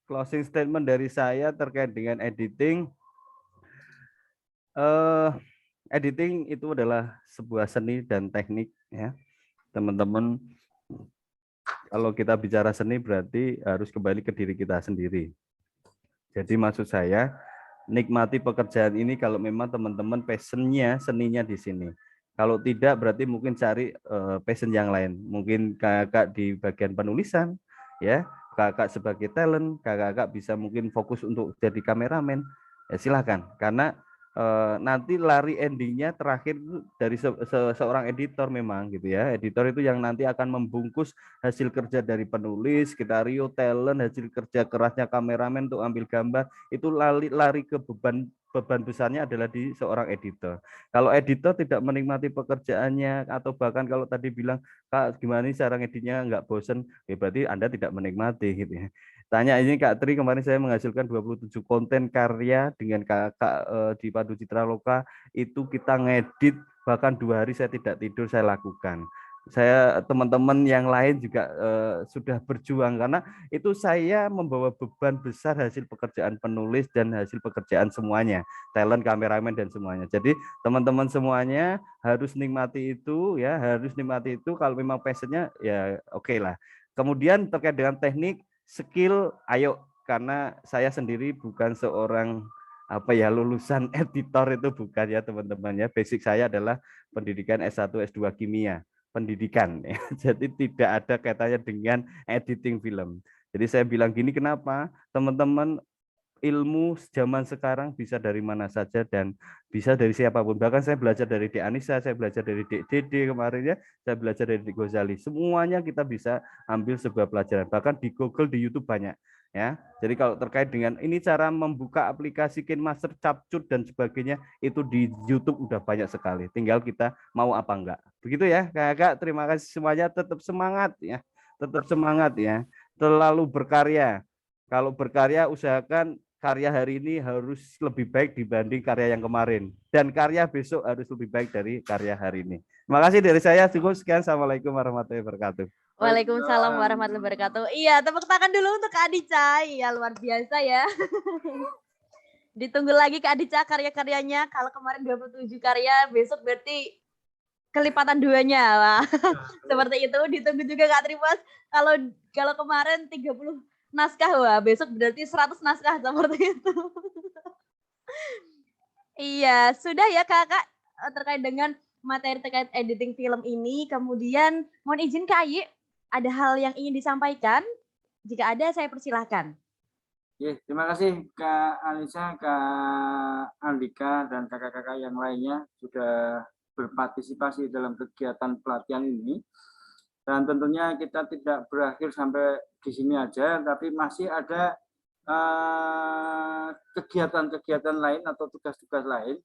Closing statement dari saya terkait dengan editing. Editing itu adalah sebuah seni dan teknik ya. Teman-teman, kalau kita bicara seni berarti harus kembali ke diri kita sendiri. Jadi maksud saya, nikmati pekerjaan ini kalau memang teman-teman passionnya, seninya di sini. Kalau tidak berarti mungkin cari passion yang lain. Mungkin kakak di bagian penulisan, ya kakak sebagai talent, kakak bisa mungkin fokus untuk jadi kameramen. Ya silakan, karena nanti lari endingnya terakhir dari seorang editor memang gitu ya. Editor itu yang nanti akan membungkus hasil kerja dari penulis, skenario, talent, hasil kerja kerasnya kameramen untuk ambil gambar, itu lari ke beban besarnya adalah di seorang editor. Kalau editor tidak menikmati pekerjaannya atau bahkan kalau tadi bilang Kak gimana nih cara ngeditnya nggak bosen, ya berarti Anda tidak menikmati gitu ya. Tanya ini Kak Tri, kemarin saya menghasilkan 27 konten karya dengan kakak di Padu Citra Loka, itu kita ngedit bahkan 2 hari saya tidak tidur saya lakukan. Saya teman-teman yang lain juga sudah berjuang karena itu saya membawa beban besar hasil pekerjaan penulis dan hasil pekerjaan semuanya, talent, kameramen dan semuanya. Jadi teman-teman semuanya harus nikmati itu ya, harus nikmati itu kalau memang passionnya ya oke lah. Kemudian terkait dengan teknik, skill, ayo, karena saya sendiri bukan seorang lulusan editor itu bukan ya teman-teman ya. Basic saya adalah pendidikan S1 S2 kimia, pendidikan ya. Jadi tidak ada kaitannya dengan editing film. Jadi saya bilang gini, kenapa? Teman-teman, ilmu zaman sekarang bisa dari mana saja dan bisa dari siapapun. Bahkan saya belajar dari Dek Anissa, saya belajar dari Dek Dede kemarin ya, saya belajar dari Dek Gozali. Semuanya kita bisa ambil sebuah pelajaran. Bahkan di Google, di YouTube banyak. ya. Jadi kalau terkait dengan ini cara membuka aplikasi KineMaster, Capcut dan sebagainya itu di YouTube udah banyak sekali. Tinggal kita mau apa enggak. Begitu ya, Kakak. Terima kasih semuanya. Tetap semangat ya. Tetap semangat ya. Terlalu berkarya. Kalau berkarya usahakan karya hari ini harus lebih baik dibanding karya yang kemarin. Dan karya besok harus lebih baik dari karya hari ini. Terima kasih dari saya. Cukup sekian. Assalamualaikum warahmatullahi wabarakatuh. Waalaikumsalam warahmatullahi wabarakatuh. Iya, tepuk tangan dulu untuk Kak Adica. Iya, luar biasa ya. Ditunggu lagi Kak Adica karya-karyanya. Kalau kemarin 27 karya, besok berarti kelipatan 2-nya. Wah. Seperti itu. Ditunggu juga Kak Trimas. Kalau kemarin 30 naskah, wah besok berarti 100 naskah seperti itu. Iya, sudah ya Kakak terkait dengan materi terkait editing film ini. Kemudian mohon izin Kak Ayi, ada hal yang ingin disampaikan? Jika ada, saya persilahkan. Terima kasih Kak Anissa, Kak Andika, dan kakak-kakak yang lainnya sudah berpartisipasi dalam kegiatan pelatihan ini. Dan tentunya kita tidak berakhir sampai di sini aja, tapi masih ada kegiatan-kegiatan lain atau tugas-tugas lain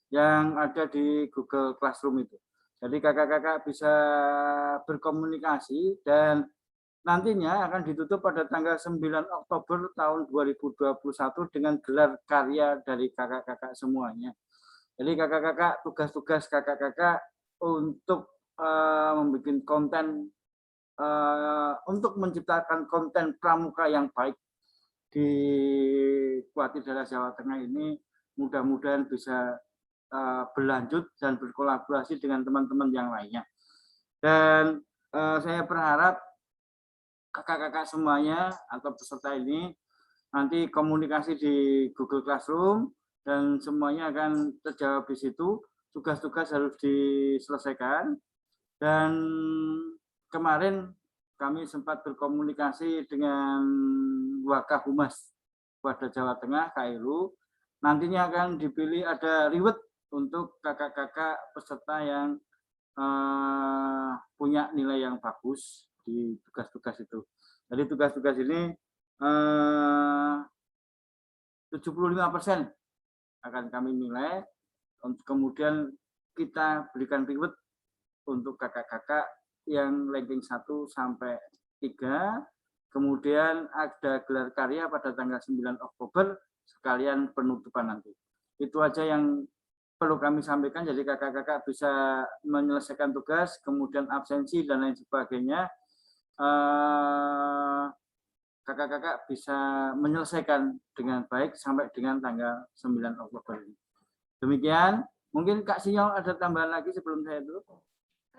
yang ada di Google Classroom itu. Jadi kakak-kakak bisa berkomunikasi dan nantinya akan ditutup pada tanggal 9 Oktober tahun 2021 dengan gelar karya dari kakak-kakak semuanya. Jadi kakak-kakak, tugas-tugas kakak-kakak untuk membuat konten, untuk menciptakan konten pramuka yang baik di Kuartir Daerah Jawa Tengah ini mudah-mudahan bisa berlanjut dan berkolaborasi dengan teman-teman yang lainnya. Dan saya berharap kakak-kakak semuanya atau peserta ini nanti komunikasi di Google Classroom dan semuanya akan terjawab di situ. Tugas-tugas harus diselesaikan. Dan kemarin kami sempat berkomunikasi dengan Wakah Humas Polda Jawa Tengah, Kak Heru. Nantinya akan dipilih ada reward untuk kakak-kakak peserta yang punya nilai yang bagus di tugas-tugas itu. Jadi tugas-tugas ini 75% akan kami nilai, kemudian kita berikan reward untuk kakak-kakak yang ranking 1 sampai 3, kemudian ada gelar karya pada tanggal 9 Oktober sekalian penutupan nanti. Itu aja yang perlu kami sampaikan, jadi kakak-kakak bisa menyelesaikan tugas, kemudian absensi dan lain sebagainya. Kakak-kakak bisa menyelesaikan dengan baik sampai dengan tanggal 9 Oktober ini. Demikian, mungkin Kak Sinyol ada tambahan lagi sebelum saya tutup.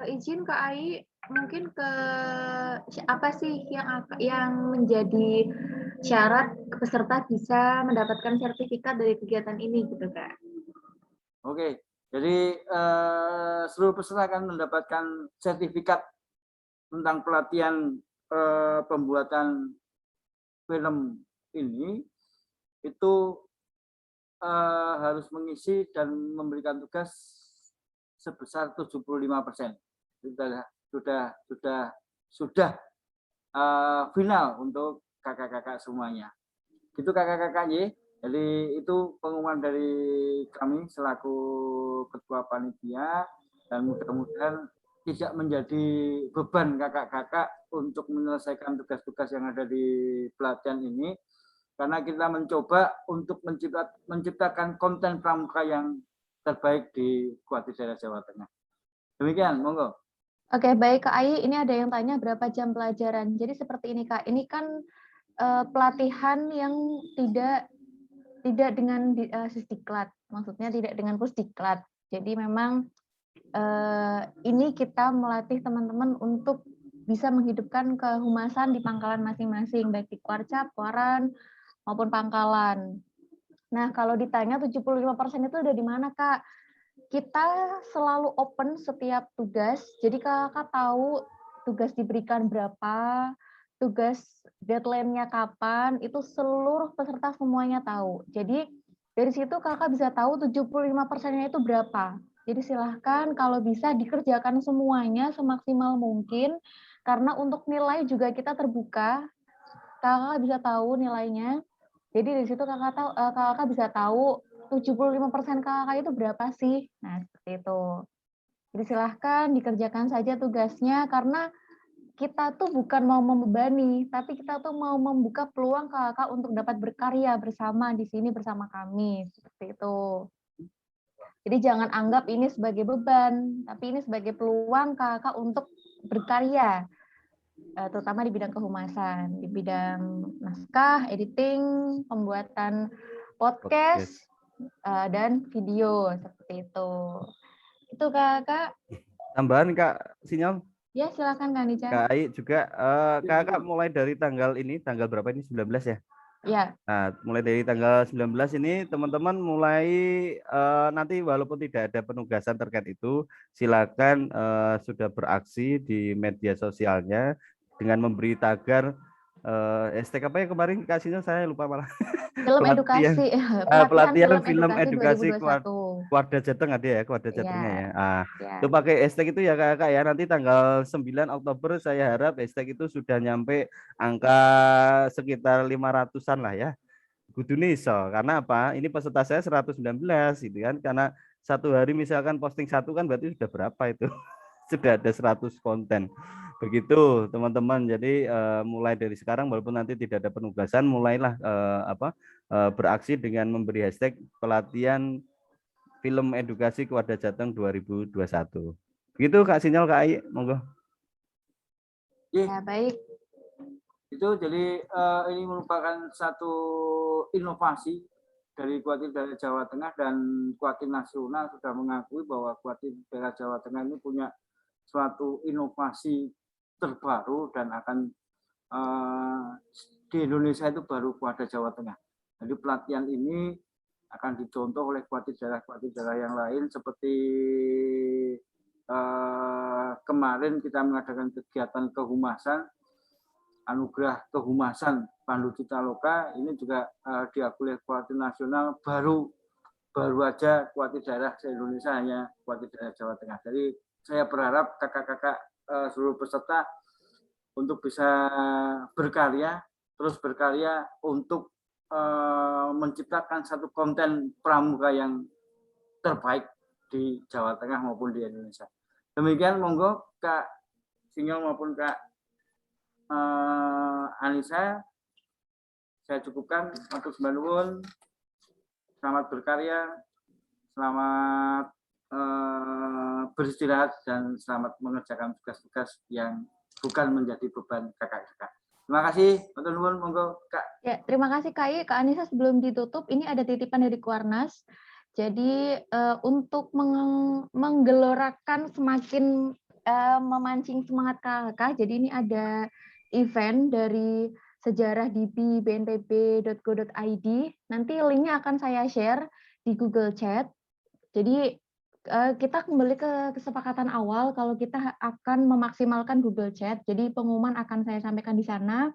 Izin Kak Ai, mungkin ke apa sih yang menjadi syarat peserta bisa mendapatkan sertifikat dari kegiatan ini gitu Kak? Oke, jadi seluruh peserta akan mendapatkan sertifikat tentang pelatihan pembuatan film ini. Itu harus mengisi dan memberikan tugas sebesar 75%. Sudah final untuk kakak-kakak semuanya. Gitu kakak-kakak ya. Jadi itu pengumuman dari kami selaku ketua panitia, dan mudah-mudahan tidak menjadi beban kakak-kakak untuk menyelesaikan tugas-tugas yang ada di pelatihan ini, karena kita mencoba untuk menciptakan konten pramuka yang terbaik di Kuartir Daerah Jawa Tengah. Demikian, monggo. Oke, baik Kak Ai, ini ada yang tanya berapa jam pelajaran. Jadi seperti ini Kak, ini kan pelatihan yang tidak dengan Sisdiklat, maksudnya tidak dengan Pusdiklat. Jadi memang ini kita melatih teman-teman untuk bisa menghidupkan kehumasan di pangkalan masing-masing, baik di Kuarcap, Waran, maupun Pangkalan. Nah, kalau ditanya 75% itu udah di mana, Kak? Kita selalu open setiap tugas, jadi kakak tahu tugas diberikan berapa, tugas deadline-nya kapan, itu seluruh peserta semuanya tahu. Jadi dari situ kakak bisa tahu 75%-nya itu berapa. Jadi silahkan kalau bisa dikerjakan semuanya semaksimal mungkin, karena untuk nilai juga kita terbuka. kakak bisa tahu nilainya. Jadi dari situ kakak bisa tahu 75% kakak itu berapa sih. Nah, seperti itu. Jadi silahkan dikerjakan saja tugasnya, karena kita tuh bukan mau membebani, tapi kita tuh mau membuka peluang kakak untuk dapat berkarya bersama di sini bersama kami. Seperti itu. Jadi jangan anggap ini sebagai beban, tapi ini sebagai peluang kakak untuk berkarya, terutama di bidang kehumasan, di bidang naskah, editing, pembuatan podcast, dan video, seperti itu. Itu kakak. Tambahan Kak Sinyal? Ya, silakan Kak Nica. Kak Ai juga, kakak mulai dari tanggal berapa ini? 19 ya? Ya. Nah, mulai dari tanggal 19 ini teman-teman mulai nanti walaupun tidak ada penugasan terkait itu, silakan sudah beraksi di media sosialnya dengan memberi tagar hashtag apa ya kemarin kasihnya saya lupa malah. Film edukasi. Pelatihan film edukasi 2021. Keluarga Jateng ada ya, Keluarga Jatengnya ya. Ya. Itu pakai hashtag itu ya Kakak ya. Nanti tanggal 9 Oktober saya harap hashtag itu sudah nyampe angka sekitar 500-an lah ya. Kudune iso. Karena apa? Ini peserta saya 119 gitu kan. Karena satu hari misalkan posting satu kan berarti sudah berapa itu? Sudah ada 100 konten. Begitu teman-teman. Jadi mulai dari sekarang walaupun nanti tidak ada penugasan, mulailah beraksi dengan memberi hashtag pelatihan film edukasi Keluarga Jateng 2021. Begitu Kak Sinyal, Kak Ai, monggo. Ya, baik. Itu jadi ini merupakan satu inovasi dari Kuatir Daerah Jawa Tengah, dan Kuatir Nasional sudah mengakui bahwa Kuatir Daerah Jawa Tengah ini punya suatu inovasi terbaru dan akan di Indonesia itu baru Kuatir Jawa Tengah. Jadi pelatihan ini akan dicontoh oleh Kuatir daerah yang lain, seperti kemarin kita mengadakan kegiatan kehumasan, anugerah kehumasan Pandu Citaloka, ini juga diakui oleh Kuatir Nasional, baru aja Kuatir daerah se-Indonesia hanya Kuatir daerah Jawa Tengah. Jadi saya berharap kakak-kakak seluruh peserta untuk bisa berkarya, terus berkarya untuk menciptakan satu konten pramuka yang terbaik di Jawa Tengah maupun di Indonesia. Demikian, monggo Kak Sinyal maupun Kak Anissa, saya cukupkan. Untuk sembanuun, selamat berkarya, selamat beristirahat, dan selamat mengerjakan tugas-tugas yang bukan menjadi beban kakak-kakak. Terima kasih, teman-teman. Monggo Kak. Ya, terima kasih Kak Ai. Kak Anissa, sebelum ditutup, ini ada titipan dari Kuarnas. Jadi untuk menggelorakan semakin memancing semangat kakak, jadi ini ada event dari sejarah DB bnpb.go.id. Nanti linknya akan saya share di Google Chat. Jadi kita kembali ke kesepakatan awal kalau kita akan memaksimalkan Google Chat. Jadi pengumuman akan saya sampaikan di sana.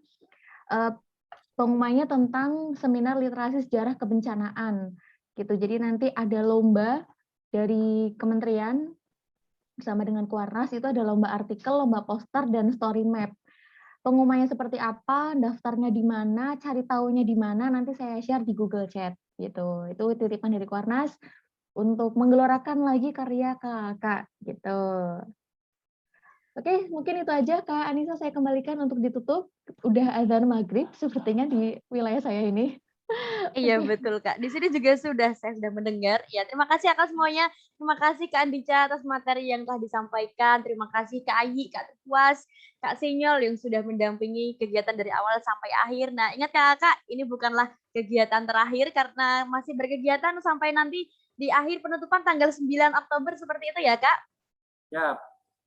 Pengumumannya tentang seminar literasi sejarah kebencanaan. Gitu. Jadi nanti ada lomba dari kementerian bersama dengan Kuarnas, itu ada lomba artikel, lomba poster, dan story map. Pengumumannya seperti apa, daftarnya di mana, cari tahunya di mana, nanti saya share di Google Chat. Gitu. Itu titipan dari Kuarnas untuk menggelorakan lagi karya kakak. Gitu. Oke, mungkin itu aja Kak Anissa, saya kembalikan untuk ditutup. Udah azan maghrib sepertinya di wilayah saya ini. Iya betul Kak. Di sini juga saya sudah mendengar. Ya, terima kasih Kak semuanya. Terima kasih Kak Andica atas materi yang telah disampaikan. Terima kasih Kak Ayi, Kak Tuas, Kak Sinyol yang sudah mendampingi kegiatan dari awal sampai akhir. Nah, ingat Kak, ini bukanlah kegiatan terakhir karena masih berkegiatan sampai nanti di akhir penutupan tanggal 9 Oktober seperti itu ya Kak? Ya.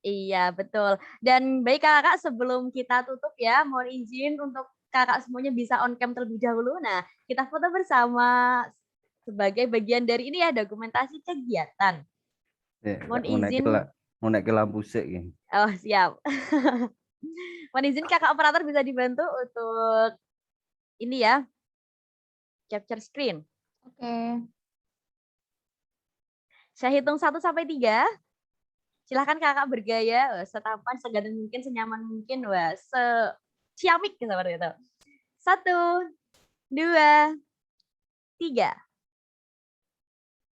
Iya, betul. Dan baik Kakak, sebelum kita tutup ya, mohon izin untuk kakak semuanya bisa on cam terlebih dahulu. Nah, kita foto bersama sebagai bagian dari ini ya, dokumentasi kegiatan. Mohon izin. Mau naik ke lampu sik. Oh, siap. Mohon izin kakak operator bisa dibantu untuk ini ya, capture screen. Oke. Saya hitung 1 sampai 3. Silahkan kakak bergaya, setampan, seganteng mungkin, senyaman mungkin, ciamik seperti itu. 1, 2, 3.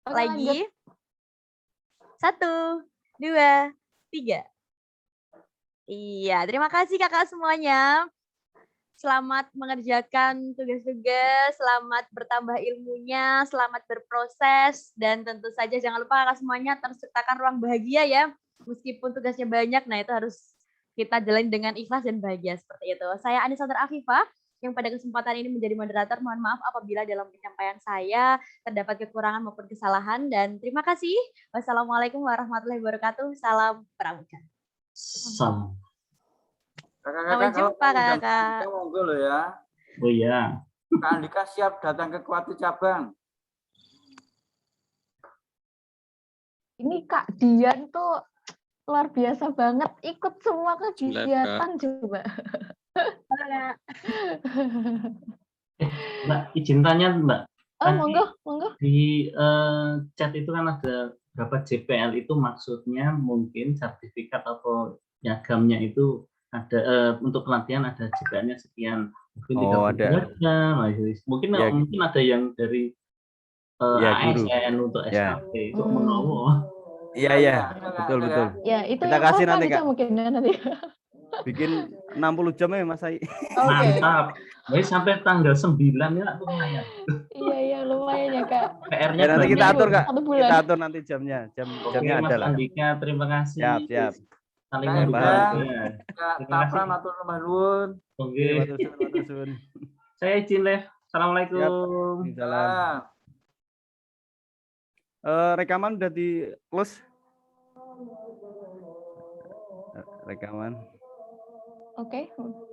Oke, Lagi. 1, 2, 3. Iya, terima kasih kakak semuanya. Selamat mengerjakan tugas-tugas, selamat bertambah ilmunya, selamat berproses, dan tentu saja jangan lupa kakak semuanya terus ciptakan ruang bahagia ya. Meskipun tugasnya banyak, nah itu harus kita jalani dengan ikhlas dan bahagia seperti itu. Saya Anissa Afifah, yang pada kesempatan ini menjadi moderator. Mohon maaf apabila dalam penyampaian saya terdapat kekurangan maupun kesalahan, dan terima kasih. Wassalamualaikum warahmatullahi wabarakatuh. Salam pramuka. Sampai Sampai jumpa kakak. Monggo lo ya. Oh iya. Kak Andika siap datang ke Kuati Cabang. Ini Kak Dian tuh luar biasa banget, ikut semua kegiatan coba. Mbak, izin tanya Mbak. Oh, monggo. Di chat itu kan ada berapa JPL, itu maksudnya mungkin sertifikat atau piagamnya itu ada untuk pelatihan ada JPL-nya sekian. Mungkin 30 jam, mungkin Ya. mungkin ada yang dari Ya, guru. ASN untuk Ya. SKP itu menawa. Iya, betul. Ya, itu Kita yang kasih Kak nanti Andika Kak. mungkin ya nanti. Bikin 60 jam ya Mas Ai. Mantap. Jadi sampai tanggal 9 ya lumayan. Iya, lumayan ya Kak. PR-nya nanti kita atur Kak. 1 bulan. Kita atur nanti jamnya. Jamnya Oke, ada Mas lah. Andika, terima kasih. Siap. Saling Kak mendukung. Andika, Kak Terima kasih. Tafra matur nuwun. Oke. Matur suwun. Saya izin live. Assalamualaikum. Salam. Rekaman udah di close. Rekaman. Oke.